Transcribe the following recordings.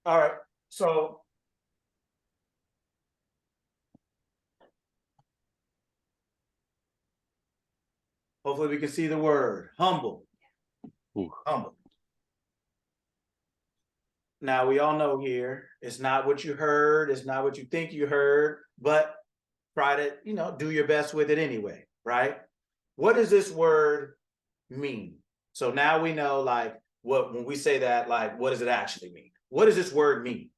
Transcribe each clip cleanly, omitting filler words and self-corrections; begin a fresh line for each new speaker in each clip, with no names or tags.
All right. So hopefully we can see the word humble.
Ooh.
Humble. Now we all know here, it's not what you heard, it's not what you think you heard, but try to, do your best with it anyway, right? What does this word mean? So now we know, like, when we say that, like, what does it actually mean? What does this word mean?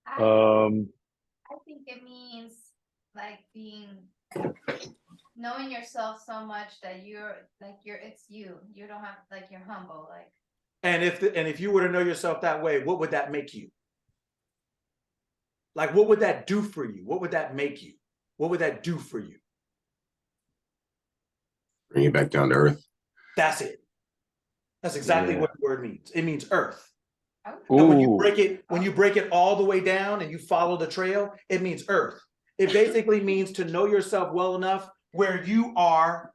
I think it means like knowing yourself so much that it's you. You don't have, like, you're humble, like.
And if you were to know yourself that way, what would that make you? Like, what would that do for you? What would that make you? What would that do for you?
Bring it back down to earth.
That's it. That's exactly what the word means. It means earth.
Oh.
And when you break it all the way down and you follow the trail, it means earth. It basically means to know yourself well enough where you are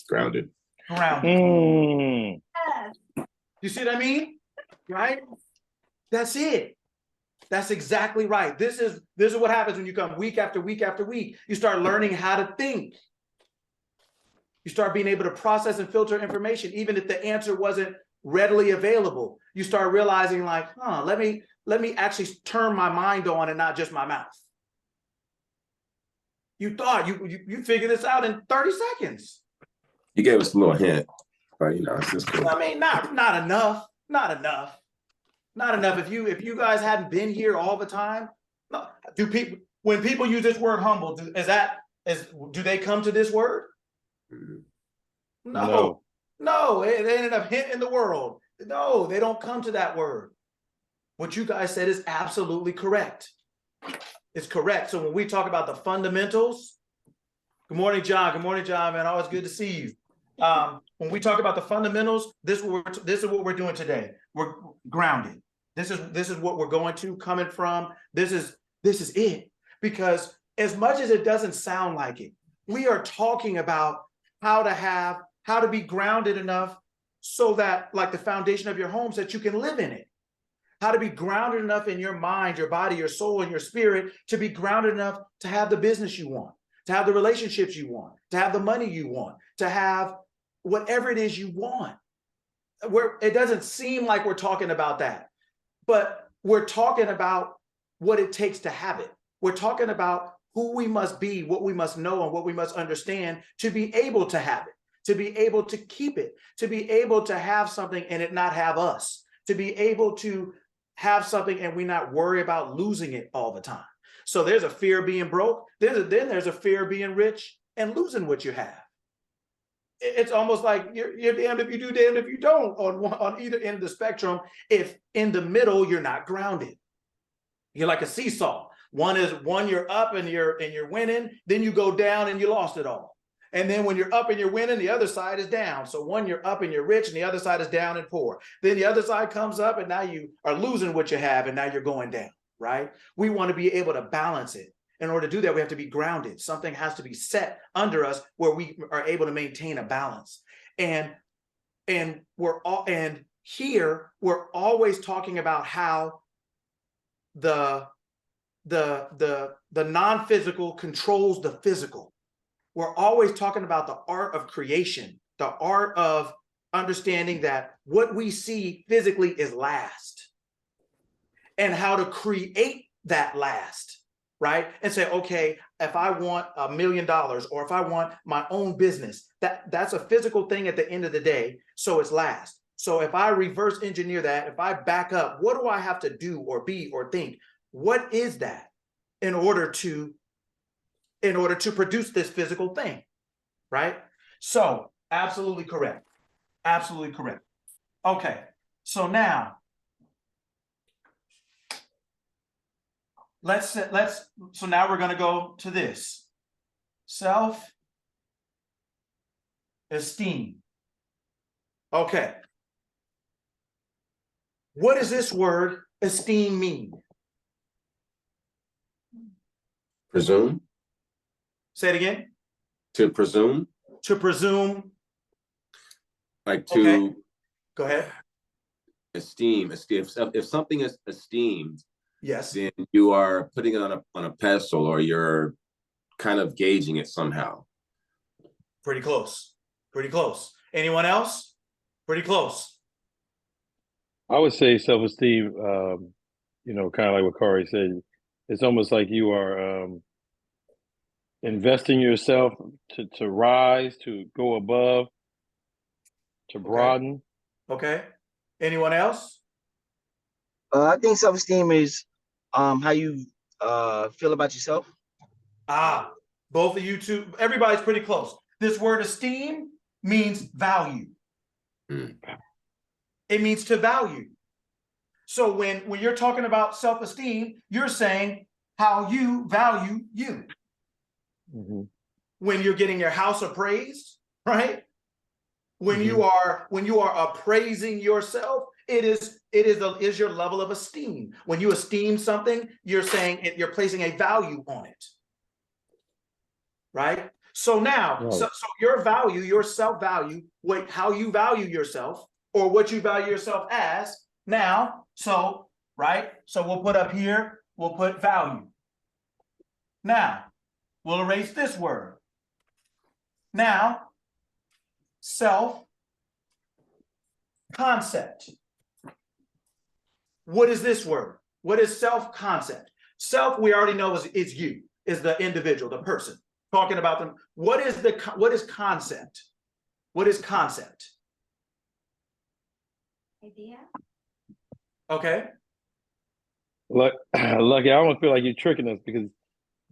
Grounded.
You see what I mean? Right? That's it. That's exactly right. This is what happens when you come week after week after week. You start learning how to think. You start being able to process and filter information, even if the answer wasn't readily available. You start realizing, like, let me actually turn my mind on and not just my mouth. You thought you figured this out in 30 seconds.
You gave us a little hint, but it's just cool.
I mean, not enough. Not enough. Not enough. If you guys hadn't been here all the time, when people use this word humble, do they come to this word? No. They ended up hitting the world. No, they don't come to that word. What you guys said is absolutely correct. It's correct. So when we talk about the fundamentals, good morning, John. Good morning, John, man. Always good to see you. When we talk about the fundamentals, this is what we're doing today. We're grounded. This is what we're going to, coming from. This is it. Because as much as it doesn't sound like it, we are talking about how to be grounded enough so that, like the foundation of your home, so that you can live in it. How to be grounded enough in your mind, your body, your soul, and your spirit to be grounded enough to have the business you want, to have the relationships you want, to have the money you want, to have whatever it is you want. It doesn't seem like we're talking about that, but we're talking about what it takes to have it. We're talking about who we must be, what we must know, and what we must understand to be able to have it, to be able to keep it, to be able to have something and it not have us, to be able to have something and we not worry about losing it all the time. So there's a fear of being broke. Then there's a fear of being rich and losing what you have. It's almost like you're damned if you do, damned if you don't on either end of the spectrum. If in the middle, you're not grounded. You're like a seesaw. One you're up and you're winning, then you go down and you lost it all. And then when you're up and you're winning, the other side is down. So one, you're up and you're rich, and the other side is down and poor. Then the other side comes up and now you are losing what you have and now you're going down, right? We want to be able to balance it. In order to do that, we have to be grounded. Something has to be set under us where we are able to maintain a balance. And we're always talking about how the non-physical controls the physical. We're always talking about the art of creation, the art of understanding that what we see physically is last, and how to create that last, right? And say, okay, if I want $1 million or if I want my own business, that's a physical thing at the end of the day, so it's last. So if I reverse engineer that, if I back up, what do I have to do or be or think? What is that in order to produce this physical thing, right? So absolutely correct. Absolutely correct. Okay, so now so now we're going to go to this. Self-esteem. Okay. What does this word esteem mean?
Presume.
Say it again.
To presume.
To presume.
Like to
Okay. Go ahead.
esteem. If something is esteemed,
Yes.
then you are putting it on a pedestal, or you're kind of gauging it somehow.
Pretty close. Pretty close. Anyone else? Pretty close.
I would say self-esteem, kind of like what Kari said, it's almost like you are investing yourself to rise, to go above, to broaden.
Okay. Anyone else?
I think self-esteem is how you feel about yourself.
Both of you two, everybody's pretty close. This word esteem means value. It means to value. So when you're talking about self-esteem, you're saying how you value you.
Mm-hmm.
When you're getting your house appraised, right? When you are appraising yourself, it is your level of esteem. When you esteem something, you're saying you're placing a value on it. Right? So now, so your value, your self-value, how you value yourself, or what you value yourself as, now, so, right? So we'll put up here, we'll put value. Now, we'll erase this word. Now, self-concept. What is this word? What is self-concept? Self, we already know is you, is the individual, the person. Talking about them. What is concept? What is concept?
Idea.
Okay.
Lucky, I almost feel like you're tricking us because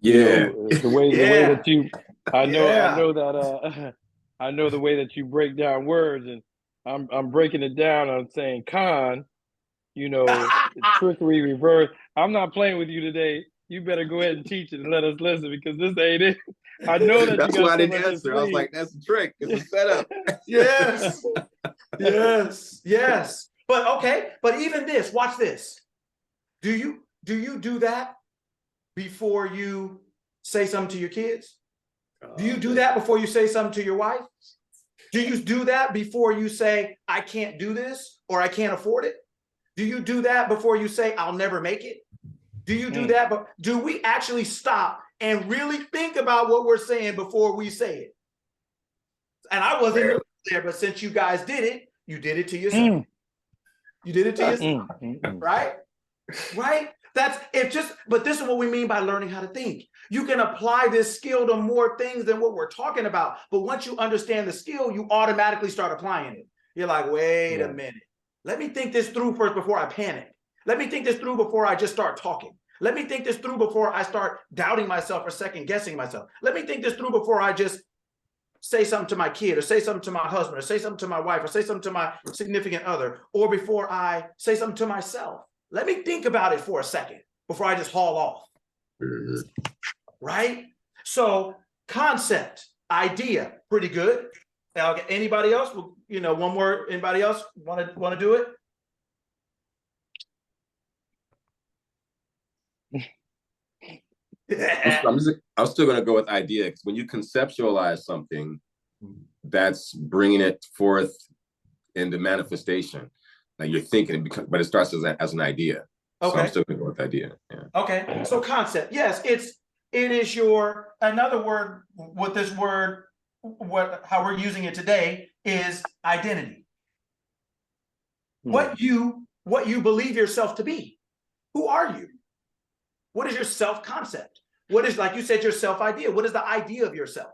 the way that you, I know the way that you break down words, and I'm breaking it down. I'm saying trickery, reverse. I'm not playing with you today. You better go ahead and teach it and let us listen, because this ain't it. I know that
That's
you got
why I
so
didn't
much
answer. I was like, that's a trick. It's a setup.
Yes. Yes. But okay. But even this, watch this. Do you do that before you say something to your kids? Do you do that before you say something to your wife? Do you do that before you say, I can't do this, or I can't afford it? Do you do that before you say, I'll never make it? Do you do that? But do we actually stop and really think about what we're saying before we say it? And I wasn't there, but since you guys did it, you did it to yourself. You did it to yourself, right? Right? But this is what we mean by learning how to think. You can apply this skill to more things than what we're talking about. But once you understand the skill, you automatically start applying it. You're like, wait a minute. Let me think this through first before I panic. Let me think this through before I just start talking. Let me think this through before I start doubting myself or second guessing myself. Let me think this through before I just say something to my kid, or say something to my husband, or say something to my wife, or say something to my significant other, or before I say something to myself. Let me think about it for a second before I just haul off. Right? So concept, idea, pretty good. Now, anybody else? One more. Anybody else want to do it?
I'm still going to go with idea, because when you conceptualize something, that's bringing it forth into manifestation. Like you're thinking, but it starts as an idea. Okay. So I'm still going to go with idea. Yeah.
Okay. So concept, yes, it is another word with this word. How we're using it today is identity. What you believe yourself to be. Who are you? What is your self-concept? What is, like you said, your self-idea? What is the idea of yourself?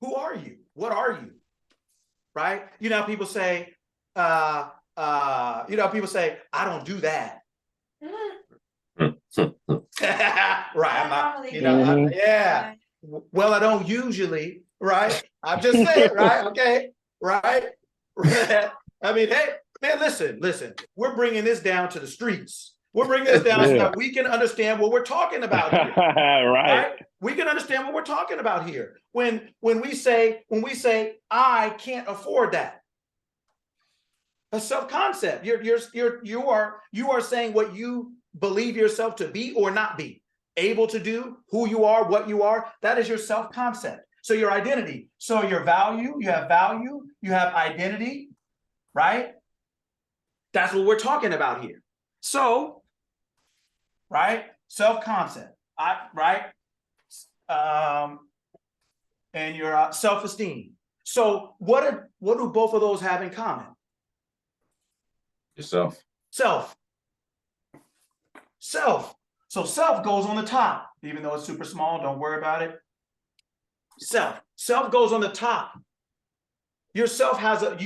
Who are you? What are you? Right? People say, I don't do that. Right. I'm not, yeah. Well, I don't usually, right? I'm just saying, right? Okay. Right. I mean, hey, man, listen, we're bringing this down to the streets. We're bringing this down so that we can understand what we're talking about here. Right? We can understand what we're talking about here. When we say, I can't afford that. A self-concept. You are saying what you believe yourself to be or not be. able to do, who you are, what you are, that is your self-concept. So your identity. So your value, you have identity, right? That's what we're talking about here. So, right, self-concept, and your self-esteem. So what do both of those have in common?
Yourself.
Self. So self goes on the top, even though it's super small, don't worry about it. Self goes on the top. Yourself has an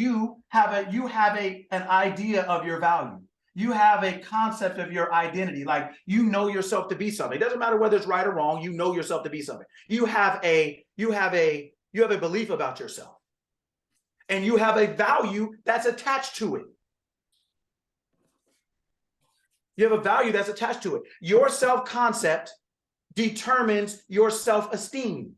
idea of your value. You have a concept of your identity, like you know yourself to be something. It doesn't matter whether it's right or wrong, you know yourself to be something. You have a belief about yourself. And you have a value that's attached to it. You have a value that's attached to it. Your self-concept determines your self-esteem.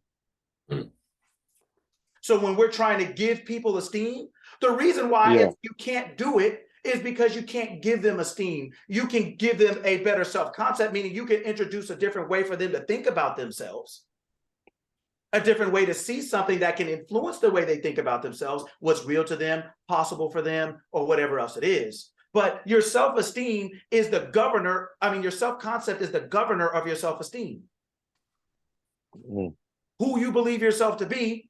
So when we're trying to give people esteem, the reason why you can't do it is because you can't give them esteem. You can give them a better self-concept, meaning you can introduce a different way for them to think about themselves, a different way to see something that can influence the way they think about themselves, what's real to them, possible for them, or whatever else it is. But your self-esteem is the governor. I mean, your self-concept is the governor of your self-esteem. Who you believe yourself to be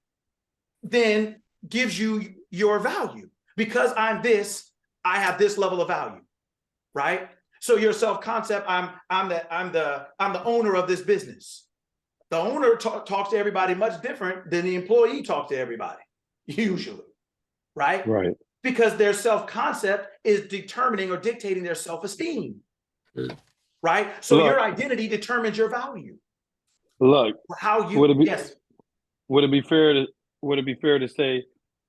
then gives you your value. Because I'm this, I have this level of value, right? So your self-concept, I'm the owner of this business. The owner talks to everybody much different than the employee talks to everybody, usually, right?
Right.
Because their self-concept is determining or dictating their self-esteem, right? So your identity determines your value.
Look,
how you,
would it be fair to say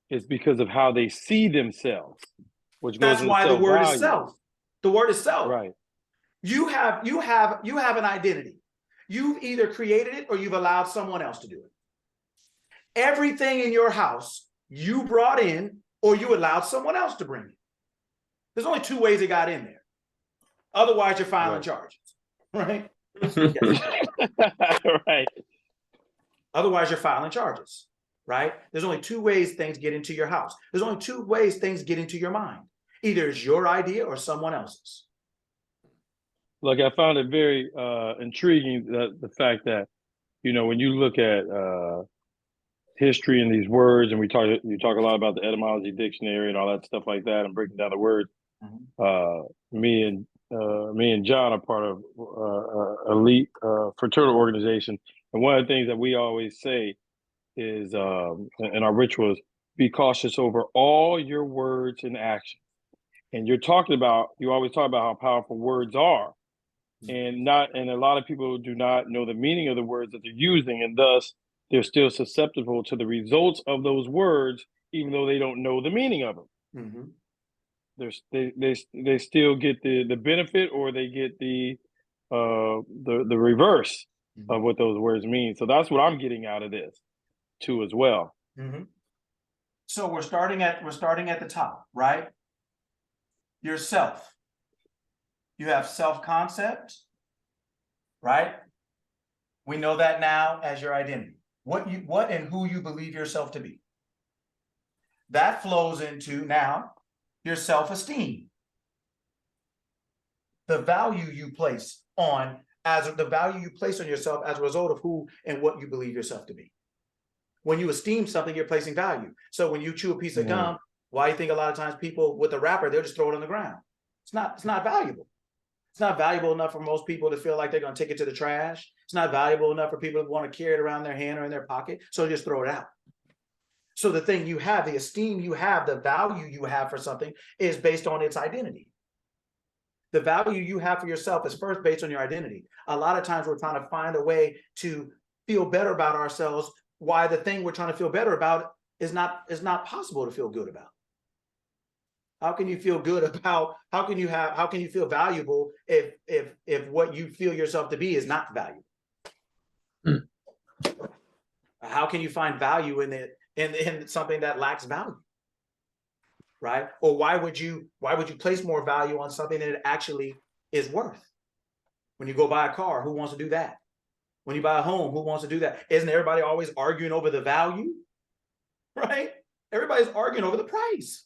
it's because of how they see themselves, which goes
that's why the word is self. The word is self.
Right.
You have an identity. You've either created it or you've allowed someone else to do it. Everything in your house you brought in or you allowed someone else to bring it. There's only two ways it got in there. Otherwise, you're filing charges, right?
Right.
Otherwise, you're filing charges, right? There's only two ways things get into your house. There's only two ways things get into your mind. Either it's your idea or someone else's.
Look, I found it very intriguing the fact that, you know, when you look at history and these words, and you talk a lot about the etymology dictionary and all that stuff like that, and breaking down the words. Me and John are part of elite fraternal organization, and one of the things that we always say is in our rituals, be cautious over all your words and actions. And you always talk about how powerful words are. And a lot of people do not know the meaning of the words that they're using, and thus they're still susceptible to the results of those words, even though they don't know the meaning of them. They still get the benefit, or they get the reverse of what those words mean. So that's what I'm getting out of this too, as well.
So we're starting at the top, right? Yourself. You have self-concept, right? We know that now as your identity. What and who you believe yourself to be. That flows into now your self-esteem. The value you place on yourself as a result of who and what you believe yourself to be. When you esteem something, you're placing value. So when you chew a piece of gum, why do you think a lot of times people with a wrapper, they'll just throw it on the ground? It's not valuable. It's not valuable enough for most people to feel like they're going to take it to the trash. It's not valuable enough for people to want to carry it around their hand or in their pocket. So just throw it out. So the thing you have, the esteem you have, the value you have for something is based on its identity. The value you have for yourself is first based on your identity. A lot of times we're trying to find a way to feel better about ourselves, why the thing we're trying to feel better about is not possible to feel good about. How can you feel good about, how can you feel valuable if what you feel yourself to be is not valuable? How can you find value in something that lacks value? Right? Or why would you place more value on something than it actually is worth? When you go buy a car, who wants to do that? When you buy a home, who wants to do that? Isn't everybody always arguing over the value? Right? Everybody's arguing over the price.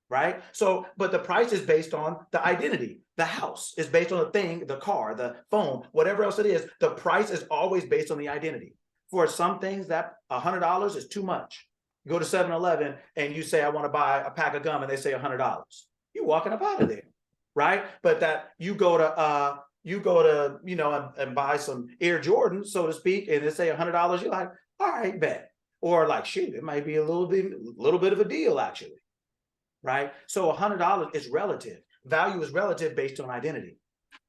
Right? So, but the price is based on the identity. The house is based on the thing, the car, the phone, whatever else it is. The price is always based on the identity. For some things, that $100 is too much. You go to 7-Eleven and you say, I want to buy a pack of gum, and they say $100. You're walking up out of there, right? But that you go to you know, and buy some Air Jordan, so to speak, and they say $100, you're like, all right, bet. Or like, shoot, it might be a little bit of a deal, actually. Right? So $100 is relative. Value is relative based on identity,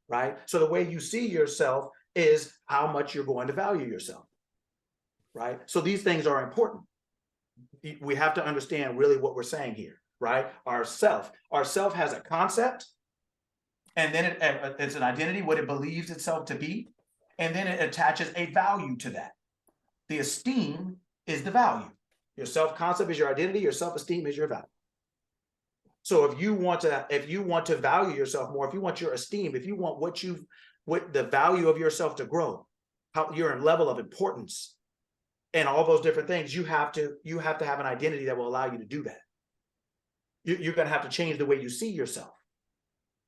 right? So the way you see yourself is how much you're going to value yourself, right? So these things are important. We have to understand really what we're saying here, right? Our self has a concept, and then it's an identity, what it believes itself to be, and then it attaches a value to that. The esteem is the value. Your self-concept is your identity, your self-esteem is your value. So if you want to value yourself more, if you want your esteem, if you want what the value of yourself to grow, how you're in level of importance and all those different things, you have to have an identity that will allow you to do that. You're going to have to change the way you see yourself.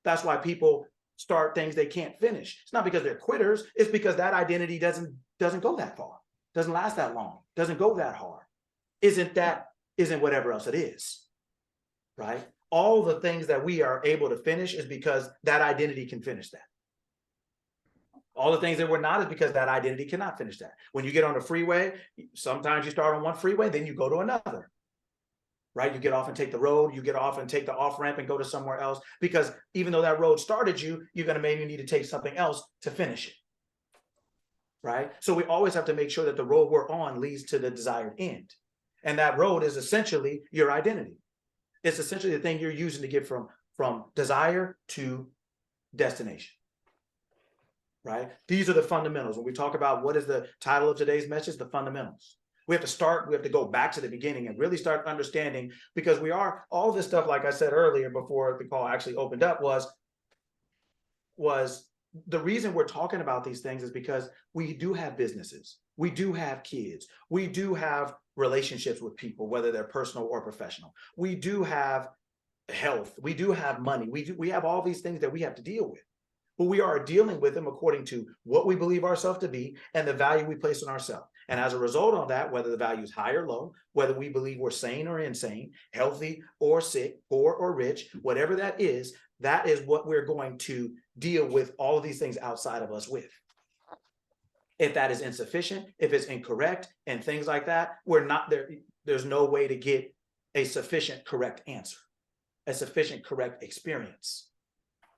That's why people start things they can't finish. It's not because they're quitters. It's because that identity doesn't go that far, doesn't last that long, doesn't go that hard. Isn't whatever else it is, right? All the things that we are able to finish is because that identity can finish that. All the things that we're not is because that identity cannot finish that. When you get on the freeway, sometimes you start on one freeway, then you go to another, right? You get off and take the road, you get off and take the off ramp and go to somewhere else, because even though that road started you, you're going to maybe need to take something else to finish it, right? So we always have to make sure that the road we're on leads to the desired end. And that road is essentially your identity. It's essentially the thing you're using to get from desire to destination, right? These are the fundamentals. When we talk about what is the title of today's message, the fundamentals. We have to go back to the beginning and really start understanding, because all this stuff, like I said earlier before the call actually opened up, was the reason we're talking about these things is because we do have businesses. We do have kids. We do have relationships with people, whether they're personal or professional. We do have health. We do have money. We have all these things that we have to deal with. But we are dealing with them according to what we believe ourselves to be and the value we place on ourselves. And as a result of that, whether the value is high or low, whether we believe we're sane or insane, healthy or sick, poor or rich, whatever that is what we're going to deal with all of these things outside of us with. If that is insufficient, if it's incorrect and things like that, we're not there. There's no way to get a sufficient correct answer, a sufficient correct experience,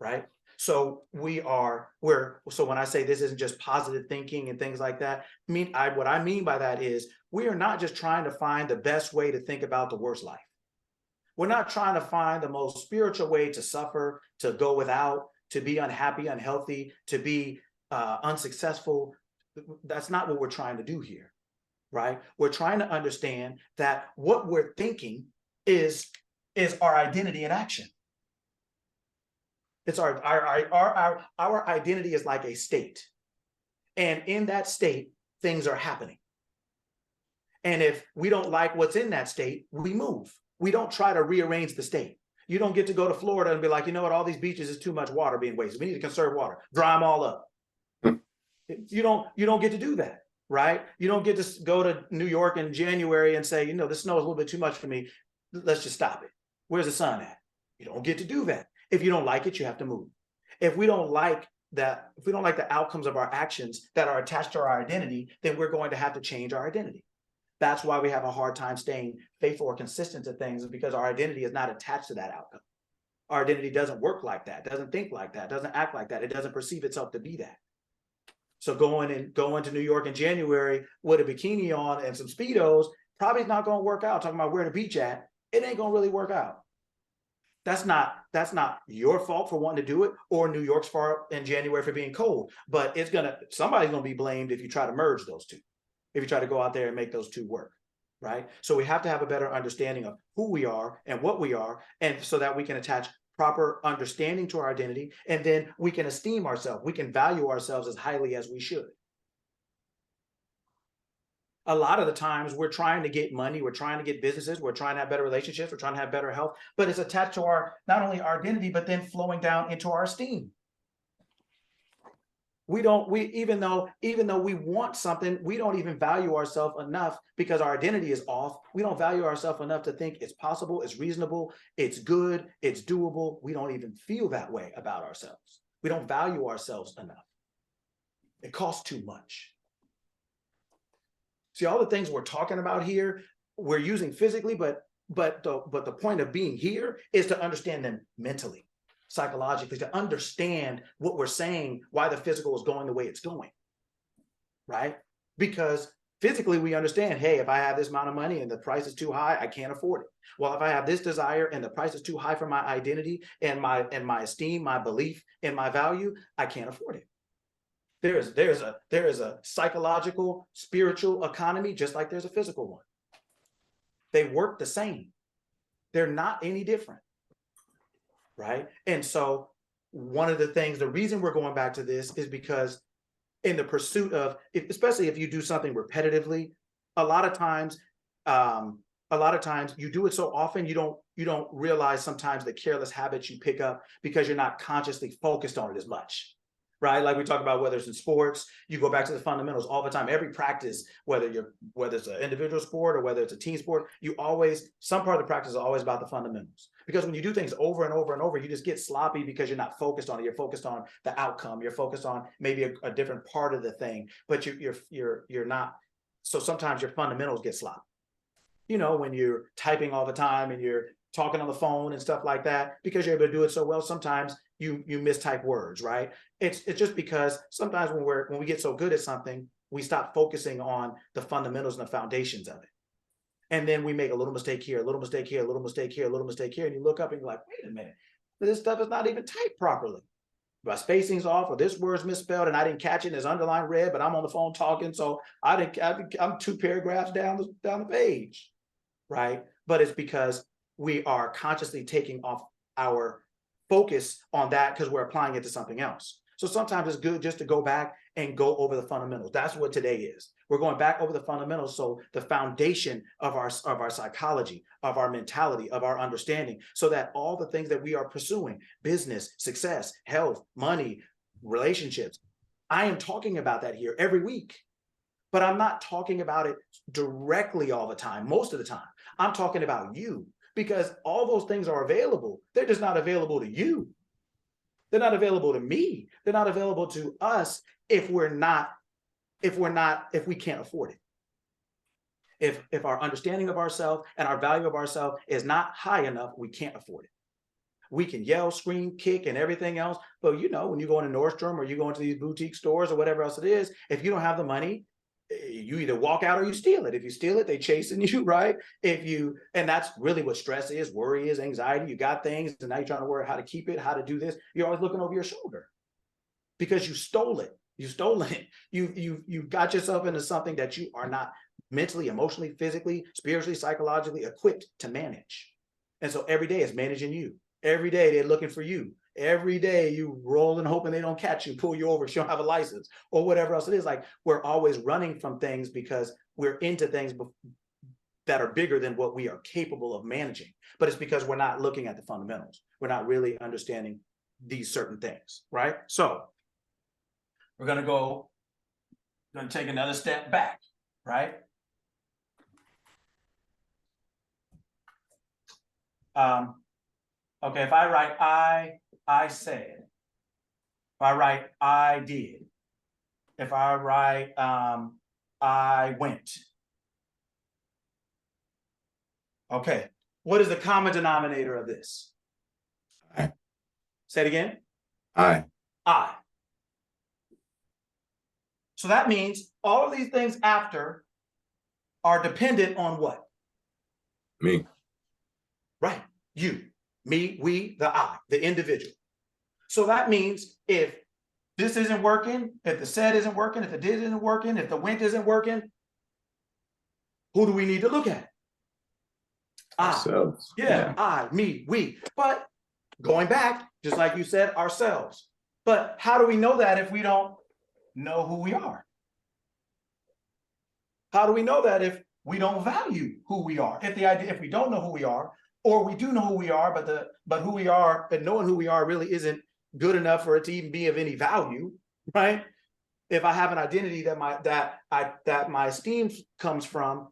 right? So so when I say this isn't just positive thinking and things like that, what I mean by that is we are not just trying to find the best way to think about the worst life. We're not trying to find the most spiritual way to suffer, to go without, to be unhappy, unhealthy, to be unsuccessful. That's not what we're trying to do here, right? We're trying to understand that what we're thinking is our identity in action. It's our identity is like a state. And in that state, things are happening. And if we don't like what's in that state, we move. We don't try to rearrange the state. You don't get to go to Florida and be like, you know what, all these beaches is too much water being wasted. We need to conserve water, dry them all up. You don't get to do that, right? You don't get to go to New York in January and say, this snow is a little bit too much for me. Let's just stop it. Where's the sun at? You don't get to do that. If you don't like it, you have to move. If we don't like the outcomes of our actions that are attached to our identity, then we're going to have to change our identity. That's why we have a hard time staying faithful or consistent to things, because our identity is not attached to that outcome. Our identity doesn't work like that, doesn't think like that, doesn't act like that. It doesn't perceive itself to be that. So going to New York in January with a bikini on and some Speedos probably not going to work out. Talking about where the beach at, it ain't going to really work out. That's not your fault for wanting to do it, or New York's fault in January for being cold. But somebody's going to be blamed if you try to merge those two, if you try to go out there and make those two work, right? So we have to have a better understanding of who we are and what we are, and so that we can attach proper understanding to our identity, and then we can esteem ourselves. We can value ourselves as highly as we should. A lot of the times we're trying to get money, we're trying to get businesses, we're trying to have better relationships, we're trying to have better health, but it's attached to our, not only our identity, but then flowing down into our esteem. Even though we want something, we don't even value ourselves enough because our identity is off. We don't value ourselves enough to think it's possible, it's reasonable, it's good, it's doable. We don't even feel that way about ourselves. We don't value ourselves enough. It costs too much. See, all the things we're talking about here, we're using physically, but the point of being here is to understand them mentally, psychologically, to understand what we're saying, why the physical is going the way it's going, right? Because physically we understand, hey, if I have this amount of money and the price is too high, I can't afford it. Well, if I have this desire and the price is too high for my identity and my esteem, my belief in my value, I can't afford it. There is a psychological, spiritual economy, just like there's a physical one. They work the same. They're not any different, right? And so one of the things, the reason we're going back to this is because in the pursuit of, especially if you do something repetitively, a lot of times you do it so often, you don't realize sometimes the careless habits you pick up because you're not consciously focused on it as much. Right? Like we talk about, whether it's in sports, you go back to the fundamentals all the time. Every practice, whether it's an individual sport or whether it's a team sport, some part of the practice is always about the fundamentals. Because when you do things over and over and over, you just get sloppy because you're not focused on it. You're focused on the outcome. You're focused on maybe a different part of the thing, but you're not. So sometimes your fundamentals get sloppy. You know, when you're typing all the time and you're talking on the phone and stuff like that, because you're able to do it so well, sometimes you mistype words, right? It's just because sometimes when we get so good at something, we stop focusing on the fundamentals and the foundations of it. And then we make a little mistake here, a little mistake here, a little mistake here, a little mistake here, and you look up and you're like, wait a minute, this stuff is not even typed properly. My spacing's off, or this word's misspelled and I didn't catch it and it's underlined red, but I'm on the phone talking, so I'm 2 paragraphs down the page, right? But it's because we are consciously taking off our focus on that because we're applying it to something else. So sometimes it's good just to go back and go over the fundamentals. That's what today is. We're going back over the fundamentals. So the foundation of our psychology, of our mentality, of our understanding, so that all the things that we are pursuing, business, success, health, money, relationships, I am talking about that here every week, but I'm not talking about it directly all the time. Most of the time, I'm talking about you. Because all those things are available. They're just not available to you. They're not available to me. They're not available to us if we can't afford it. If our understanding of ourselves and our value of ourselves is not high enough, we can't afford it. We can yell, scream, kick, and everything else. But you know, when you go into Nordstrom or you go into these boutique stores or whatever else it is, if you don't have the money, you either walk out or you steal it. If you steal it, they chasing you, right? And that's really what stress is, worry is, anxiety. You got things, and now you're trying to worry how to keep it, how to do this. You're always looking over your shoulder because you stole it. You've stolen it. You got yourself into something that you are not mentally, emotionally, physically, spiritually, psychologically equipped to manage. And so every day it's managing you. Every day they're looking for you. Every day you rolling, hoping they don't catch you, pull you over if you don't have a license or whatever else it is. Like, we're always running from things because we're into things that are bigger than what we are capable of managing. But it's because we're not looking at the fundamentals. We're not really understanding these certain things, right? So we're going to take another step back, right? Okay, if I write I said, if I write I did, if I write I went. Okay, what is the common denominator of this?
I.
Say it again.
I.
So that means all of these things after are dependent on what?
Me.
Right, you, me, we, the I, the individual. So that means if this isn't working, if the said isn't working, if the did isn't working, if the went isn't working, who do we need to look at?
Ourselves.
Yeah, I, me, we. But going back, just like you said, ourselves. But how do we know that if we don't know who we are? How do we know that if we don't value who we are? If we don't know who we are, or we do know who we are, but who we are and knowing who we are really isn't good enough for it to even be of any value, right? If I have an identity that my esteem comes from,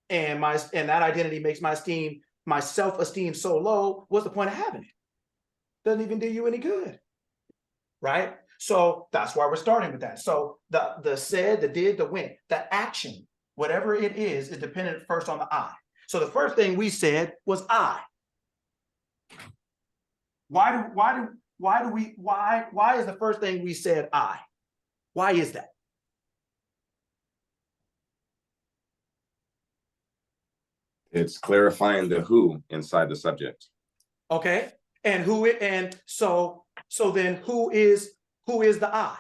and that identity makes my self-esteem so low, what's the point of having it? Doesn't even do you any good, right? So that's why we're starting with that. So the said, the did, the went, the action, whatever it is dependent first on the I. So the first thing we said was I. Why is the first thing we said I? Why is that?
It's clarifying the who inside the subject.
Okay. And so then who is the I?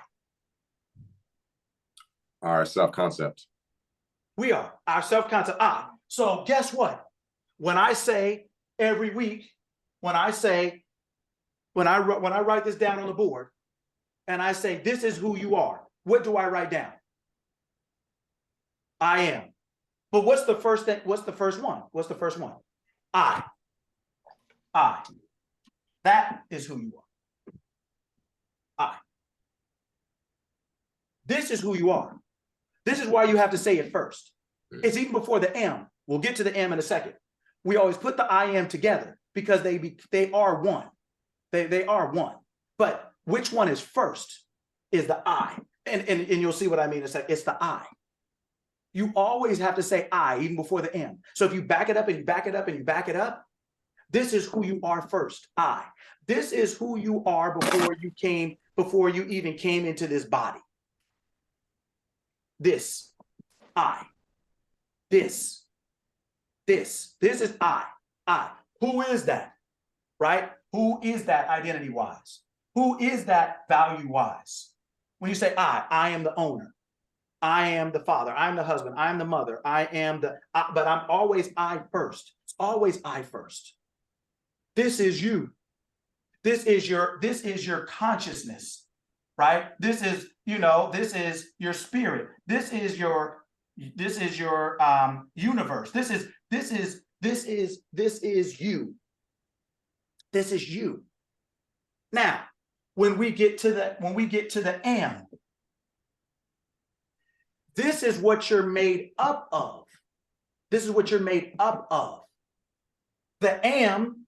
Our self-concept.
We are our self-concept I. So guess what? When I say every week, when I write this down on the board and I say, this is who you are, what do I write down? I am. But what's the first thing? What's the first one? What's the first one? I. That is who you are. I. This is who you are. This is why you have to say it first. It's even before the M. We'll get to the M in a second. We always put the I am together because they are one. They are one. But which one is first is the I. And you'll see what I mean. It's the I. You always have to say I even before the M. So if you back it up and you back it up and you back it up, this is who you are first, I. This is who you are before you even came into this body. This, I. This is I. Who is that, right? Who is that identity-wise? Who is that value-wise? When you say I am the owner. I am the father. I'm the husband. I'm the mother. I am but I'm always I first. It's always I first. This is you. This is your consciousness, right? This is your spirit. This is your universe. This is you. This is you. Now, when we get to the am, this is what you're made up of. This is what you're made up of. The am,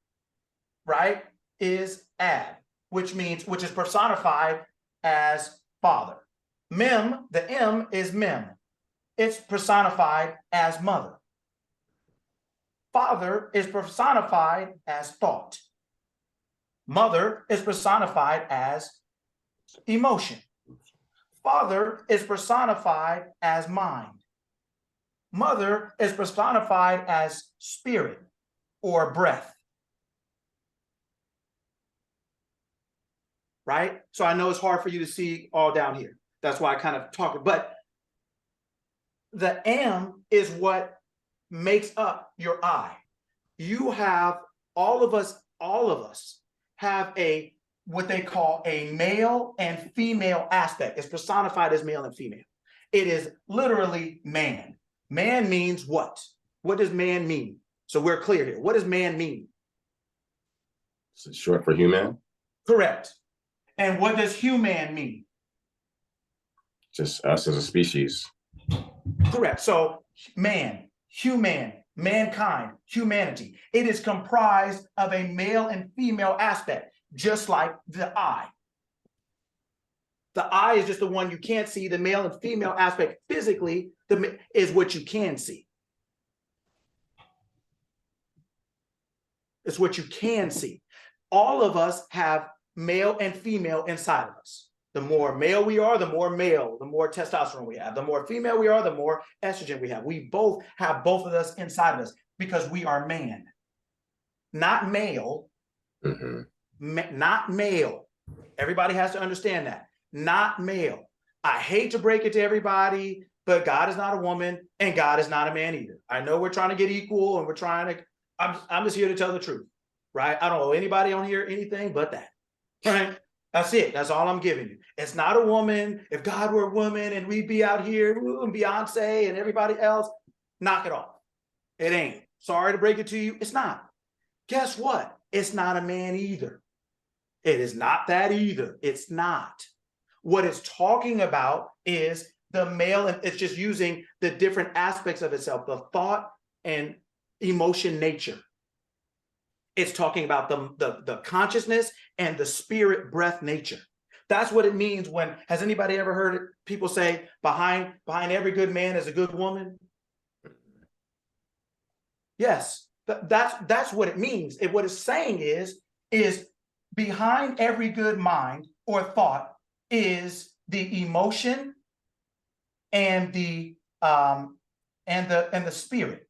right, is ad, which is personified as father. Mem, the M is mem. It's personified as mother. Father is personified as thought. Mother is personified as emotion. Father is personified as mind. Mother is personified as spirit or breath. Right? So I know it's hard for you to see all down here. That's why I kind of talk, but the am is what makes up your I. You have, all of us have what they call a male and female aspect. It's personified as male and female. It is literally man. Man means what? What does man mean? So we're clear here. What does man mean?
Is it short for human?
Correct. And what does human mean?
Just us as a species.
Correct. So man, human, mankind, humanity. It is comprised of a male and female aspect, just like the I. The I is just the one you can't see. The male and female aspect physically is what you can see. It's what you can see. All of us have male and female inside of us. The more male we are, the more testosterone we have. The more female we are, the more estrogen we have. We both have both of us inside of us because we are man, not male. Not male. Everybody has to understand that. Not male. I hate to break it to everybody, but God is not a woman and God is not a man either. I know we're trying to get equal and we're trying to, I'm just here to tell the truth, right? I don't owe anybody on here anything but that, right? That's it. That's all I'm giving you. It's not a woman. If God were a woman and we'd be out here, and Beyonce and everybody else, knock it off. It ain't. Sorry to break it to you. It's not. Guess what? It's not a man either. It is not that either. It's not. What it's talking about is the male, and it's just using the different aspects of itself, the thought and emotion nature. It's talking about the consciousness and the spirit breath nature. That's what it means when, has anybody ever heard people say, behind every good man is a good woman? Yes, that's what it means. What it's saying is behind every good mind or thought is the emotion and the spirit,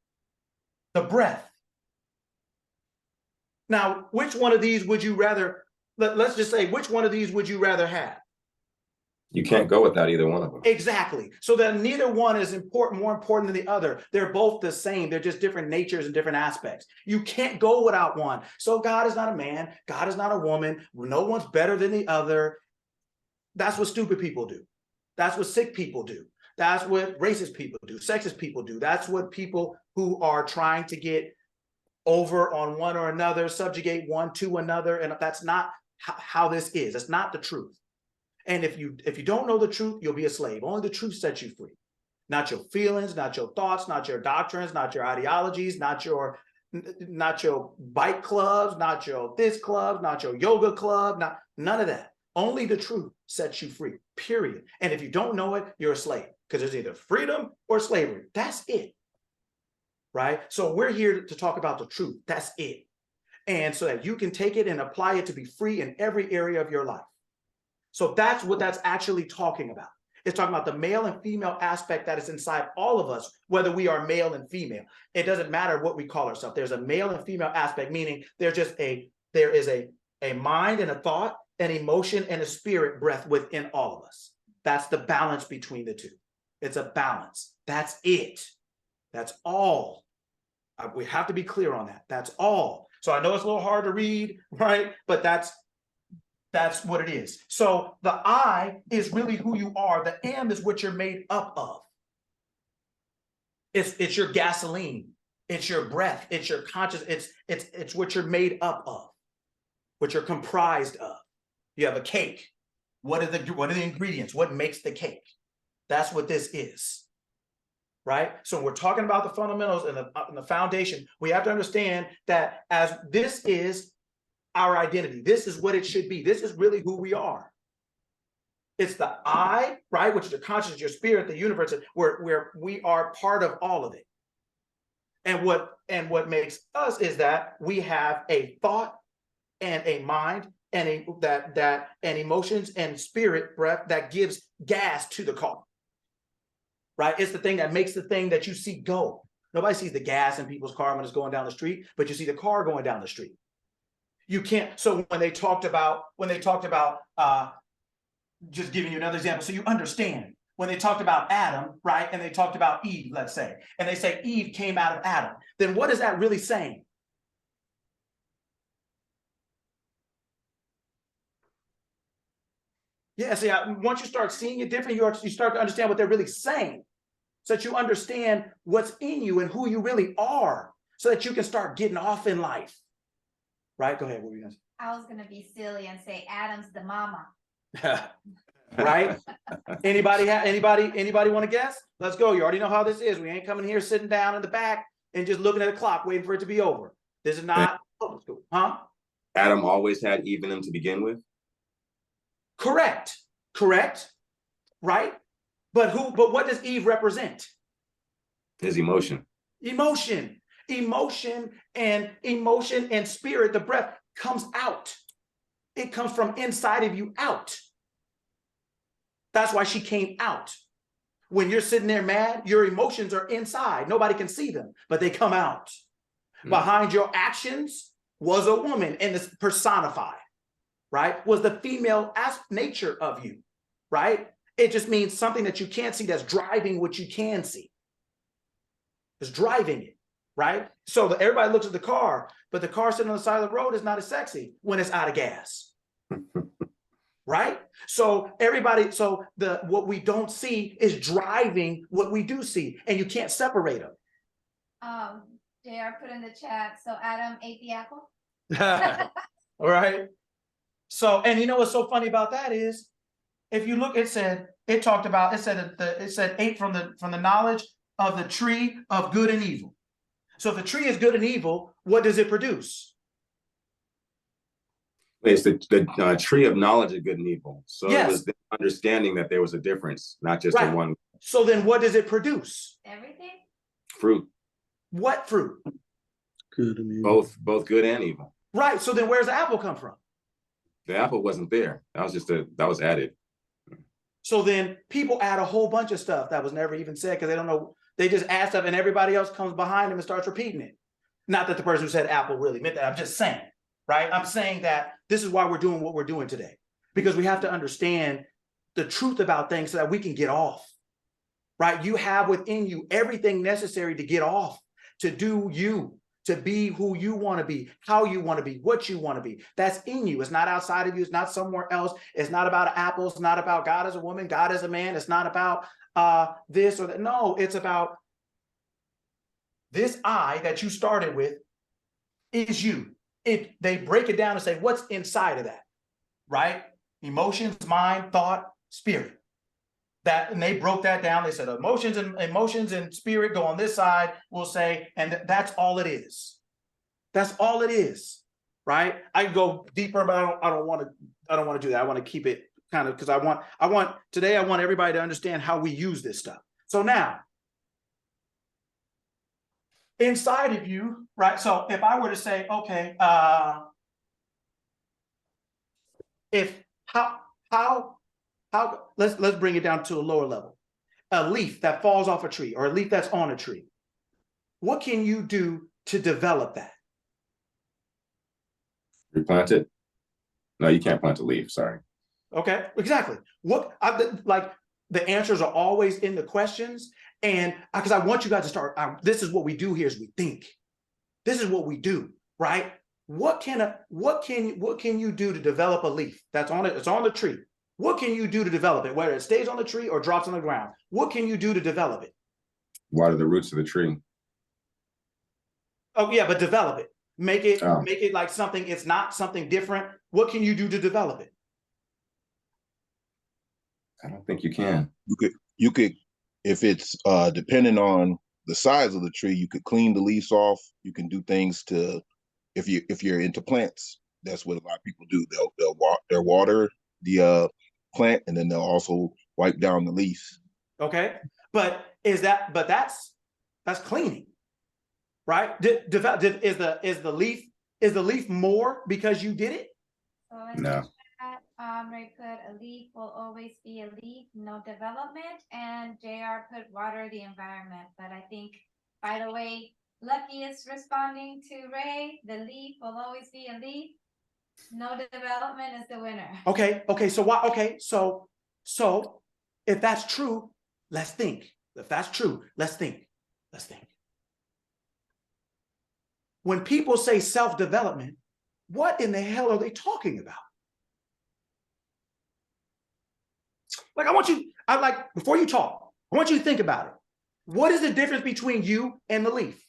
the breath. Now, which one of these would you rather, let's just say, which one of these would you rather have?
You can't go without either one of them.
Exactly. So that neither one is more important than the other. They're both the same. They're just different natures and different aspects. You can't go without one. So God is not a man. God is not a woman. No one's better than the other. That's what stupid people do. That's what sick people do. That's what racist people do. Sexist people do. That's what people who are trying to get over on one or another, subjugate one to another. And that's not how this is. That's not the truth. And if you don't know the truth, you'll be a slave. Only the truth sets you free. Not your feelings, not your thoughts, not your doctrines, not your ideologies, not your bike clubs, not your this club, not your yoga club, none of that. Only the truth sets you free, period. And if you don't know it, you're a slave, because there's either freedom or slavery. That's it. Right? So we're here to talk about the truth. That's it. And so that you can take it and apply it to be free in every area of your life. So that's what that's actually talking about. It's talking about the male and female aspect that is inside all of us, whether we are male and female. It doesn't matter what we call ourselves. There's a male and female aspect, meaning there is a mind and a thought, an emotion and a spirit breath within all of us. That's the balance between the two. It's a balance. That's it. That's all. We have to be clear on that. That's all. So I know it's a little hard to read, right? But that's what it is. So the I is really who you are. The M is what you're made up of. It's your gasoline. It's your breath. It's your conscious. It's what you're made up of, what you're comprised of. You have a cake. What are the ingredients? What makes the cake? That's what this is. Right? So we're talking about the fundamentals and the foundation. We have to understand that as this is our identity, this is what it should be. This is really who we are. It's the I, right? Which is your conscious, your spirit, the universe, where we are part of all of it. And what makes us is that we have a thought and a mind and and emotions and spirit breath that gives gas to the car. Right? It's the thing that makes the thing that you see go. Nobody sees the gas in people's car when it's going down the street, but you see the car going down the street. You can't. So when they talked about, just giving you another example, so you understand, when they talked about Adam, right? And they talked about Eve, let's say, and they say Eve came out of Adam, then what is that really saying? Yeah, see, once you start seeing it different, you start to understand what they're really saying, so that you understand what's in you and who you really are, so that you can start getting off in life. Right? Go ahead. What were you going to say?
I was going to be silly and say Adam's the mama.
Right? Anybody want to guess? Let's go. You already know how this is. We ain't coming here sitting down in the back and just looking at the clock, waiting for it to be over. This is not public school, huh?
Adam always had Eve in him to begin with.
Correct. Right? But what does Eve represent?
His emotion.
Emotion and spirit, the breath comes out. It comes from inside of you out. That's why she came out. When you're sitting there mad, your emotions are inside. Nobody can see them, but they come out. Behind your actions was a woman, and it's personified, right? Was the female nature of you, right? It just means something that you can't see that's driving what you can see. It's driving it, right? So everybody looks at the car, but the car sitting on the side of the road is not as sexy when it's out of gas. right? So everybody, so what we don't see is driving what we do see, and you can't separate them.
JR put in the chat, so Adam ate the apple.
All right. So, and you know what's so funny about that is, if you look, it said ate from the knowledge of the tree of good and evil. So if the tree is good and evil, what does it produce?
It's the tree of knowledge of good and evil. So
Yes.
it was the understanding that there was a difference, not just
Right.
a one.
So then what does it produce?
Everything?
Fruit.
What fruit?
Good and evil.
Both good and evil.
Right. So then where's the apple come from?
The apple wasn't there. That was just that was added.
So then people add a whole bunch of stuff that was never even said because they don't know. They just add stuff and everybody else comes behind them and starts repeating it. Not that the person who said apple really meant that. I'm just saying, right? I'm saying that this is why we're doing what we're doing today, because we have to understand the truth about things so that we can get off, right? You have within you everything necessary to get off, to do you, to be who you want to be, how you want to be, what you want to be. That's in you. It's not outside of you. It's not somewhere else. It's not about apples. It's not about God as a woman, God as a man. It's not about this or that. No, it's about this I that you started with is you. They break it down and say, what's inside of that, right? Emotions, mind, thought, spirit. And they broke that down. They said emotions and spirit go on this side, we'll say, and that's all it is. That's all it is, right? I can go deeper, but I don't want to do that. I want to keep it kind of, because I want everybody to understand how we use this stuff. So now, inside of you, right? So if I were to say, okay, let's bring it down to a lower level. A leaf that falls off a tree or a leaf that's on a tree. What can you do to develop that?
Replant it? No, you can't plant a leaf. Sorry.
Okay, exactly. Like the answers are always in the questions, and because I want you guys to start. This is what we do here: is we think. This is what we do, right? What can you do to develop a leaf that's on it? It's on the tree. What can you do to develop it? Whether it stays on the tree or drops on the ground, what can you do to develop it?
Water the roots of the tree.
Oh yeah, but develop it. Make it like something. It's not something different. What can you do to develop it?
I don't think you can.
You could, if it's depending on the size of the tree, you could clean the leaves off. You can do things to, if you're into plants, that's what a lot of people do. They'll water the plant, and then they'll also wipe down the leaves.
Okay, but that's cleaning, right? Is the leaf more because you did it?
No.
Ray put a leaf will always be a leaf, no development, and JR put water the environment. But I think, by the way, Lucky is responding to Ray, the leaf will always be a leaf, no development is the winner. Okay,
so why? Okay, so if that's true, let's think. If that's true, let's think. When people say self-development, what in the hell are they talking about? Like, before you talk, I want you to think about it. What is the difference between you and the leaf?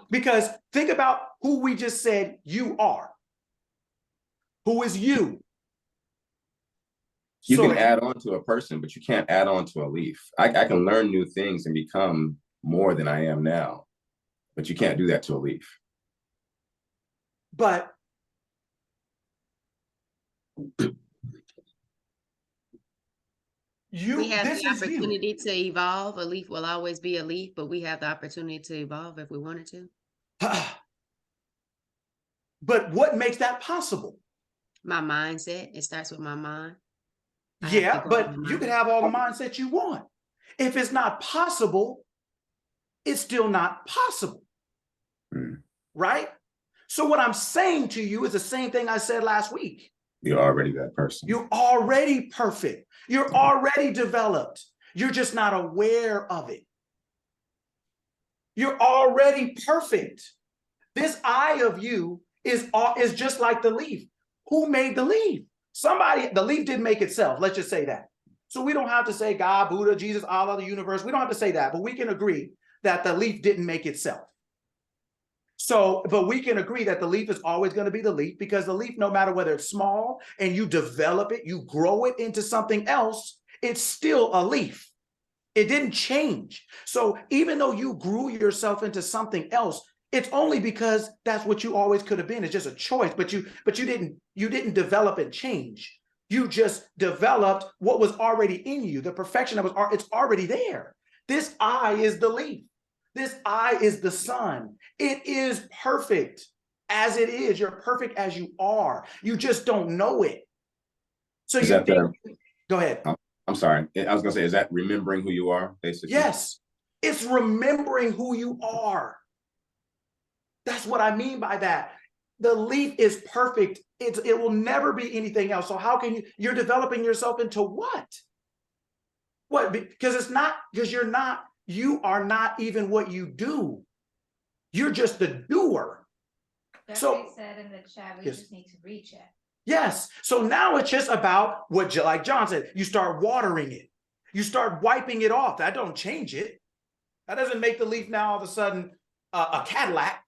Because think about who we just said you are. Who is you?
You can add on to a person, but you can't add on to a leaf. I can learn new things and become more than I am now, but you can't do that to a leaf.
But
we have the opportunity to evolve. A leaf will always be a leaf, but we have the opportunity to evolve if we wanted to.
But what makes that possible?
My mindset. It starts with my mind.
Yeah, but you can have all the mindset you want. If it's not possible, it's still not possible. Right? So what I'm saying to you is the same thing I said last week.
You're already that person.
You're already perfect. You're already developed. You're just not aware of it. You're already perfect. This I of you is just like the leaf. Who made the leaf? the leaf didn't make itself. Let's just say that. So we don't have to say God, Buddha, Jesus, Allah, the universe. We don't have to say that, but we can agree that the leaf didn't make itself. So, but we can agree that the leaf is always going to be the leaf, because the leaf, no matter whether it's small and you develop it, you grow it into something else, it's still a leaf. It didn't change. So even though you grew yourself into something else, it's only because that's what you always could have been. It's just a choice, but you didn't develop and change. You just developed what was already in you. The perfection that was, it's already there. This I is the leaf. This I is the sun. It is perfect as it is. You're perfect as you are. You just don't know it. So you think, go ahead.
I'm sorry. I was gonna say, is that remembering who you are, basically?
Yes, it's remembering who you are. That's what I mean by that. The leaf is perfect. It will never be anything else. So how can you're developing yourself into what? What? Because it's not, because you are not even what you do. You're just the doer.
Jeffrey said in the chat, we
yes.
just need to reach it.
Yes. So now it's just about what, like John said, you start watering it. You start wiping it off. That don't change it. That doesn't make the leaf now all of a sudden a Cadillac,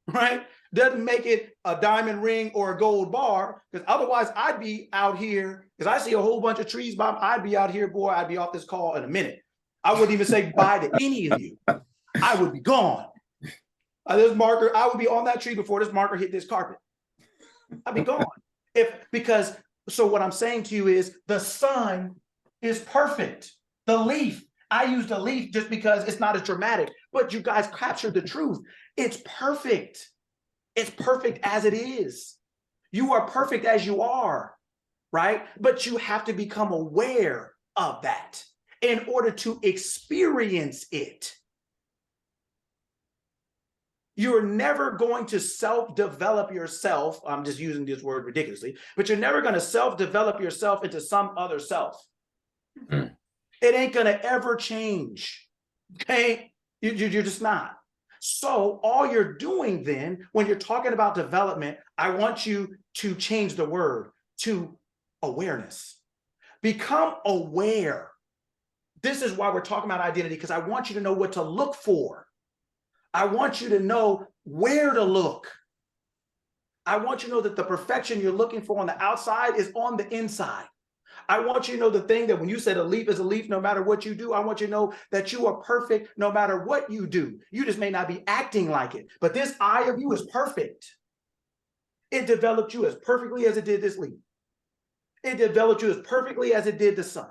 right? Doesn't make it a diamond ring or a gold bar, because otherwise I'd be out here, because I see a whole bunch of trees, Bob. I'd be out here, boy, I'd be off this call in a minute. I wouldn't even say bye to any of you. I would be gone. This marker, I would be on that tree before this marker hit this carpet. I'd be gone. So what I'm saying to you is the sun is perfect. The leaf, I use the leaf just because it's not as dramatic, but you guys captured the truth. It's perfect. It's perfect as it is. You are perfect as you are, right? But you have to become aware of that in order to experience it. You're never going to self-develop yourself. I'm just using this word ridiculously, but you're never going to self-develop yourself into some other self. Mm. It ain't going to ever change. Okay? You're just not. So all you're doing then, when you're talking about development, I want you to change the word to awareness. Become aware. This is why we're talking about identity, because I want you to know what to look for. I want you to know where to look. I want you to know that the perfection you're looking for on the outside is on the inside. I want you to know the thing that when you said a leaf is a leaf, no matter what you do, I want you to know that you are perfect no matter what you do. You just may not be acting like it, but this I of you is perfect. It developed you as perfectly as it did this leaf. It developed you as perfectly as it did the sun.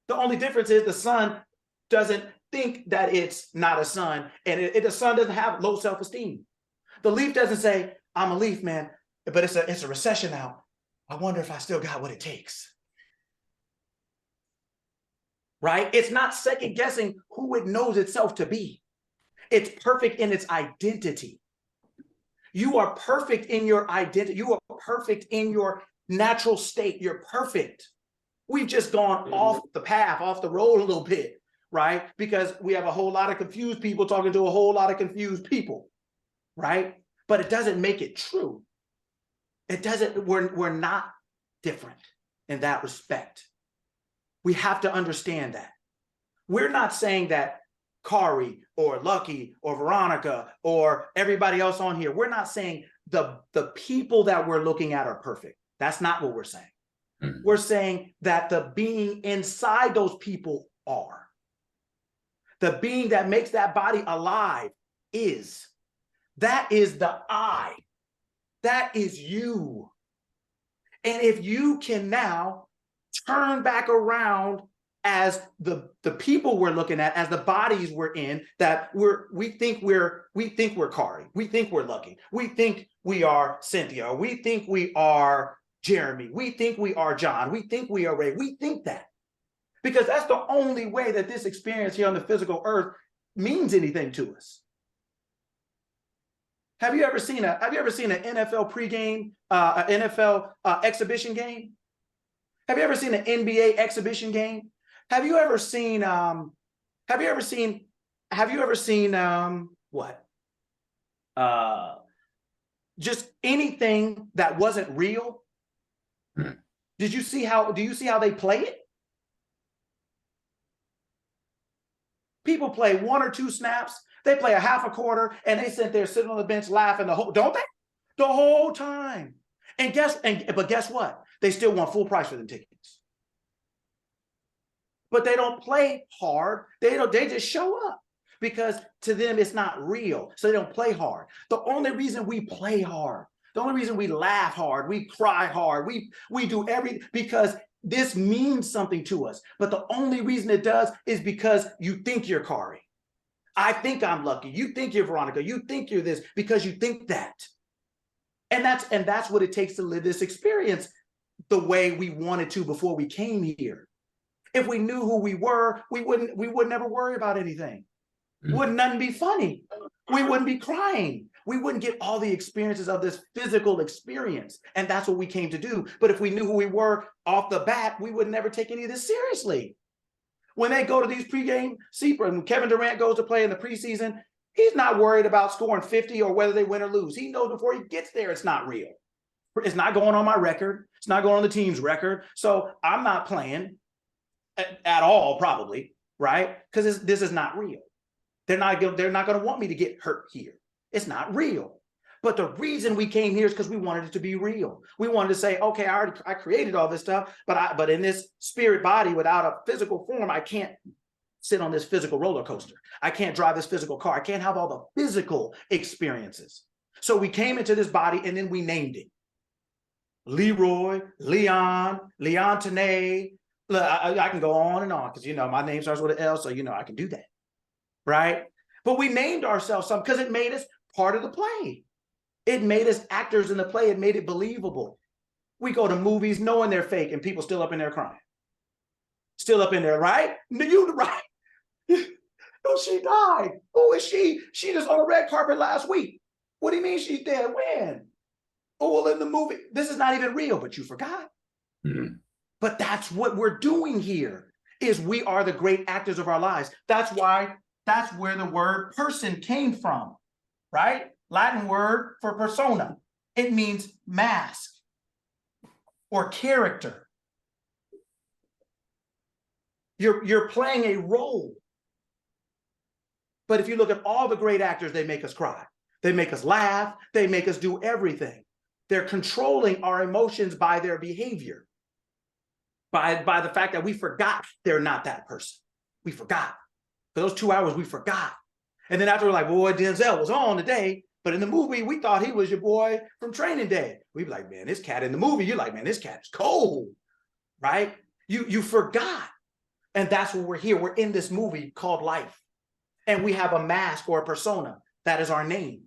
The only difference is the sun doesn't think that it's not a sun, and the sun doesn't have low self-esteem. The leaf doesn't say, I'm a leaf, man, but it's a recession now. I wonder if I still got what it takes. Right? It's not second guessing who it knows itself to be. It's perfect in its identity. You are perfect in your identity. You are perfect in your natural state. You're perfect. We've just gone off the path, off the road a little bit, right? Because we have a whole lot of confused people talking to a whole lot of confused people, right? But it doesn't make it true. It doesn't, we're not different in that respect. We have to understand that. We're not saying that Kari or Lucky or Veronica or everybody else on here, we're not saying the people that we're looking at are perfect. That's not what we're saying. Mm-hmm. We're saying that the being inside those people are. The being that makes that body alive is. That is the I. That is you. And if you can now turn back around as the people we're looking at, as the bodies we're in, that we think we're Kari, we think we're Lucky, we think we are Cynthia, we think we are Jeremy, we think we are John, we think we are Ray, we think that. Because that's the only way that this experience here on the physical earth means anything to us. Have you ever seen an NFL pregame, an NFL exhibition game? Have you ever seen an NBA exhibition game? Have you ever seen what? Just anything that wasn't real? Do you see how they play it? People play 1 or 2 snaps, they play a half a quarter, and they sit there sitting on the bench laughing don't they? The whole time. But guess what? They still want full price for the tickets. But they don't play hard. They just show up because to them it's not real. So they don't play hard. The only reason we play hard, the only reason we laugh hard, we cry hard, we do everything because this means something to us. But the only reason it does is because you think you're Kari. I think I'm Lucky. You think you're Veronica. You think you're this because you think that. And that's what it takes to live this experience the way we wanted to before we came here. If we knew who we were, we would never worry about anything. Wouldn't nothing be funny? We wouldn't be crying. We wouldn't get all the experiences of this physical experience. And that's what we came to do. But if we knew who we were off the bat, we would never take any of this seriously. When they go to these pregame, when Kevin Durant goes to play in the preseason, he's not worried about scoring 50 or whether they win or lose. He knows before he gets there, it's not real. It's not going on my record. It's not going on the team's record. So I'm not playing at all, probably, right? Because this is not real. They're not going to want me to get hurt here. It's not real. But the reason we came here is because we wanted it to be real. We wanted to say, okay, I created all this stuff, but in this spirit body without a physical form, I can't sit on this physical roller coaster. I can't drive this physical car. I can't have all the physical experiences. So we came into this body and then we named it. Leroy, Leon, Leontine. I can go on and on because, my name starts with an L, so, I can do that, right? But we named ourselves something because it made us part of the play. It made us actors in the play. It made it believable. We go to movies knowing they're fake and people still up in there crying. Still up in there, right? You right. No, she died. Who is she? She was on the red carpet last week. What do you mean she's dead? When? Oh, well, in the movie. This is not even real, but you forgot. Mm-hmm. But that's what we're doing here, is we are the great actors of our lives. That's where the word person came from, right? Latin word for persona. It means mask or character. You're playing a role. But if you look at all the great actors, they make us cry. They make us laugh. They make us do everything. They're controlling our emotions by their behavior. By the fact that we forgot they're not that person. We forgot. For those 2 hours, we forgot. And then after we're like, boy, Denzel was on today. But in the movie, we thought he was your boy from Training Day. We'd be like, man, this cat in the movie, you're like, man, this cat is cold, right? You forgot. And that's what we're here. We're in this movie called life. And we have a mask or a persona. That is our name.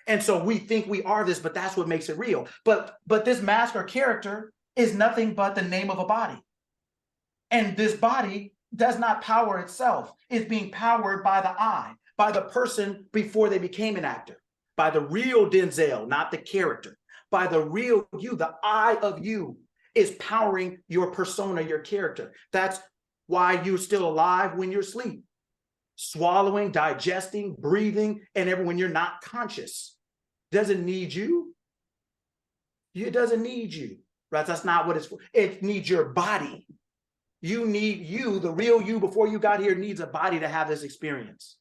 And so we think we are this, but that's what makes it real. But this mask or character is nothing but the name of a body. And this body does not power itself. It's being powered by the I, by the person before they became an actor, by the real Denzel, not the character, by the real you. The I of you is powering your persona, your character. That's why you're still alive when you're asleep, swallowing, digesting, breathing, and when you're not conscious. Doesn't need you. It doesn't need you, right? That's not what it's for. It needs your body. You need you, the real you before you got here needs a body to have this experience.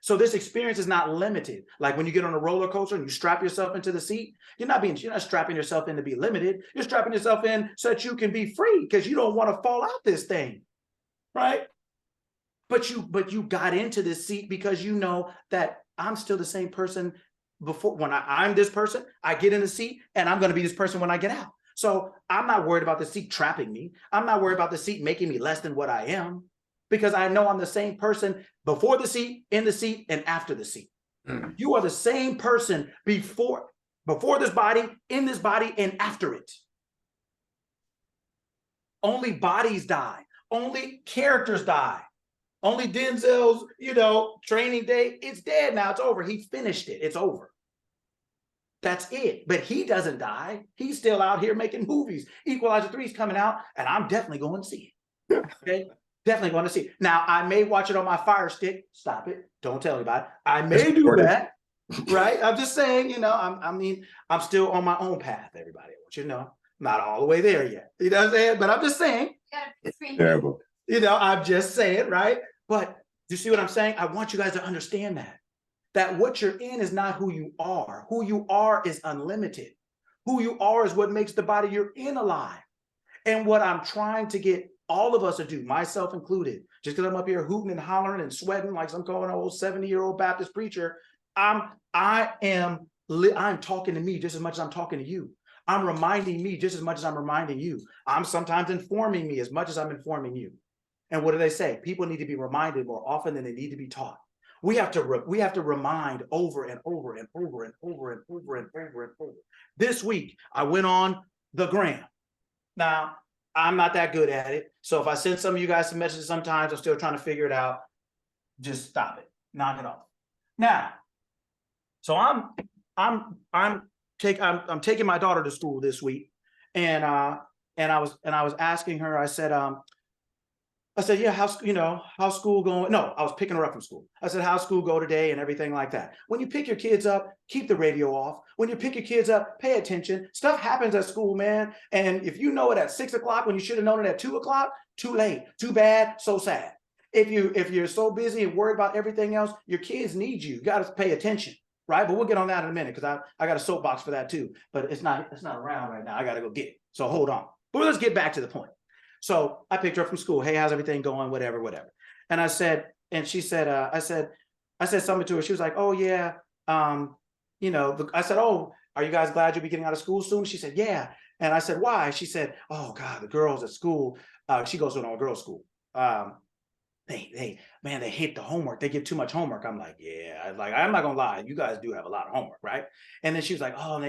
So this experience is not limited. Like when you get on a roller coaster and you strap yourself into the seat, you're not strapping yourself in to be limited. You're strapping yourself in so that you can be free because you don't want to fall out this thing, right? But you got into this seat because you know that I'm still the same person before. When I'm this person, I get in the seat and I'm going to be this person when I get out. So I'm not worried about the seat trapping me. I'm not worried about the seat making me less than what I am, because I know I'm the same person before the seat, in the seat, and after the seat. Mm. You are the same person before this body, in this body, and after it. Only bodies die. Only characters die. Only Denzel's, Training Day, it's dead now. It's over. He finished it. It's over. That's it. But he doesn't die. He's still out here making movies. Equalizer 3 is coming out, and I'm definitely going to see it. Okay? Definitely going to see it. Now, I may watch it on my Fire Stick. Stop it. Don't tell anybody. I may do that. Right? I'm just saying, I'm still on my own path, everybody. I want you to know. Not all the way there yet. You know what I'm saying? But I'm just saying,
Terrible.
you know, I'm just saying, right? But you see what I'm saying? I want you guys to understand that what you're in is not who you are. Who you are is unlimited. Who you are is what makes the body you're in alive. And what I'm trying to get all of us to do, myself included, just because I'm up here hooting and hollering and sweating like some calling an old 70-year-old Baptist preacher, I'm talking to me just as much as I'm talking to you. I'm reminding me just as much as I'm reminding you. I'm sometimes informing me as much as I'm informing you. And what do they say? People need to be reminded more often than they need to be taught. We have to remind over and over and over and over and over and over and over. This week, I went on the gram. Now, I'm not that good at it. So if I send some of you guys some messages sometimes, I'm still trying to figure it out. Just stop it. Knock it off. Now, so I'm taking my daughter to school this week, and I was asking her. I said, yeah, how's school going? No, I was picking her up from school. I said, how's school go today and everything like that. When you pick your kids up, keep the radio off. When you pick your kids up, pay attention. Stuff happens at school, man. And if you know it at 6 o'clock when you should have known it at 2 o'clock, too late, too bad, so sad. If you're so busy and worried about everything else, your kids need you. You got to pay attention, right? But we'll get on that in a minute because I got a soapbox for that too. But it's not around right now. I got to go get it. So hold on. But let's get back to the point. So I picked her up from school. Hey, how's everything going? Whatever. And I said, and she said, I said something to her. She was like, oh yeah. I said, oh, are you guys glad you'll be getting out of school soon? She said, yeah. And I said, why? She said, oh God, the girls at school. She goes to an all-girls school. They hate the homework. They give too much homework. I'm like, yeah, I'm not gonna lie. You guys do have a lot of homework, right? And then she was like, oh, and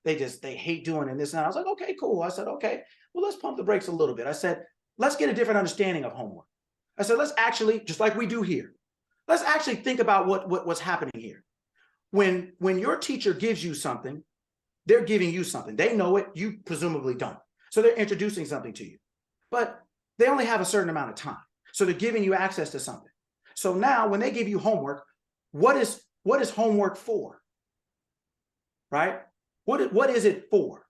they hate doing it and this and that. I was like, okay, cool. I said, okay, well, let's pump the brakes a little bit. I said, let's get a different understanding of homework. I said, let's actually, just like we do here, let's actually think about what's happening here. When your teacher gives you something, they're giving you something. They know it, you presumably don't. So they're introducing something to you, but they only have a certain amount of time. So they're giving you access to something. So now when they give you homework, what is homework for? Right? What is it for?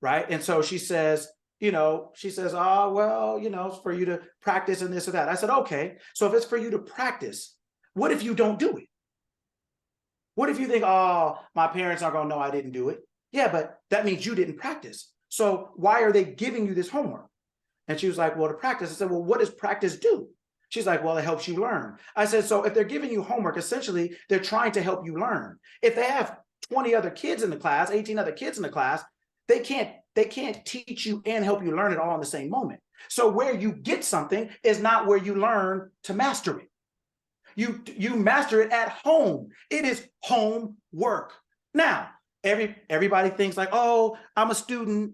Right? And so she says, oh, well, it's for you to practice and this or that. I said, okay, so if it's for you to practice, what if you don't do it? What if you think, oh, my parents aren't gonna know I didn't do it? Yeah, but that means you didn't practice. So why are they giving you this homework? And she was like, well, to practice. I said, well, what does practice do? She's like, well, it helps you learn. I said, so if they're giving you homework, essentially, they're trying to help you learn. If they have 20 other kids in the class, 18 other kids in the class, they can't teach you and help you learn it all in the same moment. So where you get something is not where you learn to master it. You master it at home. It is homework. Now, everybody thinks like, oh, I'm a student.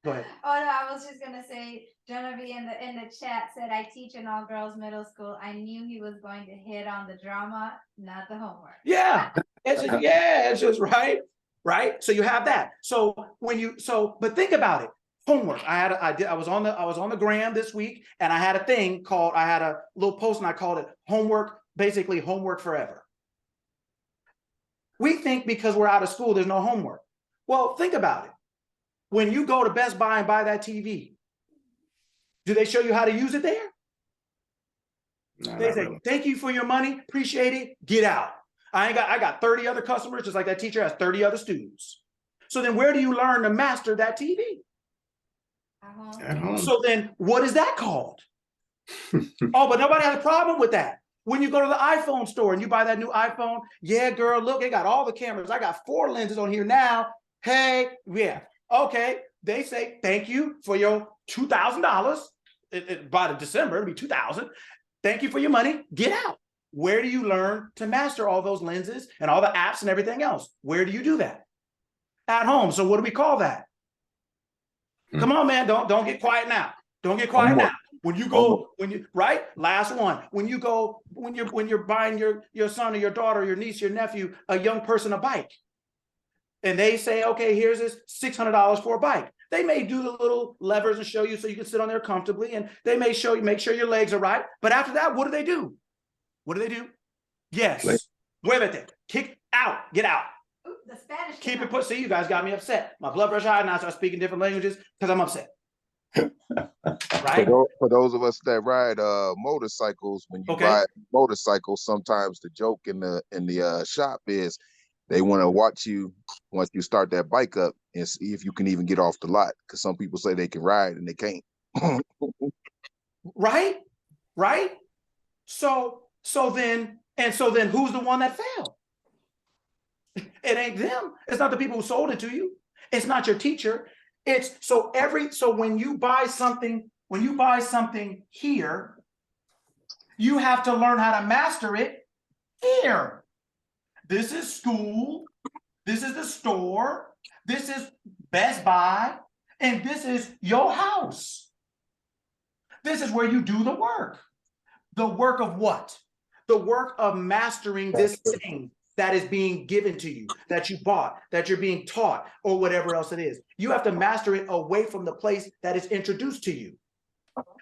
Go ahead.
Oh no, I was just gonna say, Genevieve in the chat said, I teach in all girls middle school. I knew he was going to hit on the drama, not the homework.
Yeah, it's just right. So you have that. So but think about it. Homework. I was on the gram this week, and I had a little post, and I called it homework, basically homework forever. We think because we're out of school, there's no homework. Well, think about it. When you go to Best Buy and buy that TV, do they show you how to use it there? No, they say, really. Thank you for your money, appreciate it, get out. I got 30 other customers, just like that teacher has 30 other students. So then where do you learn to master that TV? At home. So then what is that called? Oh, but nobody has a problem with that. When you go to the iPhone store and you buy that new iPhone, yeah, girl, look, it got all the cameras. I got 4 lenses on here now. Hey, yeah. Okay, they say thank you for your $2,000. By December, it'll be $2,000. Thank you for your money. Get out. Where do you learn to master all those lenses and all the apps and everything else? Where do you do that? At home. So what do we call that? Come on, man. Don't get quiet now. Don't get quiet now. When you go, right? Last one. When you're buying your son or your daughter, your niece, your nephew, a young person a bike. And they say, okay, here's this $600 for a bike. They may do the little levers and show you so you can sit on there comfortably, and they may show you, make sure your legs are right. But after that, what do? What do they do? Yes. Muévete. Kick out. Get out.
the Spanish.
Keep it put. See, you guys got me upset. My blood pressure high, now I start speaking different languages because I'm upset. Right?
For those of us that ride motorcycles, when you buy motorcycles, sometimes the joke in the shop is they want to watch you once you start that bike up and see if you can even get off the lot, because some people say they can ride and they can't.
Right? So then who's the one that failed? It ain't them. It's not the people who sold it to you. It's not your teacher. It's so when you buy something here, you have to learn how to master it here. This is school. This is the store. This is Best Buy. And this is your house. This is where you do the work. The work of what? The work of mastering this thing that is being given to you, that you bought, that you're being taught, or whatever else it is. You have to master it away from the place that is introduced to you.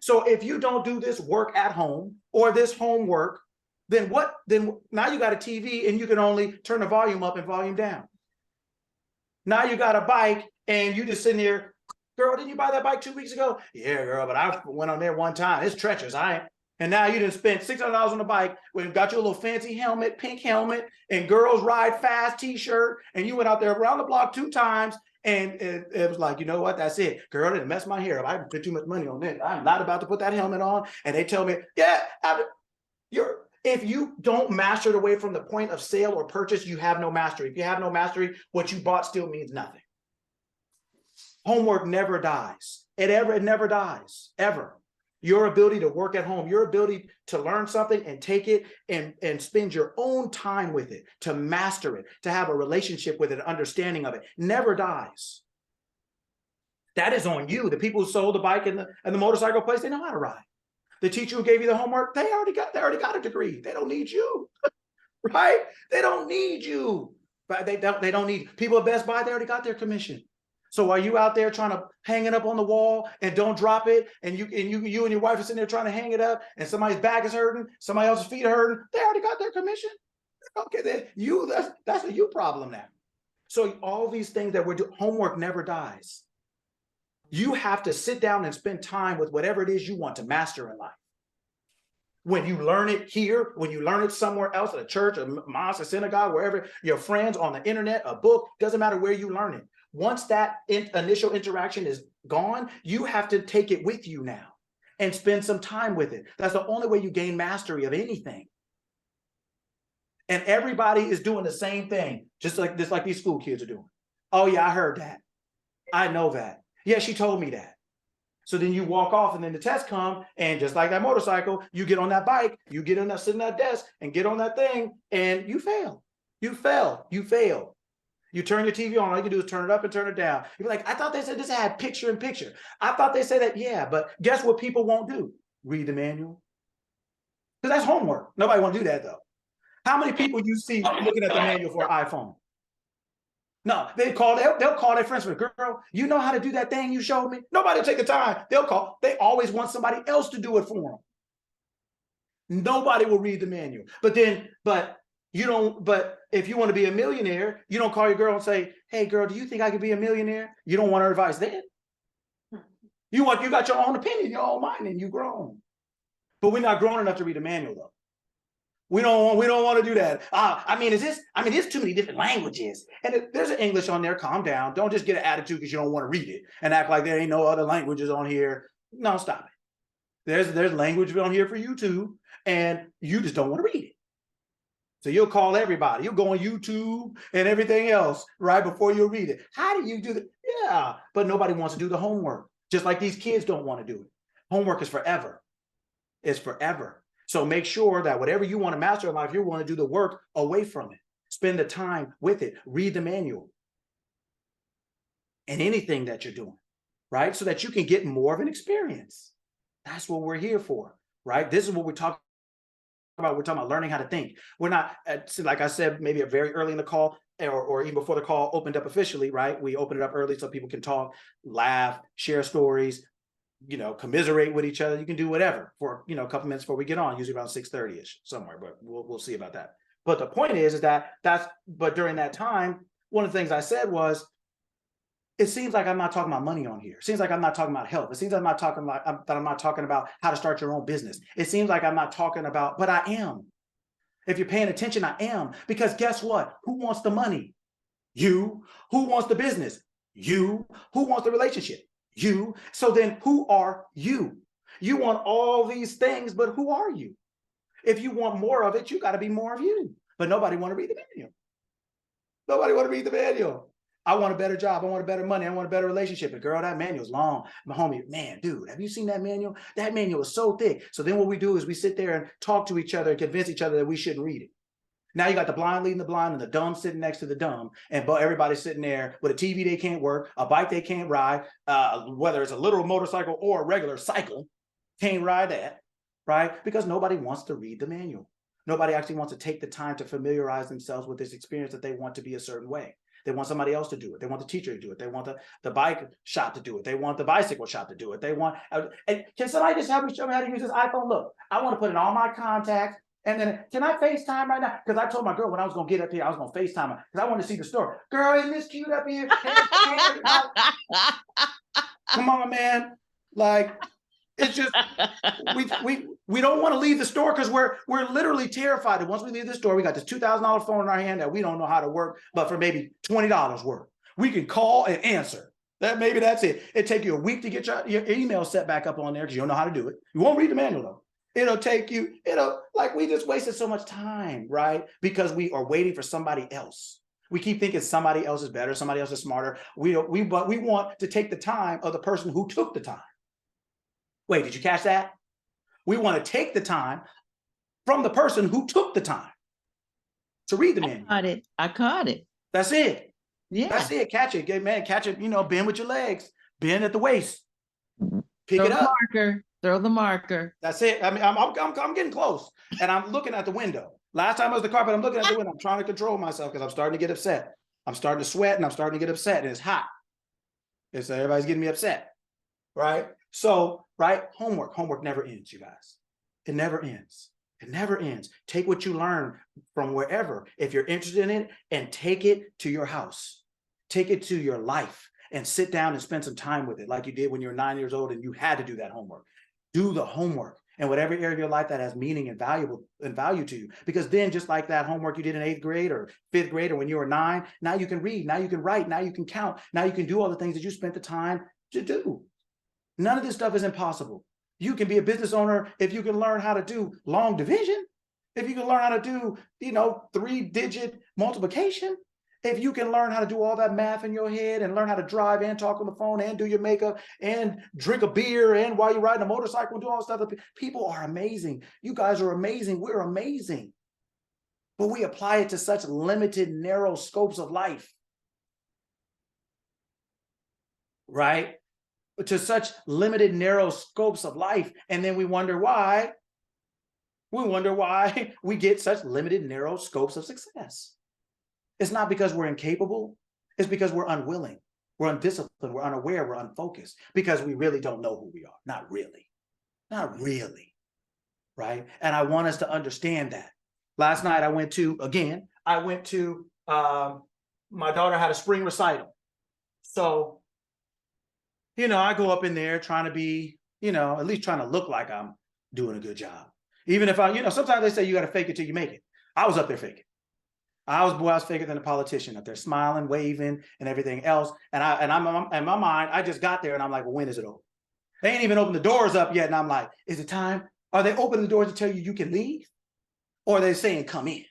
So if you don't do this work at home or this homework, then what? Then now you got a TV and you can only turn the volume up and volume down. Now you got a bike and you just sitting there, girl, didn't you buy that bike 2 weeks ago? Yeah, girl, but I went on there one time. It's treacherous. And now you didn't spend $600 on the bike when you got your little fancy helmet, pink helmet, and girls ride fast t-shirt, and you went out there around the block 2 times, and it was like, you know what, that's it. Girl, didn't mess my hair up. I put too much money on this. I'm not about to put that helmet on. And they tell me, yeah, if you don't master it away from the point of sale or purchase, you have no mastery. If you have no mastery, what you bought still means nothing. Homework never dies. It never dies, ever. Your ability to work at home, your ability to learn something and take it and spend your own time with it, to master it, to have a relationship with it, an understanding of it, never dies. That is on you. The people who sold the bike and the motorcycle place, they know how to ride. The teacher who gave you the homework, they already got a degree. They don't need you, right? They don't need you. But they don't need people at Best Buy. They already got their commission. So are you out there trying to hang it up on the wall and don't drop it, and you and your wife are sitting there trying to hang it up, and somebody's back is hurting, somebody else's feet are hurting, they already got their commission. Okay, then that's a you problem now. So all these things that we're doing, homework never dies. You have to sit down and spend time with whatever it is you want to master in life. When you learn it here, when you learn it somewhere else, at a church, a mosque, a synagogue, wherever, your friends, on the internet, a book, doesn't matter where you learn it. Once that initial interaction is gone, you have to take it with you now and spend some time with it. That's the only way you gain mastery of anything. And everybody is doing the same thing, just like these school kids are doing. Oh yeah, I heard that. I know that. Yeah, she told me that. So then you walk off, and then the test come, and just like that motorcycle, you get on that bike, you get on that, sit in that desk and get on that thing, and you fail. You fail. You turn your TV on, all you can do is turn it up and turn it down. You're like, I thought they said this had picture in picture. I thought they said that, yeah, but guess what people won't do? Read the manual. Because that's homework. Nobody want to do that though. How many people you see looking at the manual for an iPhone? No, they'll call their friends, girl, you know how to do that thing you showed me? Nobody will take the time. They'll call. They always want somebody else to do it for them. Nobody will read the manual. But if you want to be a millionaire, you don't call your girl and say, hey girl, do you think I could be a millionaire? You don't want her advice then. You got your own opinion, your own mind, and you grown. But we're not grown enough to read a manual though. We don't want to do that. There's too many different languages. And if there's an English on there, calm down. Don't just get an attitude because you don't want to read it and act like there ain't no other languages on here. No, stop it. There's language on here for you too, and you just don't want to read it. So you'll call everybody. You'll go on YouTube and everything else right before you read it. How do you do that? Yeah, but nobody wants to do the homework. Just like these kids don't want to do it. Homework is forever. It's forever. So make sure that whatever you want to master in life, you want to do the work away from it. Spend the time with it. Read the manual. And anything that you're doing, right? So that you can get more of an experience. That's what we're here for, right? This is what we're talking about. We're talking about learning how to think. We're not, like I said, maybe very early in the call, or even before the call opened up officially, right? We opened it up early so people can talk, laugh, share stories, commiserate with each other. You can do whatever for, a couple minutes before we get on, usually around 6:30-ish somewhere, but we'll see about that. But the point is that but during that time, one of the things I said was, it seems like I'm not talking about money on here. It seems like I'm not talking about health. It seems like I'm not talking about that I'm not talking about how to start your own business. It seems like I'm not talking about, but I am. If you're paying attention, I am. Because guess what? Who wants the money? You. Who wants the business? You. Who wants the relationship? You. So then who are you? You want all these things, but who are you? If you want more of it, you got to be more of you. But nobody want to read the manual. Nobody want to read the manual. I want a better job. I want a better money. I want a better relationship. But girl, that manual's long. My homie, man, dude, have you seen that manual? That manual is so thick. So then what we do is we sit there and talk to each other and convince each other that we shouldn't read it. Now you got the blind leading the blind and the dumb sitting next to the dumb, and everybody's sitting there with a TV they can't work, a bike they can't ride, whether it's a literal motorcycle or a regular cycle, can't ride that, right? Because nobody wants to read the manual. Nobody actually wants to take the time to familiarize themselves with this experience that they want to be a certain way. They want somebody else to do it. They want the teacher to do it. They want the bike shop to do it. They want the bicycle shop to do it. They want, and can somebody just help me show me how to use this iPhone? Look, I want to put in all my contacts. And then, can I FaceTime right now? Because I told my girl when I was going to get up here, I was going to FaceTime her because I wanted to see the store. Girl, isn't this cute up here? Come on, man. Like, it's just, we don't want to leave the store because we're literally terrified that once we leave the store, we got this $2,000 phone in our hand that we don't know how to work, but for maybe $20 worth. We can call and answer. Maybe that's it. It'll take you a week to get your email set back up on there because you don't know how to do it. You won't read the manual though. It'll take you, like we just wasted so much time, right? Because we are waiting for somebody else. We keep thinking somebody else is better, somebody else is smarter. But we want to take the time of the person who took the time. Wait, did you catch that? We want to take the time from the person who took the time to read the manual.
I caught it.
That's it.
Yeah.
That's it. Catch it. Man, catch it, bend with your legs, bend at the waist. Pick it up.
Throw the marker.
That's it. I mean, I'm getting close, and I'm looking at the window. Last time I was the carpet, I'm looking at the window. I'm trying to control myself because I'm starting to get upset. I'm starting to sweat, and I'm starting to get upset, and it's hot. And so everybody's getting me upset, right? So, right, homework never ends, you guys. It never ends. It never ends. Take what you learn from wherever, if you're interested in it, and take it to your house. Take it to your life, and sit down and spend some time with it, like you did when you were 9 years old and you had to do that homework. Do the homework in whatever area of your life that has meaning and value to you. Because then, just like that homework you did in 8th grade or 5th grade, or when you were 9, now you can read, now you can write, now you can count, now you can do all the things that you spent the time to do. None of this stuff is impossible. You can be a business owner if you can learn how to do long division, if you can learn how to do, 3-digit multiplication. If you can learn how to do all that math in your head and learn how to drive and talk on the phone and do your makeup and drink a beer and while you're riding a motorcycle and do all this stuff, people are amazing. You guys are amazing. We're amazing. But we apply it to such limited, narrow scopes of life. Right? To such limited, narrow scopes of life. And then we wonder why. We get such limited, narrow scopes of success. It's not because we're incapable. It's because we're unwilling. We're undisciplined. We're unaware. We're unfocused because we really don't know who we are. Not really. Not really. Right? And I want us to understand that. Last night I went to, my daughter had a spring recital. So, I go up in there trying to be, at least trying to look like I'm doing a good job. Even if sometimes they say you got to fake it till you make it. I was up there faking. I was faker than a politician up there, smiling, waving, and everything else. And I'm in my mind, I just got there and I'm like, well, when is it over? They ain't even opened the doors up yet. And I'm like, is it time? Are they opening the doors to tell you can leave? Or are they saying come in?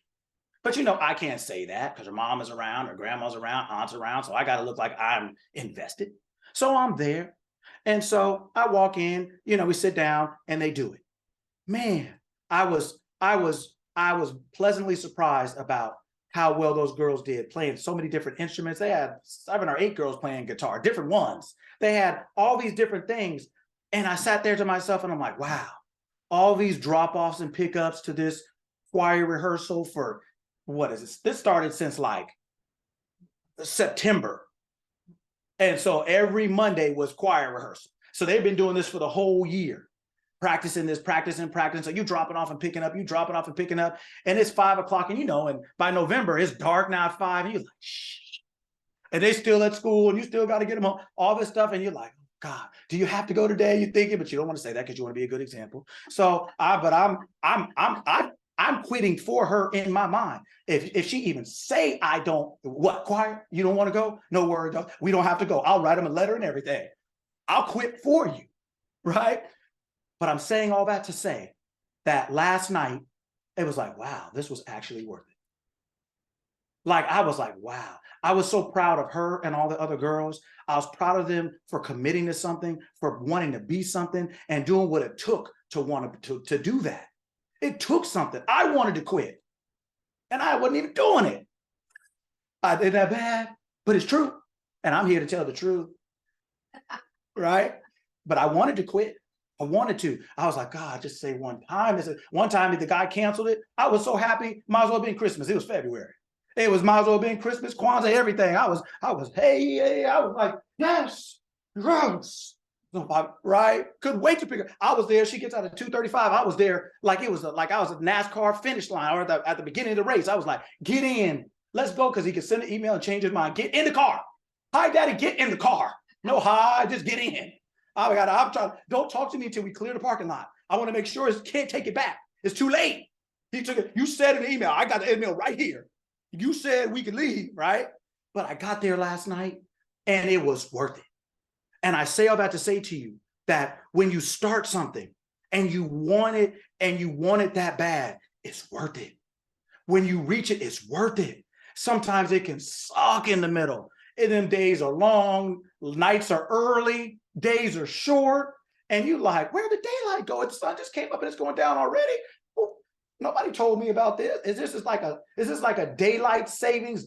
But I can't say that because her mom is around, her grandma's around, aunt's around. So I got to look like I'm invested. So I'm there. And so I walk in, we sit down and they do it. Man, I was pleasantly surprised about how well those girls did, playing so many different instruments. They had 7 or 8 girls playing guitar, different ones. They had all these different things. And I sat there to myself and I'm like, wow, all these drop-offs and pickups to this choir rehearsal for, what is this? This started since like September. And so every Monday was choir rehearsal. So they've been doing this for the whole year. Practicing. So you dropping off and picking up, and it's 5 o'clock, and and by November it's dark now at 5, and you're like, shh, and they still at school, and you still got to get them home, all this stuff, and you're like, God, do you have to go today? You're thinking, but you don't want to say that because you want to be a good example. So I'm quitting for her in my mind. If she even say I don't, what, choir? You don't want to go? No worries. We don't have to go. I'll write them a letter and everything. I'll quit for you, right? But I'm saying all that to say that last night, it was like, wow, this was actually worth it. Like, I was like, wow. I was so proud of her and all the other girls. I was proud of them for committing to something, for wanting to be something, and doing what it took to want to do that. It took something. I wanted to quit, and I wasn't even doing it. I did that bad, but it's true. And I'm here to tell the truth, right? But I wanted to quit. I wanted to. I was like, God, just say one time. One time, if the guy canceled it, I was so happy. Might as well have been Christmas. It was February. It was might as well have been Christmas, Kwanzaa, everything. I was, hey, I was like, yes, right? Couldn't wait to pick her. I was there. She gets out at 2:35. I was there like it was like I was at NASCAR finish line or at the beginning of the race. I was like, get in, let's go, because he could send an email and change his mind. Get in the car. Hi, Daddy, get in the car. No hi, just get in. I'm trying. Don't talk to me until we clear the parking lot. I want to make sure his kid take it back. It's too late. He took it. You said in the email. I got the email right here. You said we could leave, right? But I got there last night, and it was worth it. And I say all that to say to you that when you start something and you want it that bad, it's worth it. When you reach it, it's worth it. Sometimes it can suck in the middle. And them days are long, nights are early, days are short, and you like, where did daylight go? The sun just came up and it's going down already. Well, nobody told me about this. Is this like a daylight savings?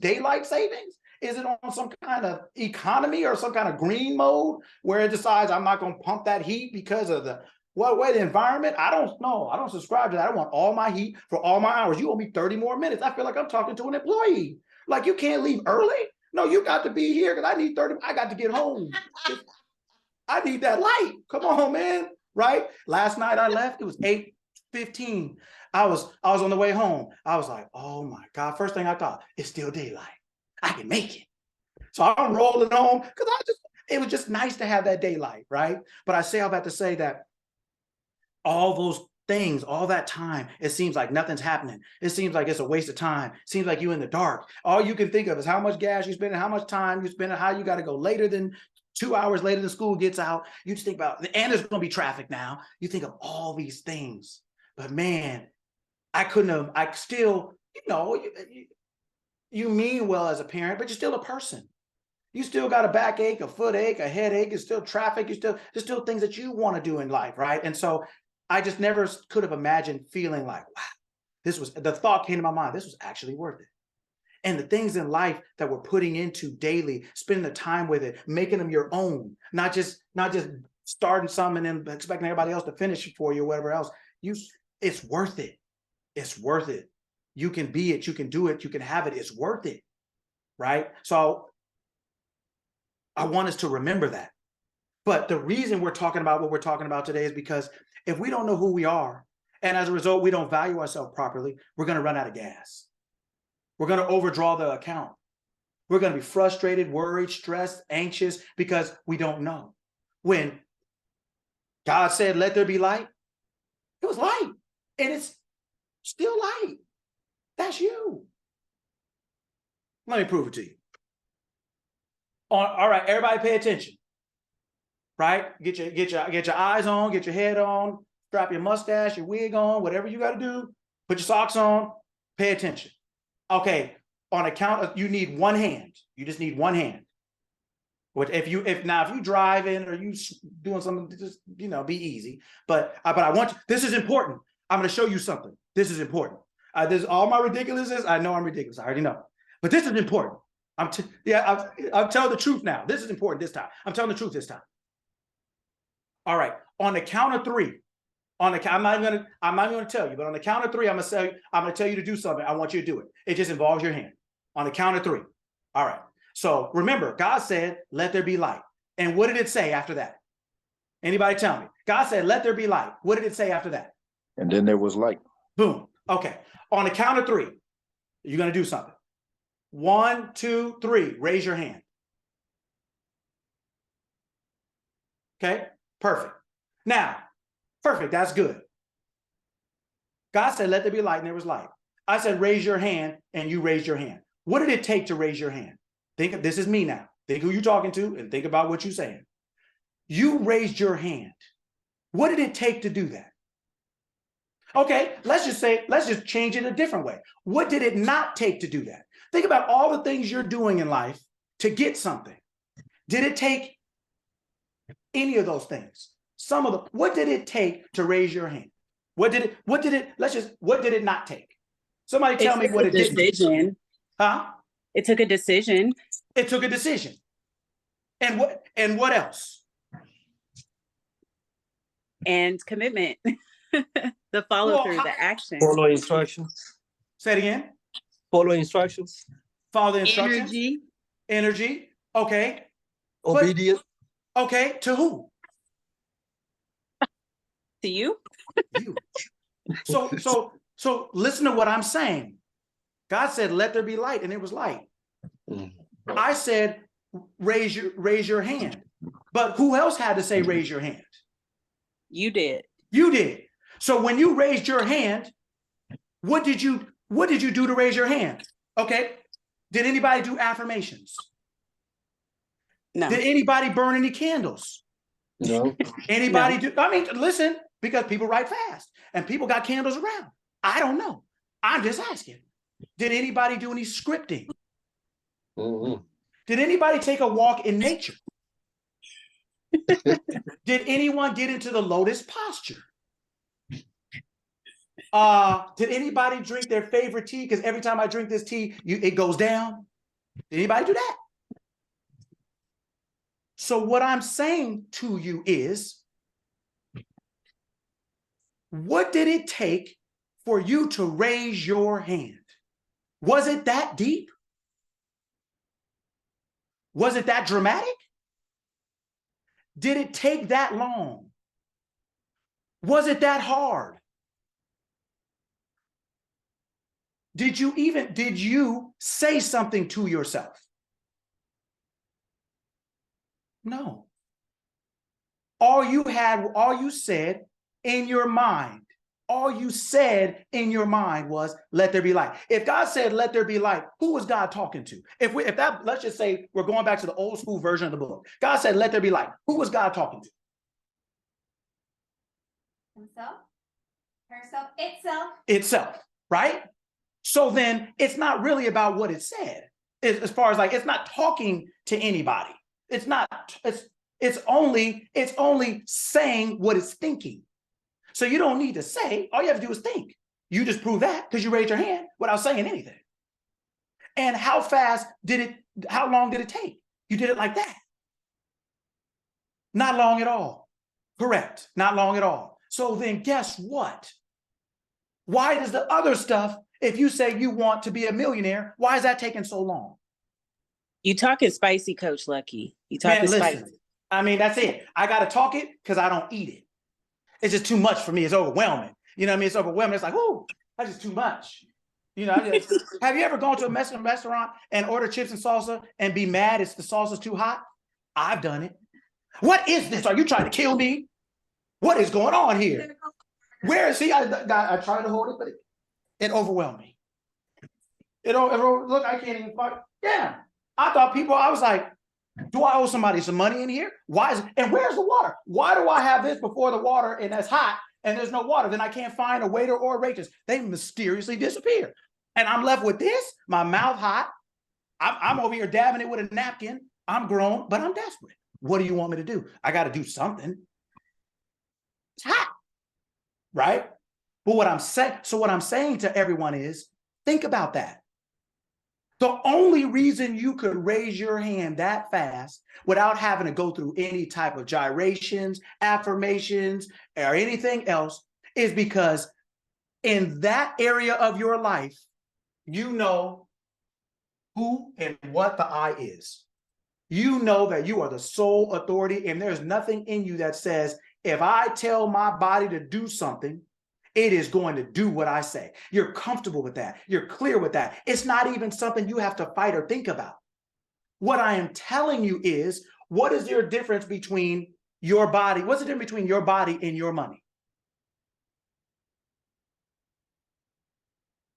Is it on some kind of economy or some kind of green mode where it decides I'm not going to pump that heat because of the environment? I don't know. I don't subscribe to that. I want all my heat for all my hours. You owe me 30 more minutes. I feel like I'm talking to an employee. Like, you can't leave early. No, you got to be here because I need 30. I got to get home. I need that light. Come on, man. Right? Last night I left. It was 8:15. I was on the way home. I was like, oh my God. First thing I thought, it's still daylight. I can make it. So I'm rolling home because it was just nice to have that daylight, right? But I say all that to say that all those things, all that time, it seems like nothing's happening. It seems like it's a waste of time. It seems like you're in the dark. All you can think of is how much gas you spend and how much time you spend and how you got to go later than 2 hours later than school gets out. You just think about, and there's going to be traffic now. You think of all these things. But man, I still, you mean well as a parent, but you're still a person. You still got a backache, a foot ache, a headache. It's still traffic. There's still things that you want to do in life, right? And so I just never could have imagined feeling like, wow, the thought came to my mind, this was actually worth it. And the things in life that we're putting into daily, spending the time with it, making them your own, not just starting something and then expecting everybody else to finish it for you or whatever else. It's worth it. It's worth it. You can be it. You can do it. You can have it. It's worth it, right? So I want us to remember that. But the reason we're talking about what we're talking about today is because if we don't know who we are, and as a result, we don't value ourselves properly, we're going to run out of gas. We're going to overdraw the account. We're going to be frustrated, worried, stressed, anxious because we don't know. When God said, let there be light, it was light. And it's still light. That's you. Let me prove it to you. All right, everybody pay attention. Right? Get your eyes on, get your head on, strap your mustache, your wig on, whatever you got to do. Put your socks on, pay attention. Okay, on account of, you need one hand. You just need one hand. If you driving or you doing something, just be easy. But I want you, this is important. I'm going to show you something. This is important. This all my ridiculousness. I know I'm ridiculous. I already know. But this is important. I'm telling the truth now. This is important this time. I'm telling the truth this time. All right. On the count of three. I'm not even gonna tell you, but on the count of three, I'm gonna tell you to do something. I want you to do it. It just involves your hand. On the count of three. All right. So remember, God said, let there be light. And what did it say after that? Anybody tell me? God said, let there be light. What did it say after that?
And then there was light.
Boom. Okay. On the count of three, you're gonna do something. 1, 2, 3. Raise your hand. Okay, perfect. Now, perfect, that's good. God said, let there be light, and there was light. I said, raise your hand, and you raised your hand. What did it take to raise your hand? Think, this is me now. Think who you're talking to and think about what you're saying. You raised your hand. What did it take to do that? Okay, let's just change it a different way. What did it not take to do that? Think about all the things you're doing in life to get something. Did it take any of those things? Some of them. What did it take to raise your hand? What did it not take? Somebody tell me what it didn't take. Huh?
It took a decision.
It took a decision. And what else?
And commitment. The follow through, the action.
Follow instructions.
Say it again.
Follow instructions.
Follow the instructions. Energy. Okay.
Obedience.
Okay. To who?
To you.
You. So listen to what I'm saying. God said, let there be light, and it was light. I said, raise your hand. But who else had to say raise your hand?
You did.
You did. So when you raised your hand, what did you do to raise your hand? Okay. Did anybody do affirmations?
No.
Did anybody burn any candles?
No.
Anybody do? I mean, listen, because people write fast and people got candles around. I don't know. I'm just asking. Did anybody do any scripting? Did anybody take a walk in nature? Did anyone get into the lotus posture? Did anybody drink their favorite tea? Because every time I drink this tea, it goes down. Did anybody do that? So what I'm saying to you is, what did it take for you to raise your hand? Was it that deep? Was it that dramatic? Did it take that long? Was it that hard? Did you say something to yourself? No. All you said in your mind was, let there be light. If God said, let there be light, who was God talking to? Let's just say we're going back to the old school version of the book. God said, let there be light. Who was God talking to?
Himself, herself, itself.
Itself, right? So then it's not really about what it said. As far as like, it's not talking to anybody. It's only saying what it's thinking. So you don't need to say, all you have to do is think. You just prove that because you raised your hand without saying anything. And how long did it take? You did it like that. Not long at all. Correct. Not long at all. So then guess what? Why does the other stuff, if you say you want to be a millionaire, why is that taking so long?
You talking spicy, Coach Lucky. You talking spicy.
I mean, that's it. I got to talk it because I don't eat it. It's just too much for me. It's overwhelming. You know what I mean? It's overwhelming. It's like, oh, that's just too much. You know, have you ever gone to a Mexican restaurant and order chips and salsa and be mad if the salsa's too hot? I've done it. What is this? Are you trying to kill me? What is going on here? Where is he? I tried to hold it, but it overwhelmed me. Look, I can't even fuck. Yeah. I was like, do I owe somebody some money in here? And where's the water? Why do I have this before the water and that's hot and there's no water? Then I can't find a waiter or a waitress. They mysteriously disappear. And I'm left with this, my mouth hot. I'm over here dabbing it with a napkin. I'm grown, but I'm desperate. What do you want me to do? I got to do something. It's hot, right? But what I'm saying to everyone is, think about that. The only reason you could raise your hand that fast without having to go through any type of gyrations, affirmations, or anything else is because in that area of your life, you know who and what the I is. You know that you are the sole authority, and there's nothing in you that says, if I tell my body to do something, it is going to do what I say. You're comfortable with that. You're clear with that. It's not even something you have to fight or think about. What I am telling you is, what is your difference between your body, what's the difference between your body and your money?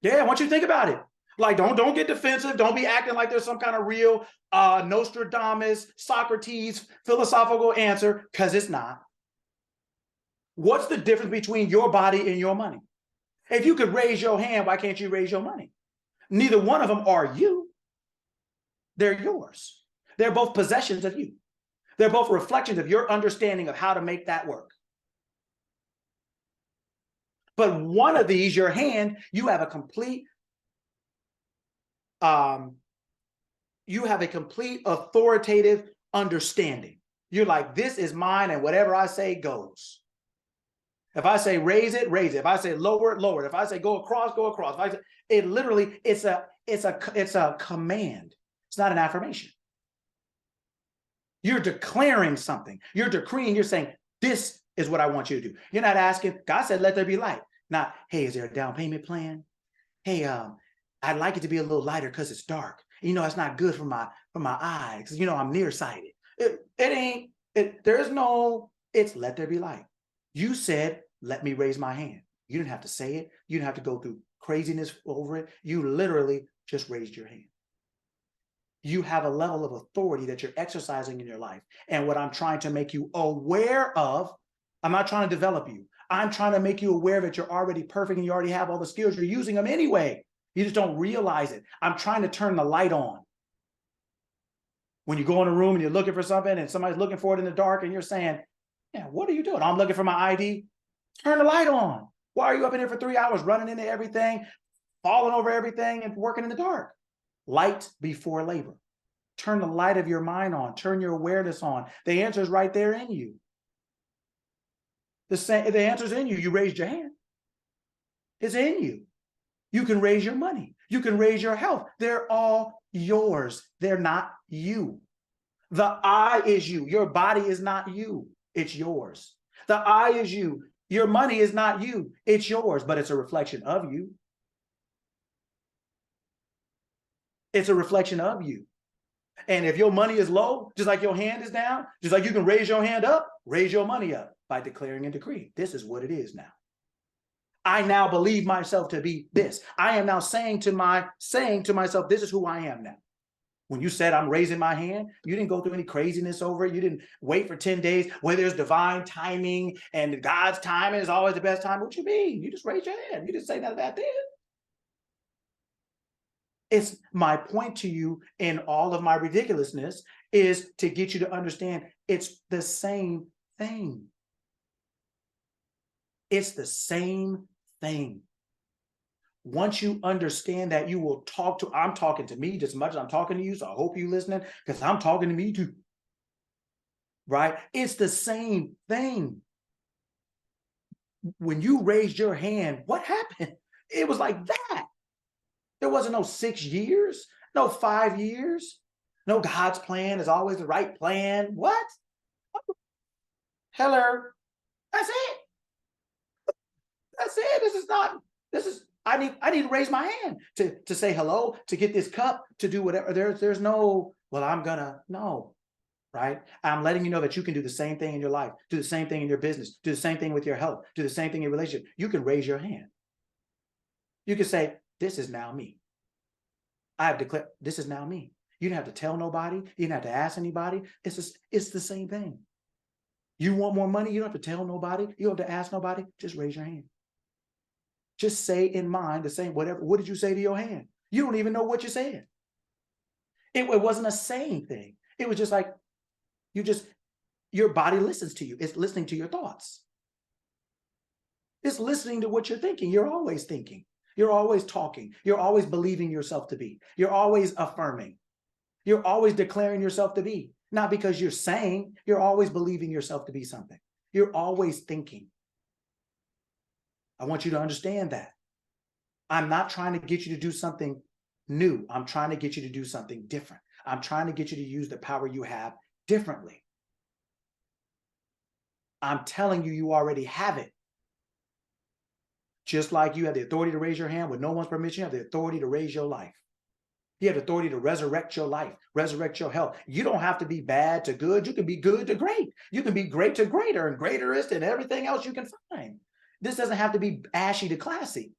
Yeah, I want you to think about it. Like, don't get defensive. Don't be acting like there's some kind of real Nostradamus, Socrates, philosophical answer, because it's not. What's the difference between your body and your money? If you could raise your hand, why can't you raise your money? Neither one of them are you. They're yours. They're both possessions of you. They're both reflections of your understanding of how to make that work. But one of these, your hand, you have a complete authoritative understanding. You're like, this is mine, and whatever I say goes. If I say raise it, raise it. If I say lower it, lower it. If I say go across, go across. If I say, it literally, it's a command. It's not an affirmation. You're declaring something. You're decreeing. You're saying, this is what I want you to do. You're not asking. God said, let there be light. Not, hey, is there a down payment plan? Hey, I'd like it to be a little lighter because it's dark. You know, it's not good for my eyes. You know, I'm nearsighted. It's let there be light. You said, let me raise my hand. You didn't have to say it. You didn't have to go through craziness over it. You literally just raised your hand. You have a level of authority that you're exercising in your life. And what I'm trying to make you aware of, I'm not trying to develop you. I'm trying to make you aware that you're already perfect and you already have all the skills. You're using them anyway. You just don't realize it. I'm trying to turn the light on. When you go in a room and you're looking for something and somebody's looking for it in the dark and you're saying, yeah, what are you doing? I'm looking for my ID. Turn the light on. Why are you up in here for 3 hours running into everything, falling over everything and working in the dark? Light before labor. Turn the light of your mind on. Turn your awareness on. The answer is right there in you. The answer's in you. You raised your hand. It's in you. You can raise your money. You can raise your health. They're all yours. They're not you. The I is you. Your body is not you. It's yours. The I is you. Your money is not you. It's yours, but it's a reflection of you. It's a reflection of you. And if your money is low, just like your hand is down, just like you can raise your hand up, raise your money up by declaring and decreeing. This is what it is now. I now believe myself to be this. I am now saying to myself, this is who I am now. When you said I'm raising my hand, you didn't go through any craziness over it. You didn't wait for 10 days where there's divine timing and God's timing is always the best time. What you mean? You just raise your hand. You didn't say none of that then. It's my point to you in all of my ridiculousness is to get you to understand it's the same thing. It's the same thing. Once you understand that, you will I'm talking to me just as much as I'm talking to you, so I hope you're listening because I'm talking to me too. Right? It's the same thing. When you raised your hand, what happened? It was like that. There wasn't no 6 years, no 5 years, no God's plan is always the right plan. What? Hello. That's it. That's it. I need to raise my hand to say hello, to get this cup, to do whatever. There's no, well, no, right? I'm letting you know that you can do the same thing in your life, do the same thing in your business, do the same thing with your health, do the same thing in your relationship. You can raise your hand. You can say, this is now me. I have declared, this is now me. You didn't have to tell nobody. You didn't have to ask anybody. It's the same thing. You want more money? You don't have to tell nobody. You don't have to ask nobody. Just raise your hand. Just say in mind the same, whatever. What did you say to your hand? You don't even know what you said. It wasn't a saying thing. It was just like, your body listens to you. It's listening to your thoughts. It's listening to what you're thinking. You're always thinking. You're always talking. You're always believing yourself to be. You're always affirming. You're always declaring yourself to be. Not because you're saying, you're always believing yourself to be something. You're always thinking. I want you to understand that. I'm not trying to get you to do something new. I'm trying to get you to do something different. I'm trying to get you to use the power you have differently. I'm telling you, you already have it. Just like you have the authority to raise your hand with no one's permission, you have the authority to raise your life. You have the authority to resurrect your life, resurrect your health. You don't have to be bad to good. You can be good to great. You can be great to greater, and greaterest and everything else you can find. This doesn't have to be ashy to classy.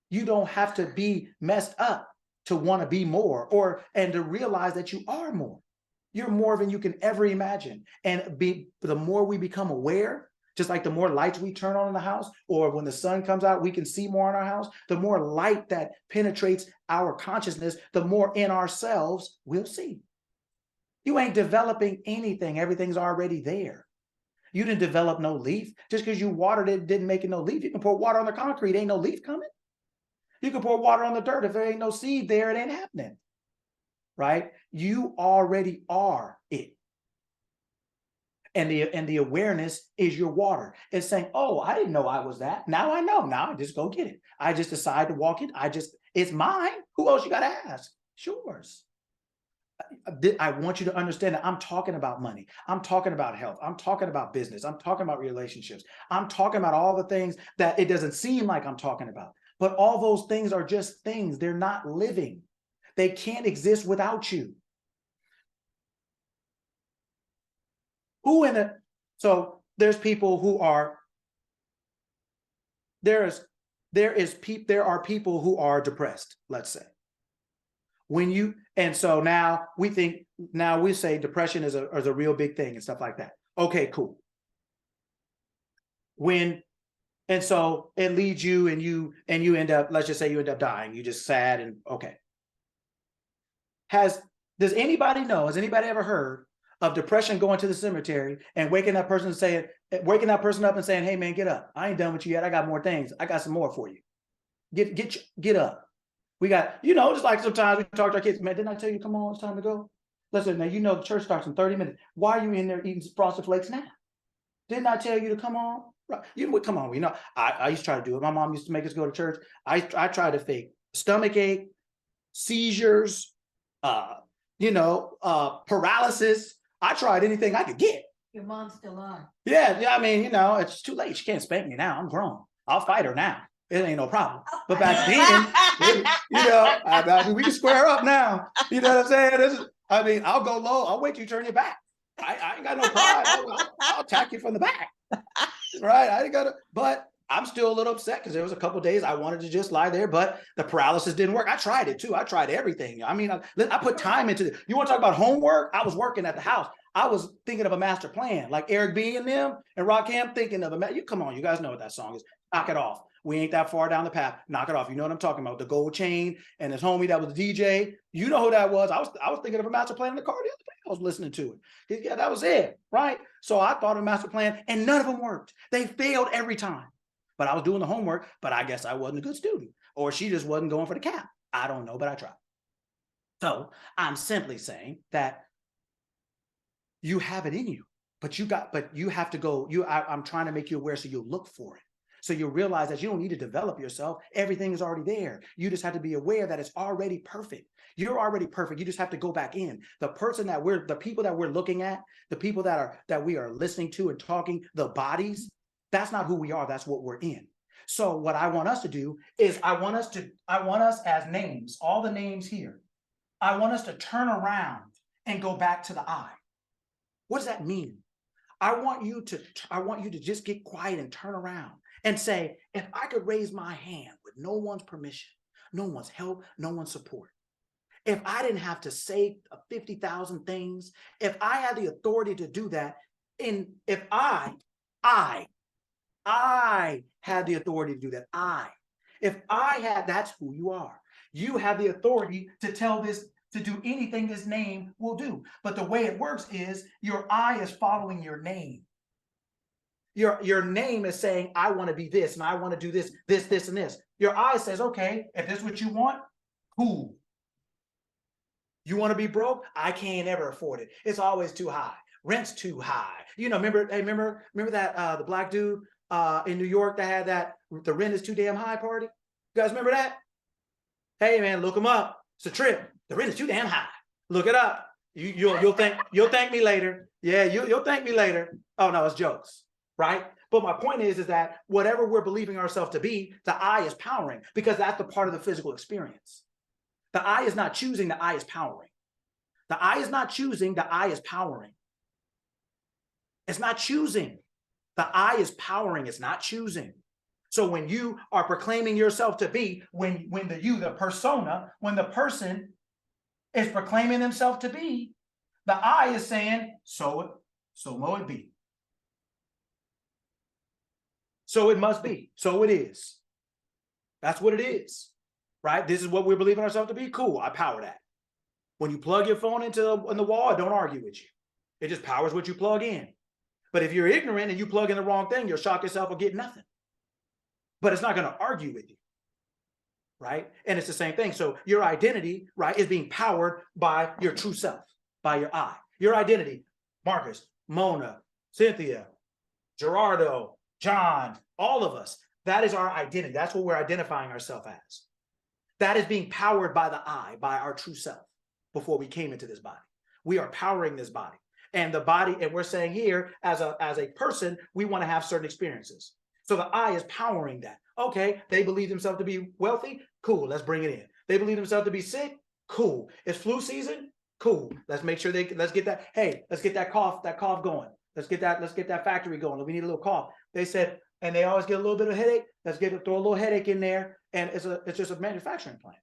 You don't have to be messed up to want to be more, and to realize that you are more. You're more than you can ever imagine. And the more we become aware, just like the more lights we turn on in the house, or when the sun comes out, we can see more in our house, the more light that penetrates our consciousness, the more in ourselves we'll see. You ain't developing anything. Everything's already there. You didn't develop no leaf. Just because you watered it didn't make it no leaf. You can pour water on the concrete, ain't no leaf coming. You can pour water on the dirt. If there ain't no seed there, it ain't happening. Right? You already are it. And the awareness is your water. It's saying, oh, I didn't know I was that. Now I know. Now I just go get it. I just decide to walk it. It's mine. Who else you got to ask? It's yours. I want you to understand that I'm talking about money. I'm talking about health. I'm talking about business. I'm talking about relationships. I'm talking about all the things that it doesn't seem like I'm talking about. But all those things are just things. They're not living. They can't exist without you. So there's people who are, there are people who are depressed, let's say. So now we say depression is a real big thing and stuff like that. Okay, cool. And so it leads you and you end up, let's just say you end up dying. You're just sad and okay. Has anybody ever heard of depression going to the cemetery and waking that person up and saying, hey man, get up. I ain't done with you yet. I got more things. I got some more for you. Get up. We got, just like sometimes we talk to our kids, man, didn't I tell you, come on, it's time to go? Listen, now, the church starts in 30 minutes. Why are you in there eating Frosted Flakes now? Didn't I tell you to come on? Come on, I used to try to do it. My mom used to make us go to church. I tried to fake stomach ache, seizures, paralysis. I tried anything I could get.
Your mom's still on.
Yeah, I mean, it's too late. She can't spank me now. I'm grown. I'll fight her now. It ain't no problem. But back then, we can square up now. You know what I'm saying? I'll go low. I'll wait till you turn your back. I ain't got no pride. I'll attack you from the back. Right? I ain't got to, but I'm still a little upset because there was a couple of days I wanted to just lie there, but the paralysis didn't work. I tried it too. I tried everything. I put time into it. You want to talk about homework? I was working at the house. I was thinking of a master plan, like Eric B and them and Rakim thinking of come on, you guys know what that song is. Knock it off. We ain't that far down the path. Knock it off. You know what I'm talking about? The gold chain and his homie that was the DJ. You know who that was. I was thinking of a master plan in the car the other day. I was listening to it. Yeah, that was it, right? So I thought of a master plan and none of them worked. They failed every time. But I was doing the homework, but I guess I wasn't a good student. Or she just wasn't going for the cap. I don't know, but I tried. So I'm simply saying that you have it in you, but you have to go, I'm trying to make you aware so you'll look for it. So you'll realize that you don't need to develop yourself. Everything is already there. You just have to be aware that it's already perfect. You're already perfect. You just have to go back in. The people that we're looking at, the people that we are listening to and talking, the bodies, that's not who we are. That's what we're in. So what I want us to do is I want us as names, all the names here. I want us to turn around and go back to the I. What does that mean? I want you to just get quiet and turn around and say, if I could raise my hand with no one's permission, no one's help, no one's support, if I didn't have to say 50,000 things, if I had the authority to do that, and if I had the authority to do that, that's who you are. You have the authority to tell this, to do anything this name will do. But the way it works is your I is following your name. Your name is saying, I want to be this, and I want to do this, and this. Your I says, okay, if this is what you want, cool. You want to be broke? I can't ever afford it. It's always too high. Rent's too high. Remember that the black dude in New York that had that the rent is too damn high party? You guys remember that? Hey man, look him up. It's a trip. The rent is too damn high. Look it up. You'll thank me later. Yeah, you'll thank me later. Oh no, it's jokes, right? But my point is that whatever we're believing ourselves to be, the I is powering, because that's the part of the physical experience. The I is not choosing, the I is powering. The I is not choosing, the I is powering. It's not choosing. The I is powering, it's not choosing. So when you are proclaiming yourself to be, when the persona, when the person is proclaiming themselves to be, the I is saying, so will it be. So it must be. So it is. That's what it is, right? This is what we're believing ourselves to be. Cool, I power that. When you plug your phone in the wall, I don't argue with you. It just powers what you plug in. But if you're ignorant and you plug in the wrong thing, you'll shock yourself or get nothing. But it's not going to argue with you, right? And it's the same thing. So your identity, right, is being powered by your true self, by your I. Your identity, Marcus, Mona, Cynthia, Gerardo, John, all of us, that is our identity. That's what we're identifying ourselves as. That is being powered by the I, by our true self before we came into this body. We are powering this body. And the body, and we're saying here, as a person, we want to have certain experiences. So the I is powering that. Okay, they believe themselves to be wealthy. Cool, let's bring it in. They believe themselves to be sick. Cool. It's flu season. Cool. Let's make sure let's get that. Hey, let's get that cough going. Let's get that factory going. We need a little cough. They said, and they always get a little bit of headache. Let's throw a little headache in there. And it's just a manufacturing plant.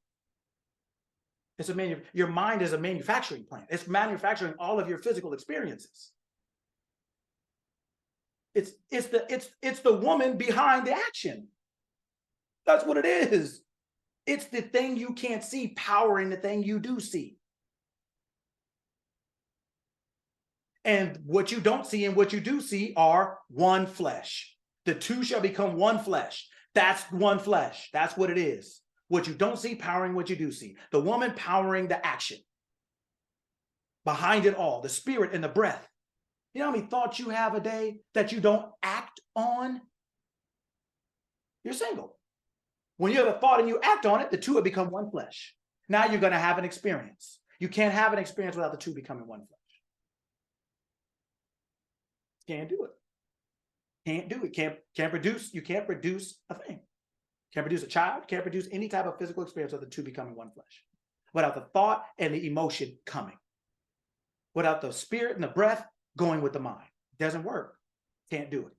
Your mind is a manufacturing plant. It's manufacturing all of your physical experiences. It's the woman behind the action. That's what it is. It's the thing you can't see powering the thing you do see. And what you don't see and what you do see are one flesh. The two shall become one flesh. That's one flesh. That's what it is. What you don't see powering what you do see. The woman powering the action. Behind it all, the spirit and the breath. You know how many thoughts you have a day that you don't act on? You're single. When you have a thought and you act on it, the two have become one flesh. Now you're going to have an experience. You can't have an experience without the two becoming one flesh. Can't do it. Can't do it. Can't produce. You can't produce a thing. Can't produce a child. Can't produce any type of physical experience without the two becoming one flesh. Without the thought and the emotion coming. Without the spirit and the breath going with the mind. It doesn't work. Can't do it.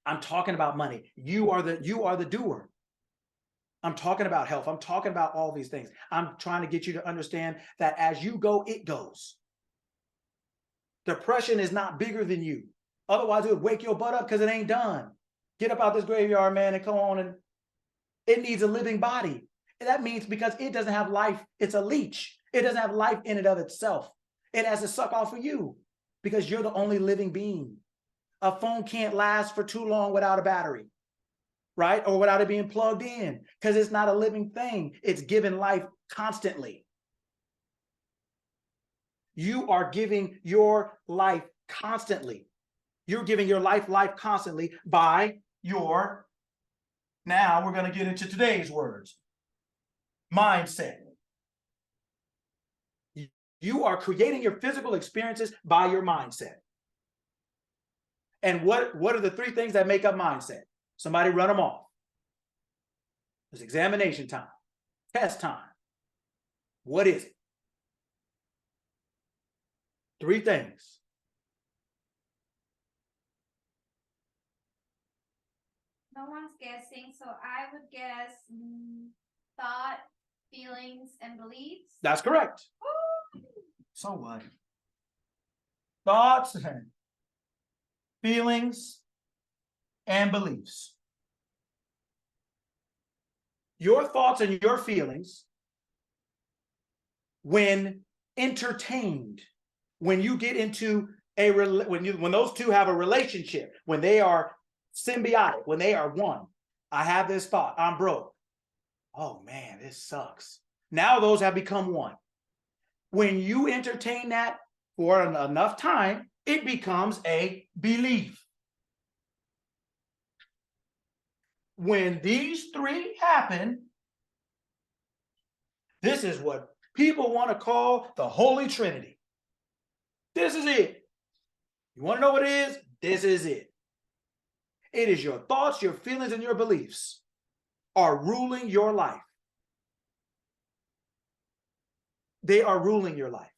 I'm talking about money. You are the doer. I'm talking about health. I'm talking about all these things. I'm trying to get you to understand that as you go, it goes. Depression is not bigger than you. Otherwise, it would wake your butt up because it ain't done. Get up out this graveyard, man, and come on. And it needs a living body. And that means because it doesn't have life, it's a leech. It doesn't have life in and of itself. It has to suck off of you because you're the only living being. A phone can't last for too long without a battery, right? Or without it being plugged in because it's not a living thing. It's given life constantly. You are giving your life constantly. You're giving your life constantly by your, now we're going to get into today's words, mindset. You are creating your physical experiences by your mindset. And what are the three things that make up mindset? Somebody run them off. There's examination time, test time. What is it? Three things.
No one's guessing, so I would guess thought, feelings, and beliefs.
That's correct.
Woo!
So what? Thoughts, feelings, and beliefs. Your thoughts and your feelings, when entertained, when you get into when those two have a relationship, when they are symbiotic, when they are one. I have this thought, I'm broke. Oh man, this sucks. Now those have become one. When you entertain that for enough time, it becomes a belief. When these three happen, this is what people want to call the Holy Trinity. This is it. You want to know what it is? This is it. It is your thoughts, your feelings, and your beliefs are ruling your life. they are ruling your life.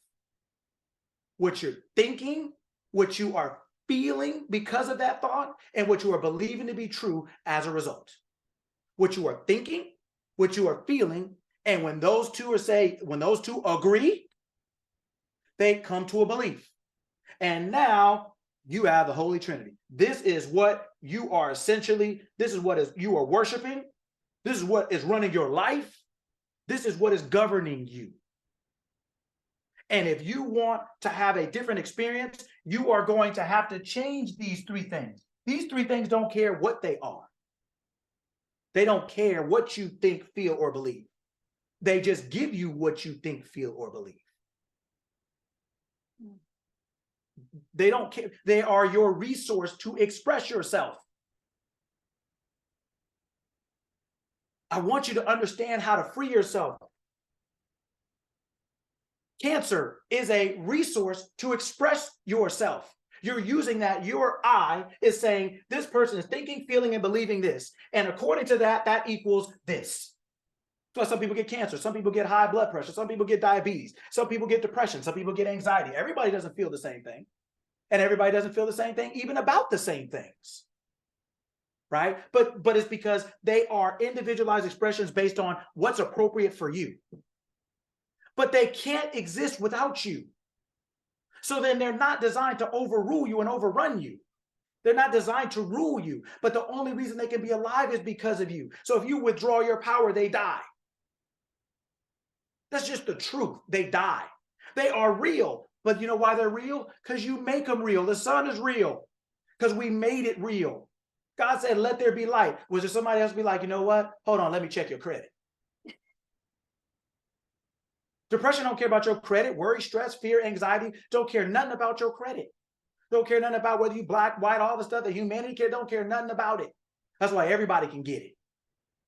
What you're thinking, what you are feeling because of that thought, and what you are believing to be true as a result. What you are thinking, what you are feeling, and when those two agree, they come to a belief. And now you have the Holy Trinity. This is what you are essentially, this is what you are worshiping. This is what is running your life. This is what is governing you. And if you want to have a different experience, you are going to have to change these three things. These three things don't care what they are. They don't care what you think, feel, or believe. They just give you what you think, feel, or believe. They don't care. They are your resource to express yourself. I want you to understand how to free yourself. Cancer is a resource to express yourself. You're using that. Your I is saying this person is thinking, feeling, and believing this. And according to that, that equals this. So some people get cancer. Some people get high blood pressure. Some people get diabetes. Some people get depression. Some people get anxiety. Everybody doesn't feel the same thing. And everybody doesn't feel the same thing, even about the same things. Right? But it's because they are individualized expressions based on what's appropriate for you. But they can't exist without you. So then they're not designed to overrule you and overrun you. They're not designed to rule you. But the only reason they can be alive is because of you. So if you withdraw your power, they die. That's just the truth. They die. They are real. But you know why they're real? Because you make them real. The sun is real because we made it real. God said, let there be light. Was there somebody else be like, you know what? Hold on, let me check your credit. Depression don't care about your credit. Worry, stress, fear, anxiety don't care nothing about your credit. Don't care nothing about whether you black, white, all the stuff that humanity care, don't care nothing about it. That's why everybody can get it.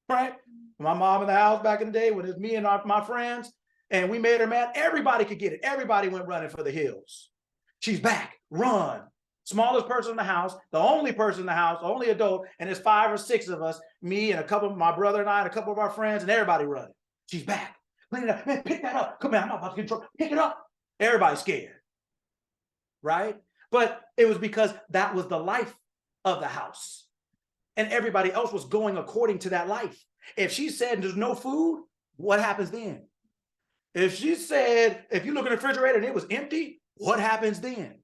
Right? My mom in the house back in the day when it was me and my friends, and we made her mad, everybody could get it. Everybody went running for the hills. She's back, run. Smallest person in the house, the only person in the house, the only adult, and there's 5 or 6 of us, me and a couple of my brother and I and a couple of our friends, and everybody running. She's back. Clean it up. Man, pick that up. Come on, I'm not about to control. Pick it up. Everybody's scared. Right? But it was because that was the life of the house. And everybody else was going according to that life. If she said there's no food, what happens then? If she said, if you look in the refrigerator and it was empty, what happens then?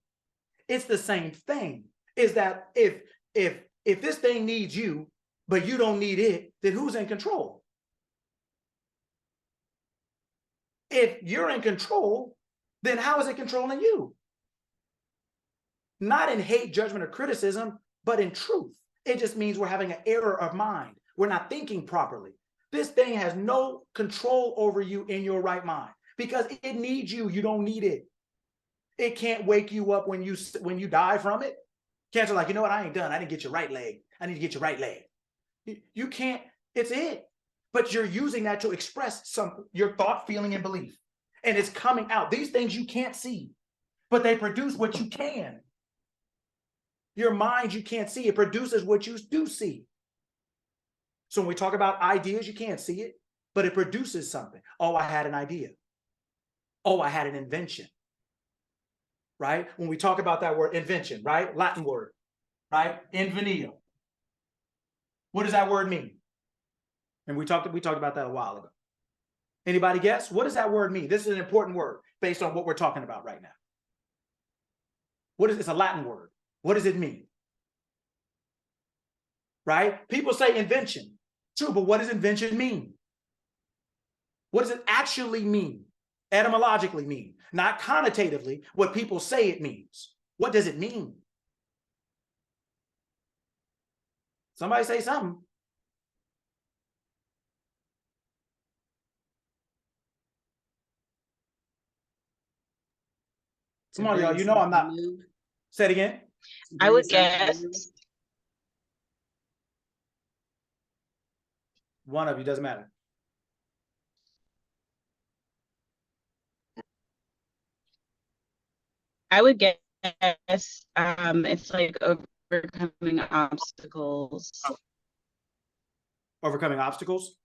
It's the same thing. Is that if this thing needs you, but you don't need it, then who's in control? If you're in control, then how is it controlling you? Not in hate, judgment, or criticism, but in truth. It just means we're having an error of mind. We're not thinking properly. This thing has no control over you in your right mind because it needs you. You don't need it. It can't wake you up when you die from it. Cancer, like, you know what? I ain't done. I didn't get your right leg. I need to get your right leg. You can't. It's it. But you're using that to express your thought, feeling, and belief. And it's coming out. These things you can't see, but they produce what you can. Your mind, you can't see. It produces what you do see. So when we talk about ideas, you can't see it, but it produces something. Oh, I had an idea. Oh, I had an invention. Right? When we talk about that word invention, right? Latin word, right? Invenio. What does that word mean? And we talked about that a while ago. Anybody guess? What does that word mean? This is an important word based on what we're talking about right now. It's a Latin word. What does it mean? Right? People say invention. True, but what does invention mean? What does it actually mean? Etymologically mean, not connotatively, what people say it means. What does it mean? Somebody say something. Come on, y'all. You know I'm not. Say it again.
I would guess.
One of you, doesn't matter.
I would guess it's like overcoming obstacles.
Overcoming obstacles.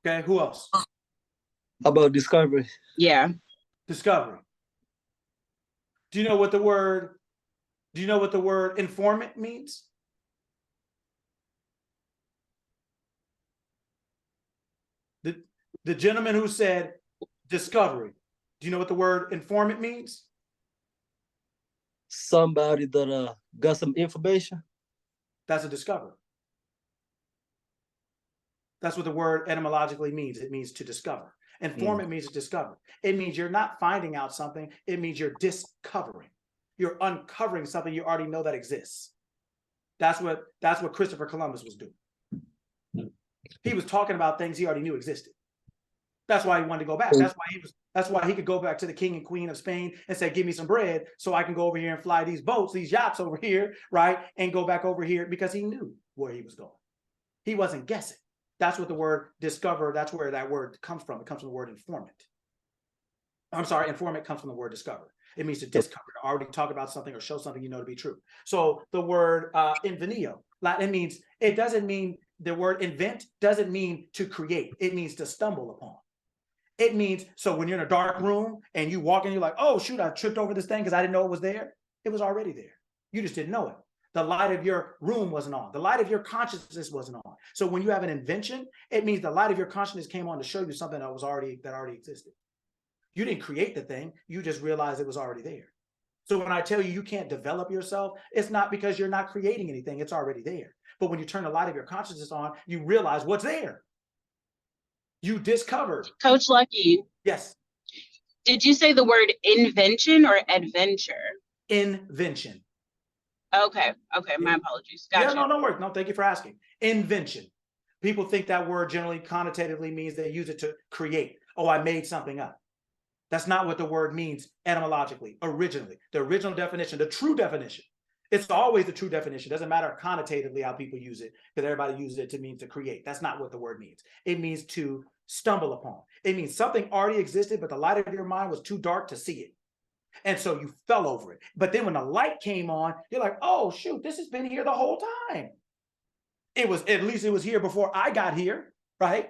Okay, who else?
How about discovery?
Yeah.
Discovery. Do you know what the word informant means? The gentleman who said discovery. Do you know what the word informant means?
Somebody that got some information.
That's a discover. That's what the word etymologically means. It means to discover. Informant means to discover. It means you're not finding out something. It means you're discovering. You're uncovering something you already know that exists. That's what Christopher Columbus was doing. He was talking about things he already knew existed. That's why he wanted to go back. That's why he could go back to the king and queen of Spain and say, give me some bread so I can go over here and fly these boats, these yachts over here, right? And go back over here, because he knew where he was going. He wasn't guessing. That's what the word discover, that's where that word comes from. It comes from the word informant. I'm sorry, informant comes from the word discover. It means to discover, to already talk about something or show something you know to be true. So the word invenio, Latin means, it doesn't mean, the word invent doesn't mean to create. It means to stumble upon. It means, so when you're in a dark room and you walk in, you're like, oh shoot, I tripped over this thing because I didn't know it was there. It was already there. You just didn't know it. The light of your room wasn't on. The light of your consciousness wasn't on. So when you have an invention, it means the light of your consciousness came on to show you something that already existed. You didn't create the thing. You just realized it was already there. So when I tell you you can't develop yourself, it's not because you're not creating anything. It's already there. But when you turn the light of your consciousness on, you realize what's there. You discovered.
Coach Lucky.
Yes.
Did you say the word invention or adventure?
Invention.
Okay. My apologies. Gotcha.
Yeah, no worries. No, thank you for asking. Invention. People think that word generally connotatively means they use it to create. Oh, I made something up. That's not what the word means etymologically, originally. The original definition, the true definition. It's always the true definition. It doesn't matter connotatively how people use it, because everybody uses it to mean to create. That's not what the word means. It means to stumble upon. It means something already existed, but the light of your mind was too dark to see it. And so you fell over it. But then when the light came on, you're like, oh, shoot, this has been here the whole time. It was, at least it was here before I got here, right?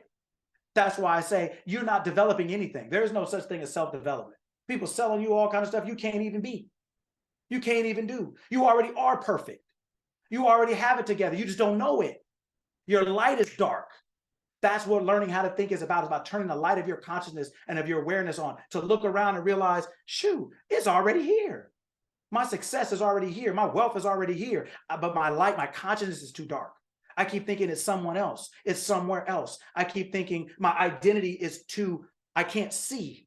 That's why I say you're not developing anything. There is no such thing as self-development. People selling you all kinds of stuff you can't even be. You can't even do. You already are perfect. You already have it together. You just don't know it. Your light is dark. That's what learning how to think is about turning the light of your consciousness and of your awareness on, to look around and realize, shoot, it's already here. My success is already here. My wealth is already here. But my light, my consciousness is too dark. I keep thinking it's someone else. It's somewhere else. I keep thinking my identity is too, I can't see.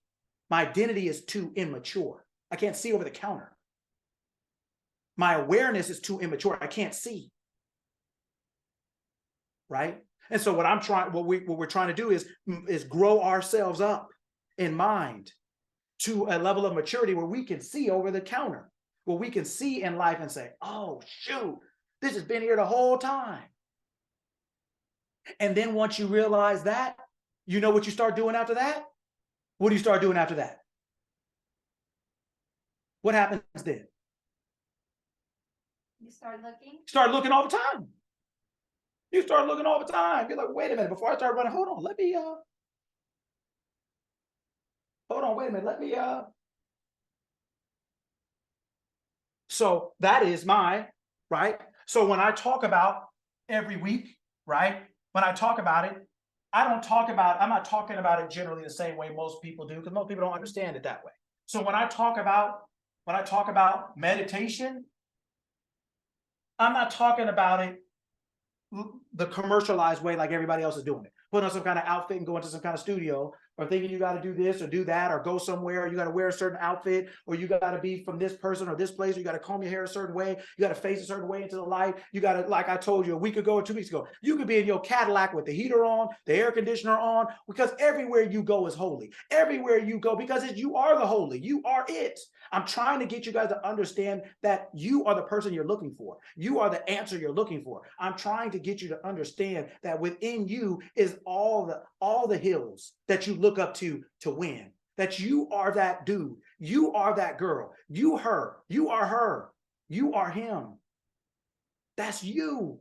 My identity is too immature. I can't see over the counter. My awareness is too immature. I can't see. Right? And so what we're trying to do is grow ourselves up in mind to a level of maturity where we can see over the counter, where we can see in life and say, oh, shoot, this has been here the whole time. And then once you realize that, you know what you start doing after that? What do you start doing after that? What happens then?
You start looking.
Start looking all the time. You start looking all the time. You're like, wait a minute, before I start running, hold on, wait a minute, so that is my, right? So when I talk about every week, right? When I talk about it, I'm not talking about it generally the same way most people do, because most people don't understand it that way. So when I talk about meditation, I'm not talking about it the commercialized way like everybody else is doing it. Put on some kind of outfit and go into some kind of studio, or thinking you got to do this or do that, or go somewhere, or you got to wear a certain outfit, or you got to be from this person or this place, or you got to comb your hair a certain way, you got to face a certain way into the light, you got to, like I told you a week ago or 2 weeks ago, you could be in your Cadillac with the heater on, the air conditioner on, because everywhere you go is holy. Everywhere you go, because you are the holy, you are it. I'm trying to get you guys to understand that you are the person you're looking for. You are the answer you're looking for. I'm trying to get you to understand that within you is all the hills that you look up to win. That you are that dude. You are that girl. You are her. You are him. That's you.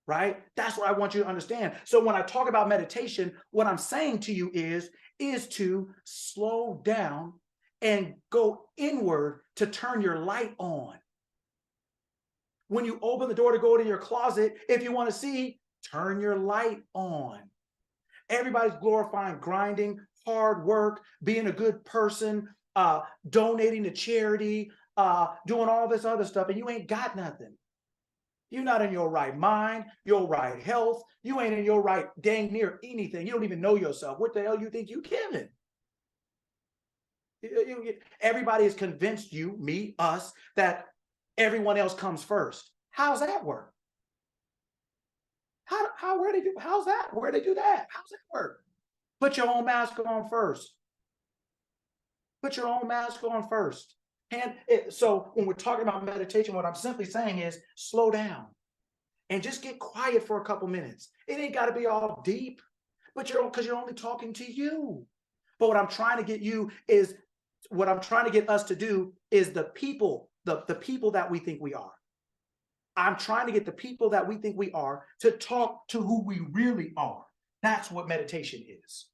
right? That's what I want you to understand. So when I talk about meditation, what I'm saying to you is to slow down and go inward to turn your light on. When you open the door to go to your closet, if you want to see, turn your light on. Everybody's glorifying grinding, hard work, being a good person, donating to charity, doing all this other stuff, and you ain't got nothing. You're not in your right mind, your right health. You ain't in your right dang near anything. You don't even know yourself. What the hell you think you giving? Everybody has convinced you, me, us, that everyone else comes first. How's that work? Where they do that? How's that work? Put your own mask on first. Put your own mask on first. And so when we're talking about meditation, what I'm simply saying is slow down and just get quiet for a couple minutes. It ain't got to be all deep, but because you're only talking to you. But what I'm trying to get us to do is the people that we think we are. I'm trying to get the people that we think we are to talk to who we really are. That's what meditation is.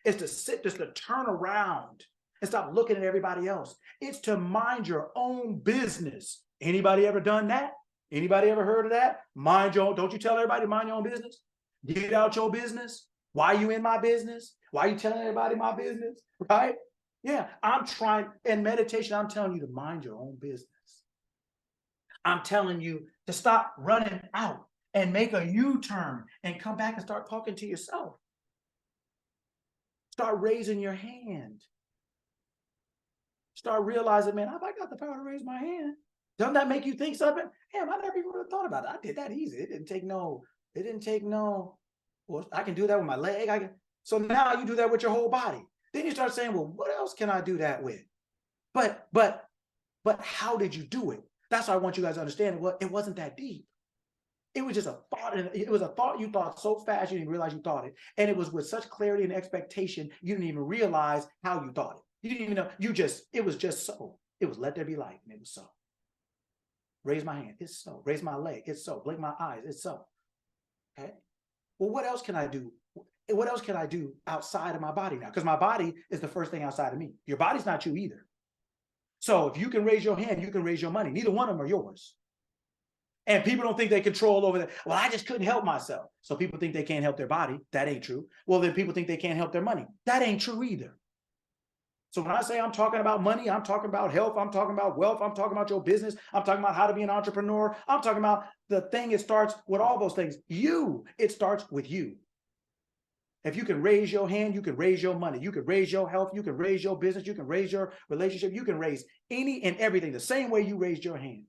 It's to sit, just to turn around and stop looking at everybody else. It's to mind your own business. Anybody ever done that? Anybody ever heard of that? Don't you tell everybody to mind your own business? Get out your business. Why are you in my business? Why are you telling everybody my business? Right? Yeah, in meditation, I'm telling you to mind your own business. I'm telling you to stop running out and make a U-turn and come back and start talking to yourself. Start raising your hand. Start realizing, man, have I got the power to raise my hand? Doesn't that make you think something? Damn, I never even would have thought about it. I did that easy. It didn't take no, well, I can do that with my leg. So now you do that with your whole body. Then you start saying, well, what else can I do that with? But how did you do it? That's why I want you guys to understand it wasn't that deep. It was just a thought. It was a thought you thought so fast you didn't realize you thought it. And it was with such clarity and expectation, you didn't even realize how you thought it. You didn't even know. It was just so. It was let there be light, and it was so. Raise my hand, it's so. Raise my leg, it's so. Blink my eyes, it's so. Okay. Well, what else can I do? What else can I do outside of my body now? Because my body is the first thing outside of me. Your body's not you either. So if you can raise your hand, you can raise your money. Neither one of them are yours. And people don't think they control over that. Well, I just couldn't help myself. So people think they can't help their body. That ain't true. Well, then people think they can't help their money. That ain't true either. So when I say I'm talking about money, I'm talking about health, I'm talking about wealth, I'm talking about your business, I'm talking about how to be an entrepreneur, I'm talking about the thing. It starts with all those things. It starts with you. If you can raise your hand, you can raise your money, you can raise your health, you can raise your business, you can raise your relationship, you can raise any and everything the same way you raised your hand.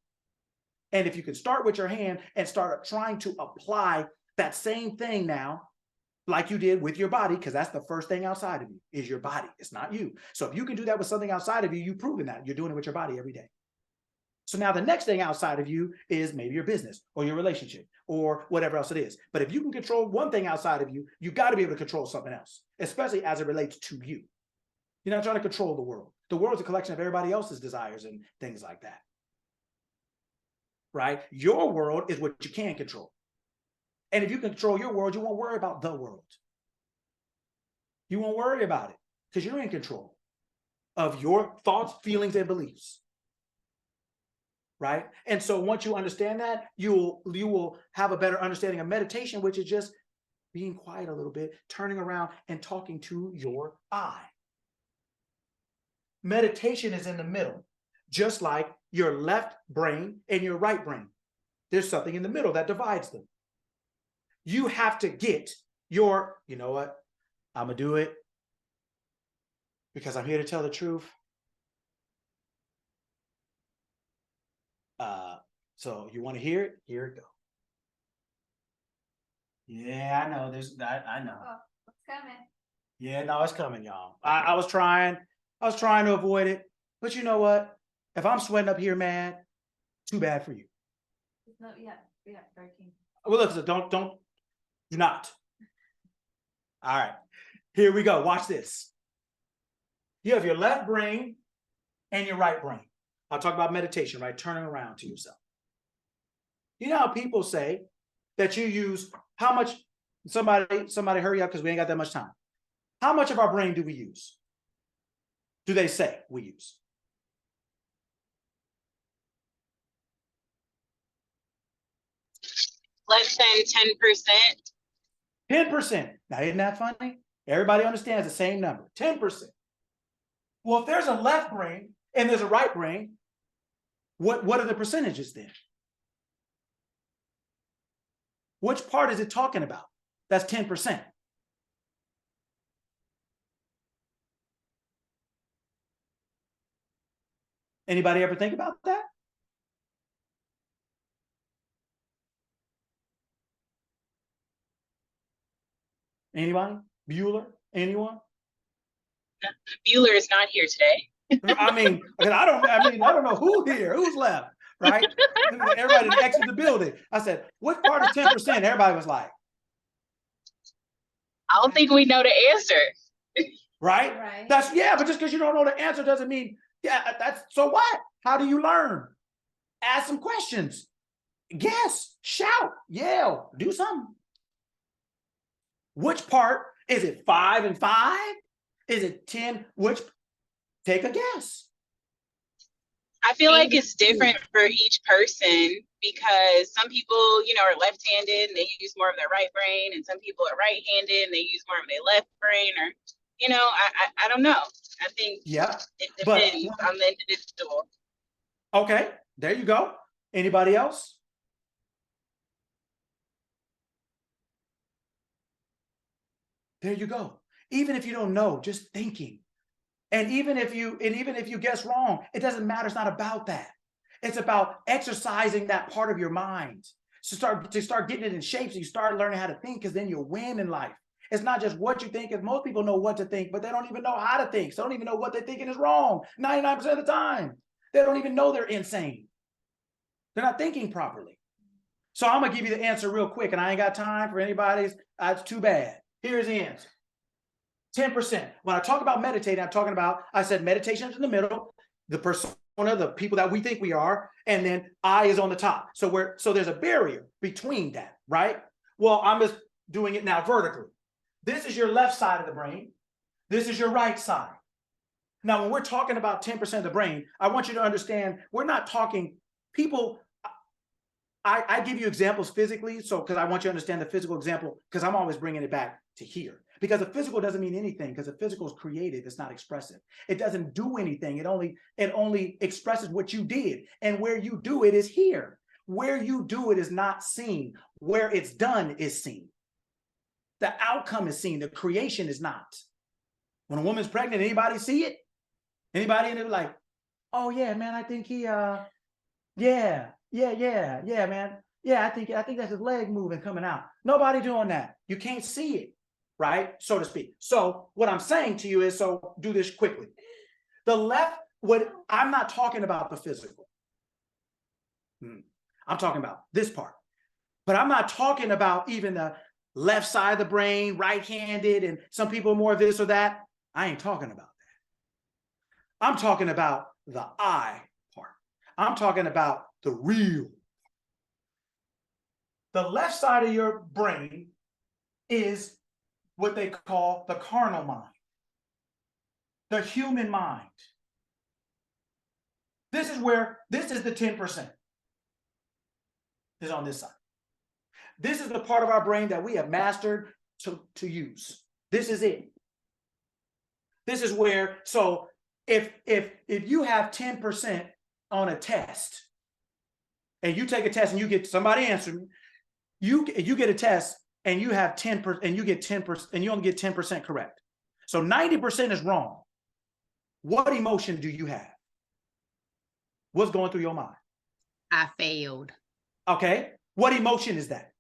And if you can start with your hand and start trying to apply that same thing now, like you did with your body, because that's the first thing outside of you is your body. It's not you. So if you can do that with something outside of you, you've proven that you're doing it with your body every day. So now the next thing outside of you is maybe your business or your relationship or whatever else it is. But if you can control one thing outside of you, you got to be able to control something else, especially as it relates to you. You're not trying to control the world. The world is a collection of everybody else's desires and things like that. Right? Your world is what you can control. And if you control your world, you won't worry about the world. You won't worry about it because you're in control of your thoughts, feelings, and beliefs. Right? And so once you understand that, you will have a better understanding of meditation, which is just being quiet a little bit, turning around and talking to your I. Meditation is in the middle, just like your left brain and your right brain. There's something in the middle that divides them. You have to get your, you know what? I'm going to do it because I'm here to tell the truth. So you want to hear it? Here it go. Yeah, I know. I know.
Oh, it's coming.
Yeah, no, it's coming, y'all. I was trying to avoid it, but you know what? If I'm sweating up here, mad, too bad for you.
No, yeah, 13.
Well, look, do not. All right, here we go. Watch this. You have your left brain and your right brain. I'll talk about meditation, right? Turning around to yourself. You know how people say, that you use, how much, somebody hurry up because we ain't got that much time. How much of our brain do we use? Do they say we use?
Less than 10%.
10%. Now, isn't that funny? Everybody understands the same number, 10%. Well, if there's a left brain and there's a right brain, what are the percentages then? Which part is it talking about? That's 10%. Anybody ever think about that? Anybody? Bueller? Anyone?
Bueller is not here today.
I mean, I don't know who's left, right? Everybody exit the building. I said, what part is 10%? Everybody was like,
I don't think we know the answer.
right?
Right.
That's, yeah, but just because you don't know the answer doesn't mean, yeah, that's, so what? How do you learn? Ask some questions. Guess, shout, yell, do something. Which part? Is it 5 and 5? Is it 10? Which? Take a guess.
I feel like it's different for each person because some people, you know, are left-handed and they use more of their right brain, and some people are right-handed and they use more of their left brain, or, you know, I don't know. I think it depends on the individual.
Okay, there you go. Anybody else? There you go. Even if you don't know, just thinking. And even if you guess wrong, it doesn't matter. It's not about that. It's about exercising that part of your mind to start getting it in shape, so you start learning how to think, because then you'll win in life. It's not just what you think, because most people know what to think, but they don't even know how to think. So they don't even know what they're thinking is wrong 99% of the time. They don't even know they're insane. They're not thinking properly. So I'm gonna give you the answer real quick, and I ain't got time for anybody's. It's too bad. Here's the answer. 10%. When I talk about meditating, I'm talking about, I said meditation is in the middle, the persona, the people that we think we are, and then I is on the top. So there's a barrier between that, right? Well, I'm just doing it now vertically. This is your left side of the brain. This is your right side. Now, when we're talking about 10% of the brain, I want you to understand, we're not talking people. I give you examples physically, so because I want you to understand the physical example, because I'm always bringing it back to here. Because the physical doesn't mean anything, because the physical is creative, it's not expressive. It doesn't do anything. It only expresses what you did. And where you do it is here. Where you do it is not seen. Where it's done is seen. The outcome is seen. The creation is not. When a woman's pregnant, anybody see it? Anybody in it like, oh yeah, man, I think he yeah, man. Yeah, I think that's his leg moving, coming out. Nobody doing that. You can't see it, right? So to speak. So what I'm saying to you is, so do this quickly. The left, I'm not talking about the physical. I'm talking about this part. But I'm not talking about even the left side of the brain, right-handed, and some people are more of this or that. I ain't talking about that. I'm talking about the I part. I'm talking about the real. The left side of your brain is what they call the carnal mind, the human mind. This is the 10%. Is on this side. This is the part of our brain that we have mastered to use. This is it. This is where, so if you have 10% on a test, and you take a test and you get somebody answering, you get a test and you have 10% and you get 10% and you only get 10% correct. So 90% is wrong. What emotion do you have? What's going through your mind?
I failed.
Okay. What emotion is that?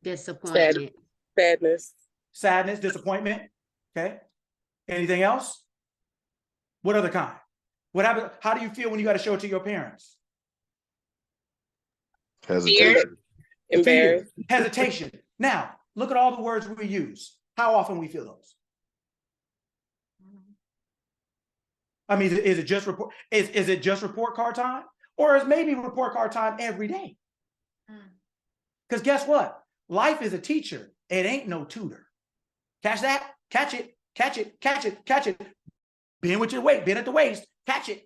Disappointment.
Sadness.
Sadness, disappointment. Okay. Anything else? What other kind? What happened? How do you feel when you got to show it to your parents?
Hesitation.
Embarrassed.
Hesitation. Now, look at all the words we use. How often we feel those? I mean, is it just report? Is it just report card time? Or is maybe report card time every day? Because guess what? Life is a teacher. It ain't no tutor. Catch that? Catch it. Catch it. Catch it. Catch it. Bend with your weight. Bend at the waist. Catch it.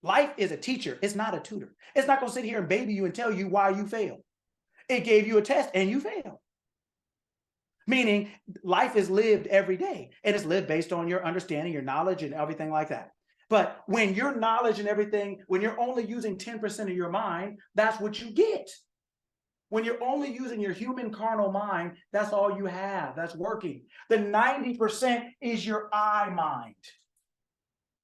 Life is a teacher. It's not a tutor. It's not going to sit here and baby you and tell you why you failed. It gave you a test and you failed. Meaning life is lived every day, and it's lived based on your understanding, your knowledge, and everything like that. But when your knowledge and everything, when you're only using 10% of your mind, that's what you get. When you're only using your human carnal mind, that's all you have. That's working. The 90% is your I mind.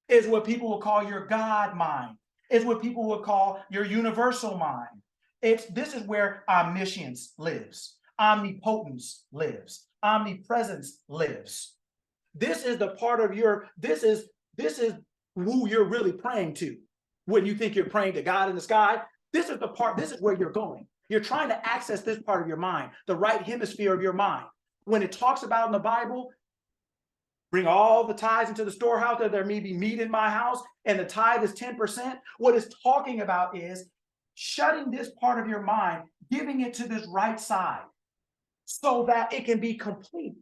Is what people will call your God mind. Is what people will call your universal mind. This is where omniscience lives. Omnipotence lives. Omnipresence lives. This is the part of your, this is who you're really praying to. When you think you're praying to God in the sky, this is the part, this is where you're going. You're trying to access this part of your mind, the right hemisphere of your mind. When it talks about in the Bible, bring all the tithes into the storehouse that there may be meat in my house, and the tithe is 10%. What it's talking about is shutting this part of your mind, giving it to this right side so that it can be complete.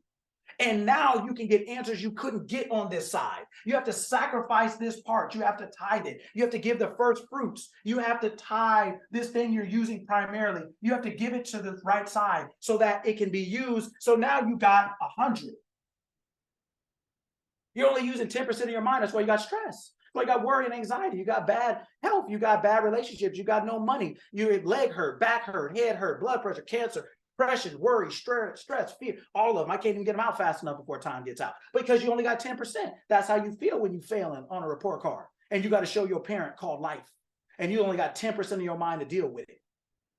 And now you can get answers you couldn't get on this side. You have to sacrifice this part. You have to tithe it. You have to give the first fruits. You have to tithe this thing you're using primarily. You have to give it to the right side so that it can be used. So now you got 100. You're only using 10% of your mind. That's why you got stress. That's why you got worry and anxiety. You got bad health. You got bad relationships. You got no money. Your leg hurt, back hurt, head hurt, blood pressure, cancer, depression, worry, stress, fear, all of them. I can't even get them out fast enough before time gets out because you only got 10%. That's how you feel when you failing on a report card and you got to show your parent called life and you only got 10% of your mind to deal with it.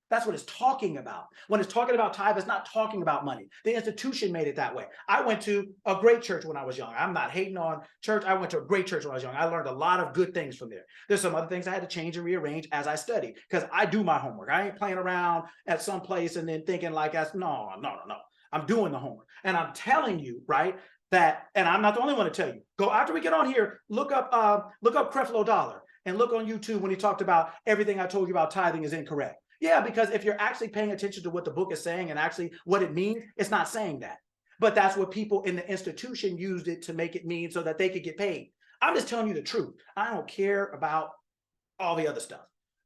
That's what it's talking about. When it's talking about tithe, it's not talking about money. The institution made it that way. I went to a great church when I was young. I'm not hating on church. I went to a great church when I was young. I learned a lot of good things from there. There's some other things I had to change and rearrange as I studied because I do my homework. I ain't playing around at some place and then thinking like, no. I'm doing the homework. And I'm telling you, right, that, and I'm not the only one to tell you, go after we get on here, look up Creflo Dollar and look on YouTube when he talked about everything I told you about tithing is incorrect. Yeah, because if you're actually paying attention to what the book is saying and actually what it means, it's not saying that. But that's what people in the institution used it to make it mean so that they could get paid. I'm just telling you the truth. I don't care about all the other stuff,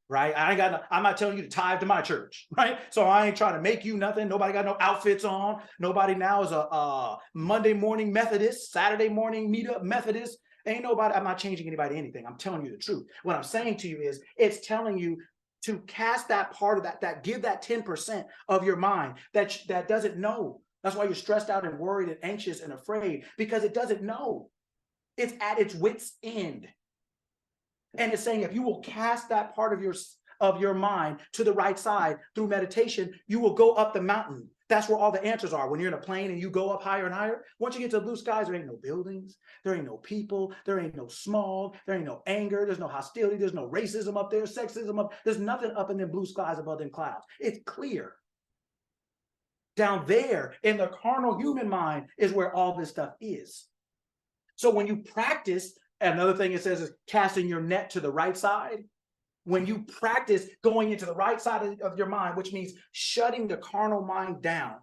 right? I'm not telling you to tithe to my church, right? So I ain't trying to make you nothing. Nobody got no outfits on. Nobody now is a Monday morning Methodist, Saturday morning meetup Methodist. Ain't nobody, I'm not changing anybody to anything. I'm telling you the truth. What I'm saying to you is it's telling you to cast that part of that give that 10% of your mind that doesn't know. That's why you're stressed out and worried and anxious and afraid because it doesn't know. It's at its wit's end. And it's saying if you will cast that part of your mind to the right side through meditation, you will go up the mountain. That's where all the answers are. When you're in a plane and you go up higher and higher, once you get to the blue skies, there ain't no buildings, there ain't no people, there ain't no smog, there ain't no anger, there's no hostility, there's no racism up there, sexism up, there's nothing up in them blue skies above them clouds. It's clear. Down there in the carnal human mind is where all this stuff is. So when you practice, another thing it says is casting your net to the right side. When you practice going into the right side of your mind, which means shutting the carnal mind down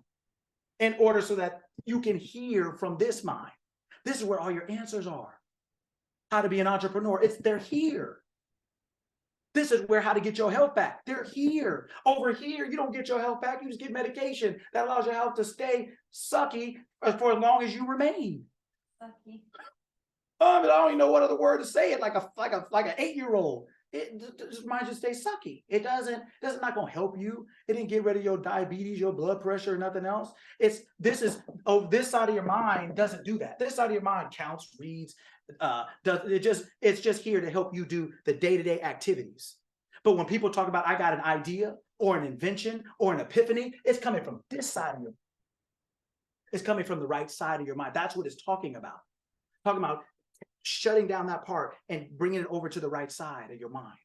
in order so that you can hear from this mind. This is where all your answers are. How to be an entrepreneur. They're here. This is where how to get your health back. They're here. Over here, you don't get your health back. You just get medication that allows your health to stay sucky for as long as you remain. Sucky. I don't even know what other word to say it like an 8-year-old. Mind just stay sucky. It's not going to help you. It didn't get rid of your diabetes, your blood pressure, or nothing else. This side of your mind doesn't do that. This side of your mind counts, reads, it's just here to help you do the day-to-day activities. But when people talk about, I got an idea or an invention or an epiphany, it's coming from this side of your mind. It's coming from the right side of your mind. That's what it's talking about. Talking about shutting down that part and bringing it over to the right side of your mind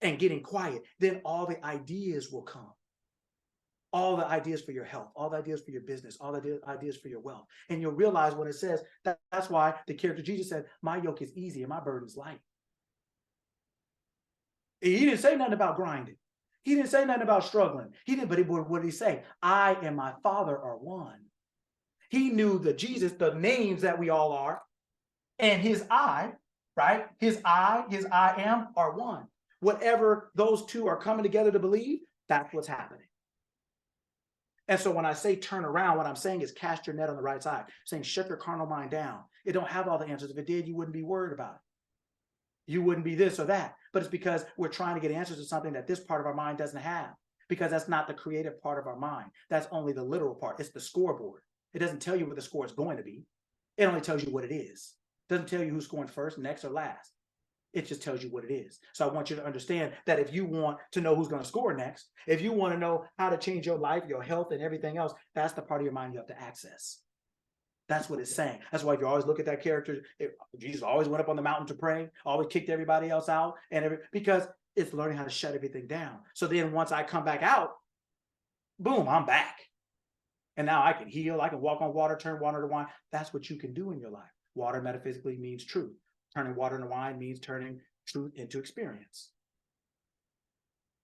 and getting quiet. Then all the ideas will come. All the ideas for your health, all the ideas for your business, all the ideas for your wealth. And you'll realize when it says, that's why the character Jesus said, my yoke is easy and my burden is light. He didn't say nothing about grinding. He didn't say nothing about struggling. He didn't, but what did he say? I and my Father are one. He knew the Jesus, the names that we all are, and his I, right? His I am are one. Whatever those two are coming together to believe, that's what's happening. And so when I say turn around, what I'm saying is cast your net on the right side, saying shut your carnal mind down. It don't have all the answers. If it did, you wouldn't be worried about it. You wouldn't be this or that. But it's because we're trying to get answers to something that this part of our mind doesn't have, because that's not the creative part of our mind. That's only the literal part. It's the scoreboard. It doesn't tell you what the score is going to be. It only tells you what it is. It doesn't tell you who's scoring first, next, or last. It just tells you what it is. So I want you to understand that if you want to know who's going to score next, if you want to know how to change your life, your health, and everything else, that's the part of your mind you have to access. That's what it's saying. That's why if you always look at that character, Jesus always went up on the mountain to pray, always kicked everybody else out, because it's learning how to shut everything down. So then once I come back out, boom, I'm back. And now I can heal. I can walk on water, turn water to wine. That's what you can do in your life. Water metaphysically means truth. Turning water into wine means turning truth into experience.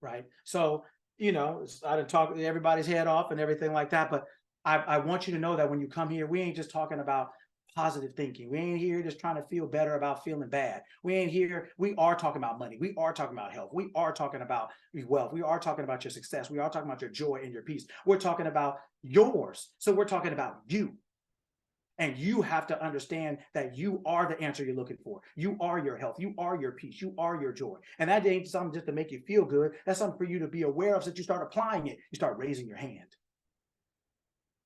Right? So, you know, I didn't talk everybody's head off and everything like that, but I want you to know that when you come here, we ain't just talking about positive thinking. We ain't here just trying to feel better about feeling bad. We ain't here. We are talking about money. We are talking about health. We are talking about wealth. We are talking about your success. We are talking about your joy and your peace. We're talking about yours. So we're talking about you. And you have to understand that you are the answer you're looking for. You are your health. You are your peace. You are your joy. And that ain't something just to make you feel good. That's something for you to be aware of so that you start applying it. You start raising your hand.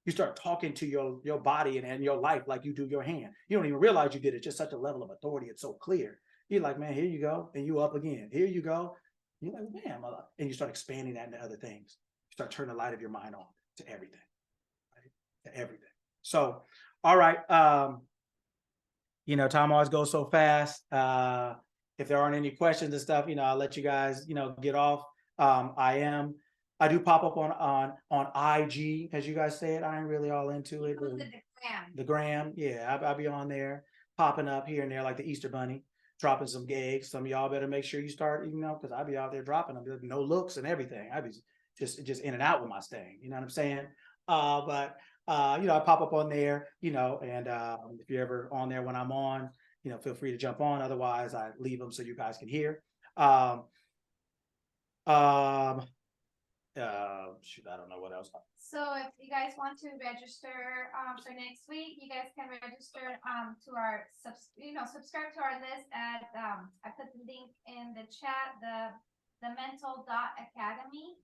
You start talking to your body and your life like you do your hand. You don't even realize you did it. Just such a level of authority. It's so clear. You're like, man, here you go. And you up again. Here you go. You're like, man, and you start expanding that into other things. You start turning the light of your mind on to everything. Right? To everything. So, all right. You know, time always goes so fast. If there aren't any questions and stuff, you know, I'll let you guys, you know, get off. I do pop up on IG, as you guys say it. I ain't really all into it. The gram, yeah, I'll be on there, popping up here and there like the Easter Bunny, dropping some eggs. Some of y'all better make sure you start, you know, because I'll be out there dropping them, no looks and everything. I'd be just in and out with my stain. You know what I'm saying? But you know, I pop up on there, you know, and if you're ever on there when I'm on, you know, feel free to jump on. Otherwise, I leave them so you guys can hear. Shoot, I don't know what else.
So if you guys want to register for next week, you guys can register to our subscribe to our list at I put the link in the chat, the mental.academy.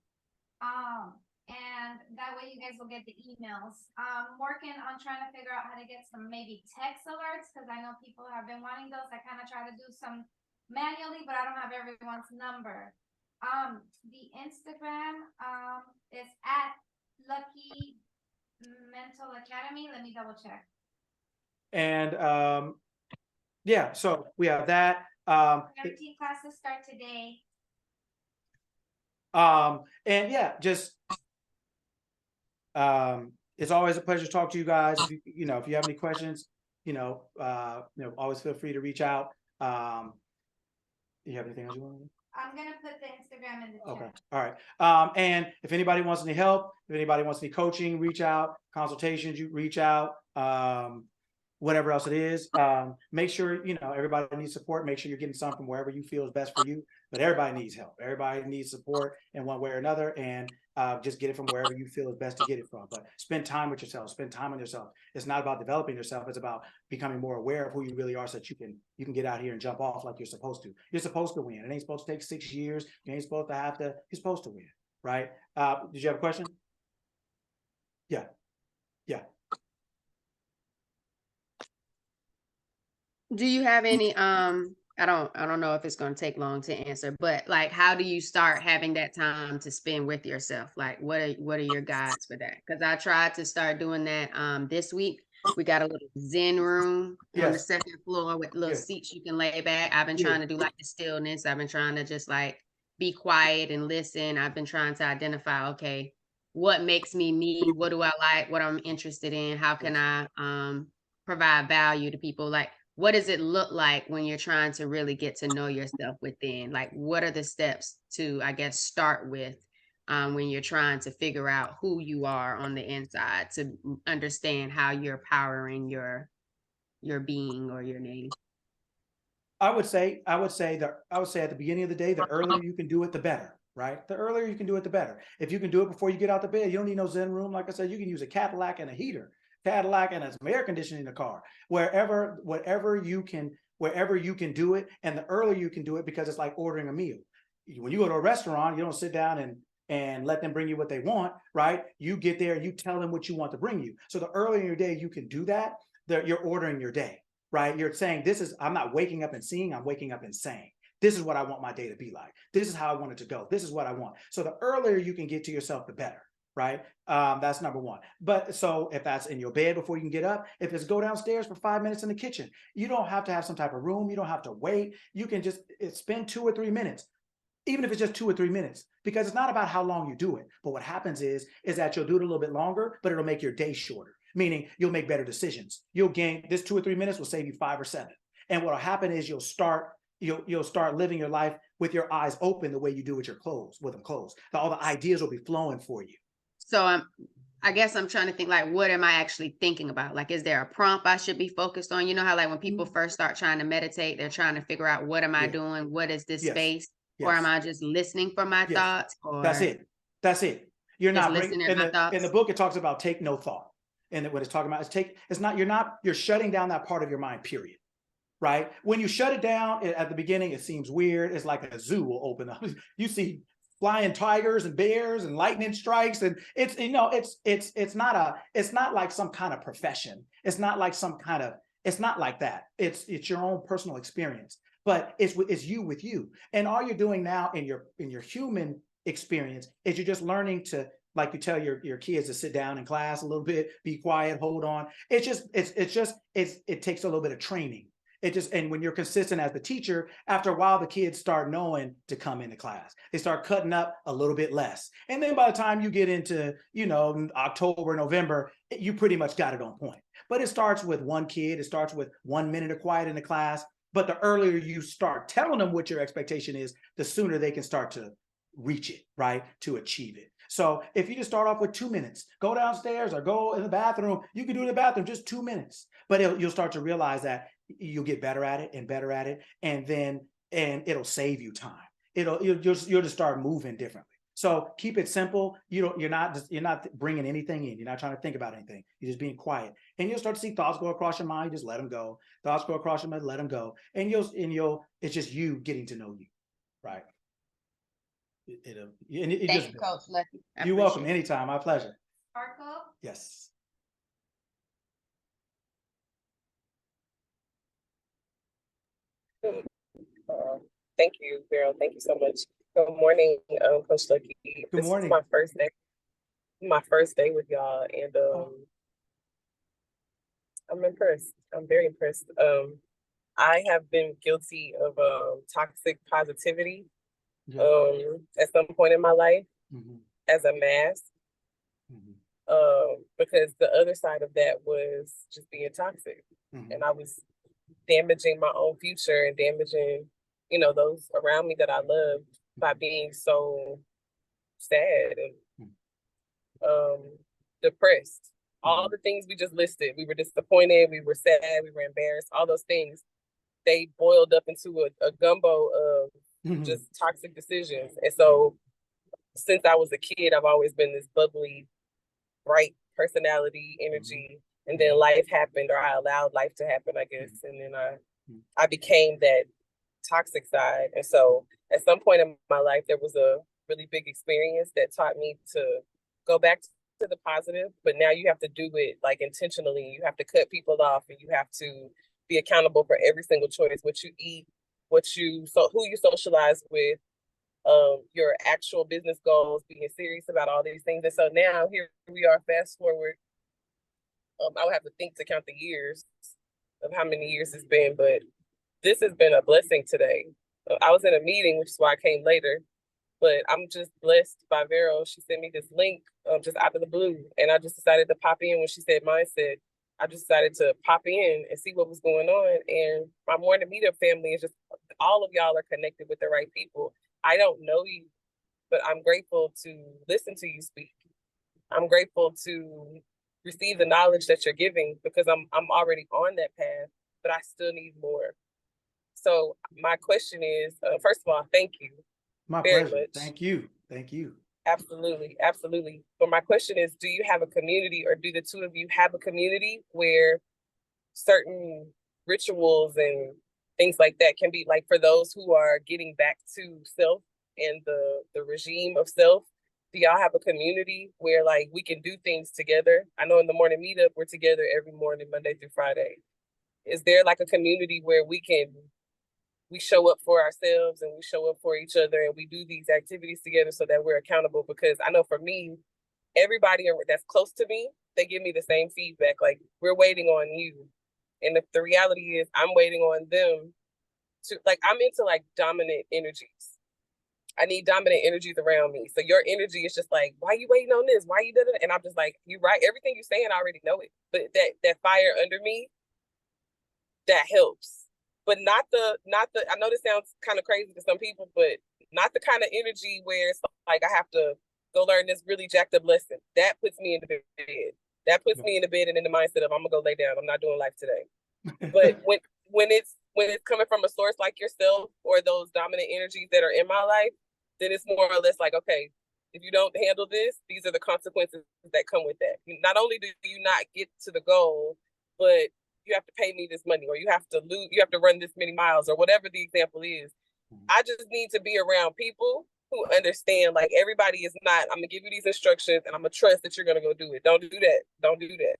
And that way you guys will get the emails. Working on trying to figure out how to get some maybe text alerts, because I know people have been wanting those. I kind of try to do some manually, but I don't have everyone's number. The Instagram is at Lucky Mental Academy. Let me double check.
And yeah, so we have that.
17 classes start today.
And yeah, just it's always a pleasure to talk to you guys. If you know, if you have any questions, you know, always feel free to reach out. You have anything else you want to do?
I'm gonna put the Instagram in the chat.
Okay. All right. And if anybody wants any help, if anybody wants any coaching, reach out. Consultations, you reach out. Whatever else it is, make sure, you know, everybody needs support. Make sure you're getting some from wherever you feel is best for you. But everybody needs help. Everybody needs support in one way or another. And just get it from wherever you feel is best to get it from. But spend time with yourself. Spend time on yourself. It's not about developing yourself. It's about becoming more aware of who you really are, so that you can get out here and jump off like you're supposed to. You're supposed to win. It ain't supposed to take 6 years. You ain't supposed to have to. You're supposed to win, right? Did you have a question? Yeah. Yeah.
Do you have any I don't know if it's going to take long to answer, but like, how do you start having that time to spend with yourself? Like, what are your guides for that? Because I tried to start doing that this week. We got a little Zen room on the second floor with little seats you can lay back. I've been trying to do like the stillness. I've been trying to just like be quiet and listen. I've been trying to identify, okay, what makes me me? What do I like? What I'm interested in? How can I provide value to people? Like, what does it look like when you're trying to really get to know yourself within? Like, what are the steps to, I guess, start with when you're trying to figure out who you are on the inside, to understand how you're powering your being or your name?
I would say at the beginning of the day, the earlier you can do it, the better, right? The earlier you can do it, the better. If you can do it before you get out the bed, you don't need no Zen room. Like I said, you can use a Cadillac and a heater, Cadillac and some air conditioning in the car, wherever you can do it. And the earlier you can do it, because it's like ordering a meal. When you go to a restaurant, you don't sit down and let them bring you what they want, right? You get there, you tell them what you want to bring you. So the earlier in your day you can do that, you're ordering your day. Right? You're saying, I'm not waking up and seeing, I'm waking up and saying, this is what I want my day to be like. This is how I want it to go. This is what I want. So the earlier you can get to yourself, the better, right? That's number one. But so if that's in your bed before you can get up, if it's go downstairs for 5 minutes in the kitchen, you don't have to have some type of room. You don't have to wait. You can just spend 2 or 3 minutes, even if it's just 2 or 3 minutes, because it's not about how long you do it. But what happens is that you'll do it a little bit longer, but it'll make your day shorter. Meaning you'll make better decisions. You'll gain this 2 or 3 minutes will save you 5 or 7. And what'll happen is you'll start living your life with your eyes open the way you do with them closed. All the ideas will be flowing for you.
So I guess I'm trying to think, like, what am I actually thinking about? Like, is there a prompt I should be focused on? You know how, like, when people first start trying to meditate, they're trying to figure out, what am I doing? What is this space? Or am I just listening for my thoughts? Or
That's it. You're not
listening
in
thoughts?
In the book, it talks about take no thought. And what it's talking about is you're shutting down that part of your mind, period. Right? When you shut it down at the beginning, it seems weird. It's like a zoo will open up. You see flying tigers and bears and lightning strikes. And it's not like some kind of profession. It's not like that. It's your own personal experience, but it's you with you. And all you're doing now in your human experience is you're just learning to, like you tell your kids to sit down in class a little bit, be quiet, hold on. It takes a little bit of training. And when you're consistent as the teacher, after a while, the kids start knowing to come into class. They start cutting up a little bit less. And then by the time you get into, October, November, you pretty much got it on point. But it starts with one kid. It starts with 1 minute of quiet in the class. But the earlier you start telling them what your expectation is, the sooner they can start to reach it, right? To achieve it. So if you just start off with 2 minutes, go downstairs or go in the bathroom, you can do it in the bathroom, just 2 minutes. But you'll start to realize that you'll get better at it, and it'll save you time. You'll just start moving differently. So keep it simple. You're not bringing anything in. You're not trying to think about anything. You're just being quiet, and you'll start to see thoughts go across your mind. Just let them go. Thoughts go across your mind. Let them go, and it's just you getting to know you, right?
Thank you, Coach Lucky.
You're welcome. Anytime. My pleasure.
Sparkle?
Yes.
Thank you, Beryl. Thank you so much. Good morning, Coach Lucky.
Good morning.
This is my first day with y'all, and I'm impressed. I'm very impressed. I have been guilty of toxic positivity at some point in my life as a mask, because the other side of that was just being toxic, and I was damaging my own future and damaging, those around me that I loved by being so sad and depressed. All the things we just listed. We were disappointed, we were sad, we were embarrassed, all those things, they boiled up into a gumbo of just toxic decisions. And so since I was a kid, I've always been this bubbly, bright personality, energy. And then life happened, or I allowed life to happen, I guess. And then I became that toxic side. And so at some point in my life, there was a really big experience that taught me to go back to the positive, but now you have to do it like intentionally. You have to cut people off, and you have to be accountable for every single choice, what you eat, who you socialize with, your actual business goals, being serious about all these things. And so now here we are, fast forward. I would have to think to count the years of how many years it's been, but this has been a blessing today. I was in a meeting, which is why I came later, but I'm just blessed by Vero. She sent me this link just out of the blue, and I just decided to pop in when she said mindset. I just decided to pop in and see what was going on. And my morning meetup family is just, all of y'all are connected with the right people. I don't know you, but I'm grateful to listen to you speak. I'm grateful to receive the knowledge that you're giving, because I'm already on that path, but I still need more. So my question is, first of all, thank you.
My
very
pleasure.
much.
Thank you. Thank you.
Absolutely, absolutely. But my question is, do you have a community, or do the two of you have a community where certain rituals and things like that can be, like, for those who are getting back to self and the regime of self? Do y'all have a community where, like, we can do things together? I know in the morning meetup, we're together every morning, Monday through Friday. Is there like a community where we show up for ourselves and we show up for each other and we do these activities together so that we're accountable? Because I know for me, everybody that's close to me, they give me the same feedback. Like, we're waiting on you. And the reality is I'm waiting on them to, like, I'm into like dominant energies. I need dominant energies around me. So your energy is just like, why are you waiting on this? Why are you doing it? And I'm just like, you're right. Everything you're saying, I already know it. But that fire under me, that helps. But not the, I know this sounds kind of crazy to some people, but not the kind of energy where it's like, I have to go learn this really jacked up lesson. That puts me in the bed. That puts me in the bed and in the mindset of, I'm gonna go lay down. I'm not doing life today. But when it's coming from a source like yourself, or those dominant energies that are in my life, then it's more or less like, okay, if you don't handle this, these are the consequences that come with that. Not only do you not get to the goal, but you have to pay me this money, or you have to run this many miles, or whatever the example is. I just need to be around people who understand, like, everybody is not, I'm gonna give you these instructions and I'm gonna trust that you're gonna go do it. Don't do that. Don't do that.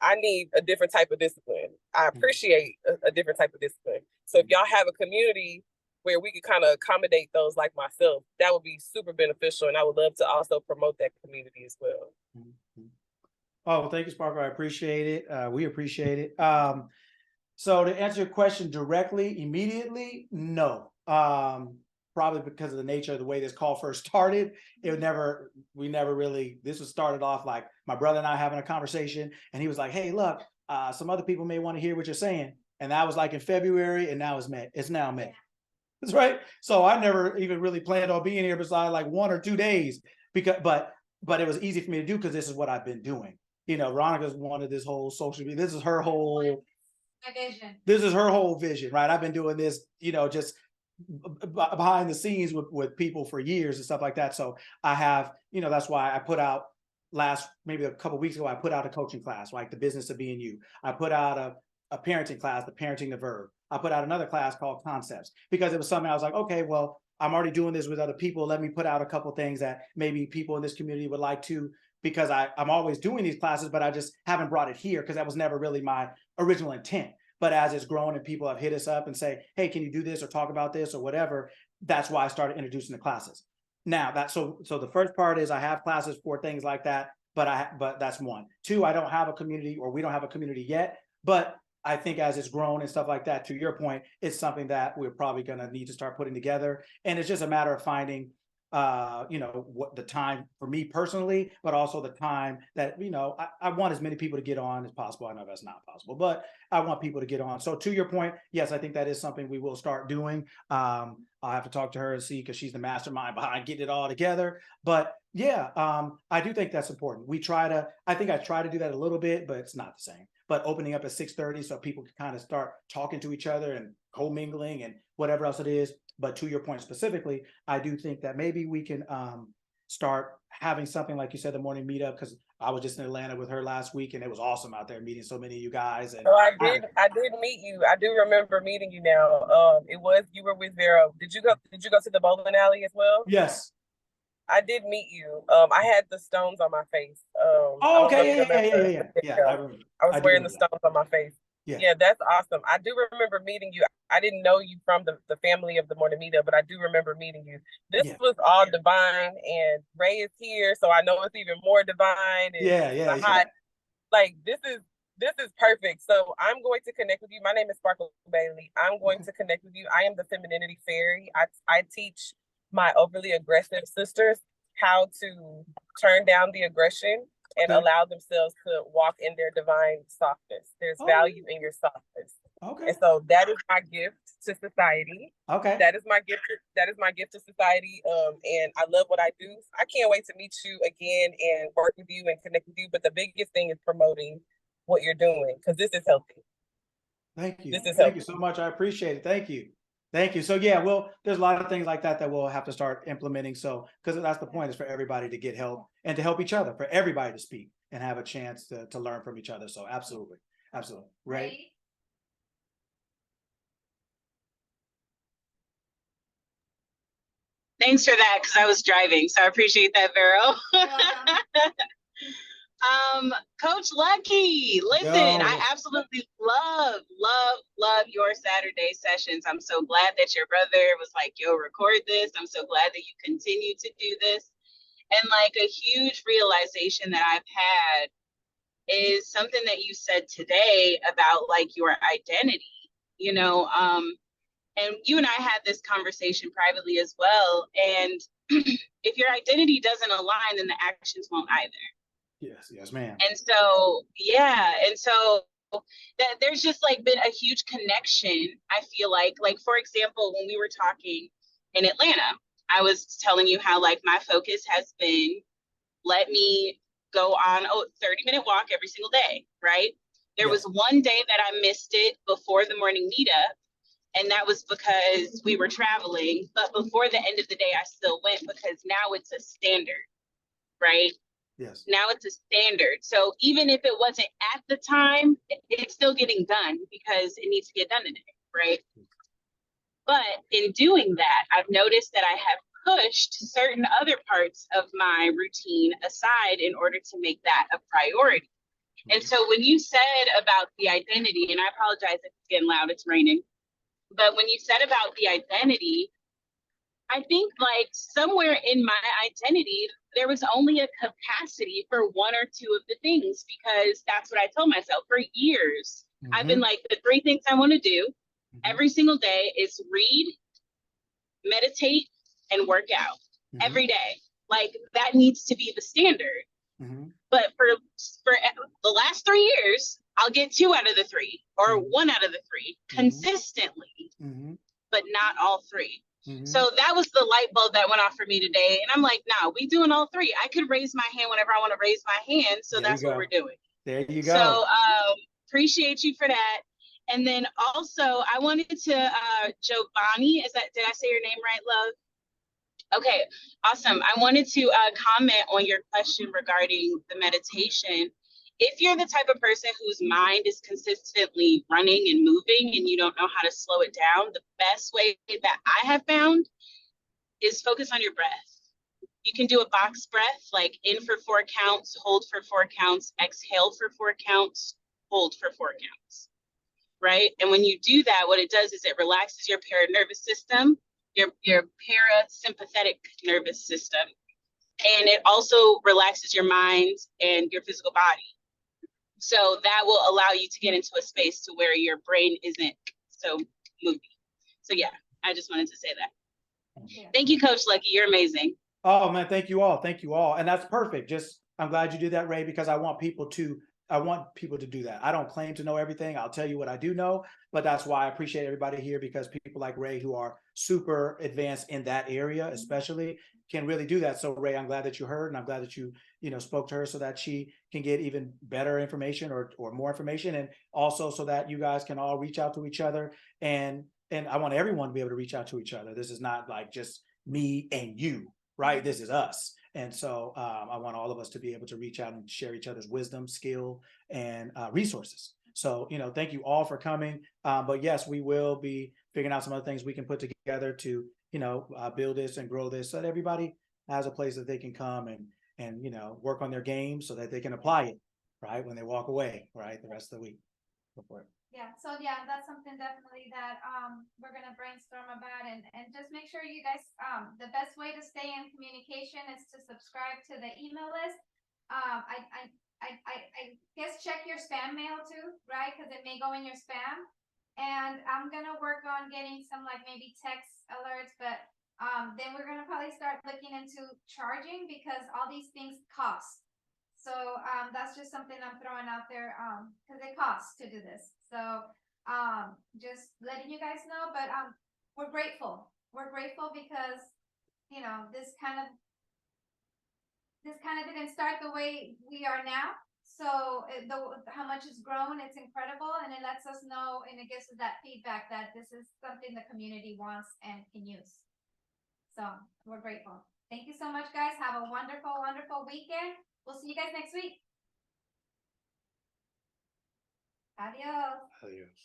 I need a different type of discipline. I appreciate a different type of discipline. So if y'all have a community where we could kind of accommodate those like myself, that would be super beneficial. And I would love to also promote that community as well.
Oh, well, thank you, Sparkle. I appreciate it. We appreciate it. So to answer your question directly, immediately, no. Probably because of the nature of the way this call first started. We never really, this was started off like my brother and I having a conversation, and he was like, hey, look, some other people may want to hear what you're saying. And that was like in February, and now it's May. It's now May. That's right. So I never even really planned on being here besides like 1 or 2 days, but it was easy for me to do because this is what I've been doing. You know, Veronica's wanted this whole social media. This is her whole
vision.
This is her whole vision, right? I've been doing this, you know, just behind the scenes with people for years and stuff like that. So I have, you know, that's why I put out maybe a couple of weeks ago, I put out a coaching class, like the business of being you. I put out a parenting class, the parenting the verb. I put out another class called concepts, because it was something I was like, okay, well, I'm already doing this with other people. Let me put out a couple things that maybe people in this community would like to, because I'm always doing these classes, but I just haven't brought it here because that was never really my original intent. But as it's grown and people have hit us up and say, hey, can you do this or talk about this or whatever, that's why I started introducing the classes. Now so the first part is I have classes for things like that, but that's one. 2, I don't have a community, or we don't have a community yet, but I think as it's grown and stuff like that, to your point, it's something that we're probably going to need to start putting together. And it's just a matter of finding, you know, what the time for me personally, but also the time that, you know, I want as many people to get on as possible. I know that's not possible, but I want people to get on. So to your point, yes, I think that is something we will start doing. I'll have to talk to her and see, because she's the mastermind behind getting it all together. But yeah, I do think that's important. I think I try to do that a little bit, but it's not the same. But opening up at 6:30 so people can kind of start talking to each other and co-mingling and whatever else it is. But to your point specifically, I do think that maybe we can start having something like you said, the morning meetup, because I was just in Atlanta with her last week, and it was awesome out there meeting so many of you guys. And
oh, I did meet you. I do remember meeting you now. You were with Vero. Did you go to the bowling alley as well?
Yes.
I did meet you. I had the stones on my face.
Oh, okay. Yeah.
I was wearing the stones on my face. Yeah, that's awesome. I do remember meeting you. I didn't know you from the family of the morning meetup, but I do remember meeting you. This was all divine, and Ray is here, so I know it's even more divine. And like this is perfect. So I'm going to connect with you. My name is Sparkle Bailey. I'm going to connect with you. I am the femininity fairy. I teach my overly aggressive sisters how to turn down the aggression and allow themselves to walk in their divine softness. There's value in your softness.
Okay.
And so that is my gift to society.
Okay.
That is my gift. That is my gift to society. And I love what I do. I can't wait to meet you again and work with you and connect with you. But the biggest thing is promoting what you're doing, because this is healthy.
Thank you.
This is
Thank you so much. I appreciate it. Thank you. Thank you. So yeah, well, there's a lot of things like that that we'll have to start implementing. So, because that's the point, is for everybody to get help and to help each other, for everybody to speak and have a chance to learn from each other. So absolutely. Absolutely. Ray?
Thanks for that, because I was driving, so I appreciate that, Vero. Coach Lucky, listen, I absolutely love your Saturday sessions. I'm so glad that your brother was like, yo, record this. I'm so glad that you continue to do this. And like a huge realization that I've had is something that you said today about like your identity, you know, and you and I had this conversation privately as well. And if your identity doesn't align, then the actions won't either.
Yes, ma'am.
And so, yeah. And so that there's just like been a huge connection. I feel like, for example, when we were talking in Atlanta, I was telling you how like my focus has been, let me go on a 30-minute walk every single day, right? There was one day that I missed it before the morning meetup. And that was because we were traveling. But before the end of the day, I still went, because now it's a standard, right?
Yes.
Now it's a standard. So even if it wasn't at the time, it's still getting done because it needs to get done today, right? But in doing that, I've noticed that I have pushed certain other parts of my routine aside in order to make that a priority. And so when you said about the identity, and I apologize if it's getting loud, it's raining, but when you said about the identity, I think like somewhere in my identity, there was only a capacity for one or two of the things, because that's what I told myself for years. I've been like, the 3 things I want to do every single day is read, meditate, and work out every day. Like that needs to be the standard. But for the last 3 years, I'll get 2 out of the 3 or 1 out of the 3 consistently, but not all 3. So that was the light bulb that went off for me today. And I'm like, nah, we doing all 3. I could raise my hand whenever I want to raise my hand. So that's what we're doing.
There you go.
So appreciate you for that. And then also I wanted to, Giovanni, did I say your name right, love? Okay, awesome. I wanted to comment on your question regarding the meditation. If you're the type of person whose mind is consistently running and moving and you don't know how to slow it down, the best way that I have found is focus on your breath. You can do a box breath, like in for 4 counts, hold for 4 counts, exhale for 4 counts, hold for 4 counts, right? And when you do that, what it does is it relaxes your paranervous system, your parasympathetic nervous system, and it also relaxes your mind and your physical body. So that will allow you to get into a space to where your brain isn't so moving. So yeah, I just wanted to say that. Thank you, Coach Lucky. You're amazing.
Oh man, thank you all. Thank you all. And that's perfect. I'm glad you did that, Ray, because I want people to do that. I don't claim to know everything. I'll tell you what I do know, but that's why I appreciate everybody here, because people like Ray, who are super advanced in that area, especially, can really do that. So Ray, I'm glad that you heard, and I'm glad that you spoke to her so that she can get even better information or more information. And also so that you guys can all reach out to each other. And I want everyone to be able to reach out to each other. This is not like just me and you, right? This is us. And so I want all of us to be able to reach out and share each other's wisdom, skill, and resources. So, thank you all for coming. But yes, we will be figuring out some other things we can put together to, build this and grow this, so that everybody has a place that they can come and work on their game so that they can apply it, right, when they walk away, right, the rest of the week. Go for it.
Yeah, so yeah, that's something definitely that we're gonna brainstorm about, and just make sure you guys, the best way to stay in communication is to subscribe to the email list. I guess check your spam mail too, right? Because it may go in your spam. And I'm gonna work on getting some like maybe text alerts, but then we're gonna probably start looking into charging, because all these things cost. So that's just something I'm throwing out there because it costs to do this. So just letting you guys know, but we're grateful. We're grateful because, you know, this kind of didn't start the way we are now. So how much it's grown, it's incredible, and it lets us know, and it gives us that feedback that this is something the community wants and can use. So we're grateful. Thank you so much, guys. Have a wonderful, wonderful weekend. We'll see you guys next week. Adios.
Adios.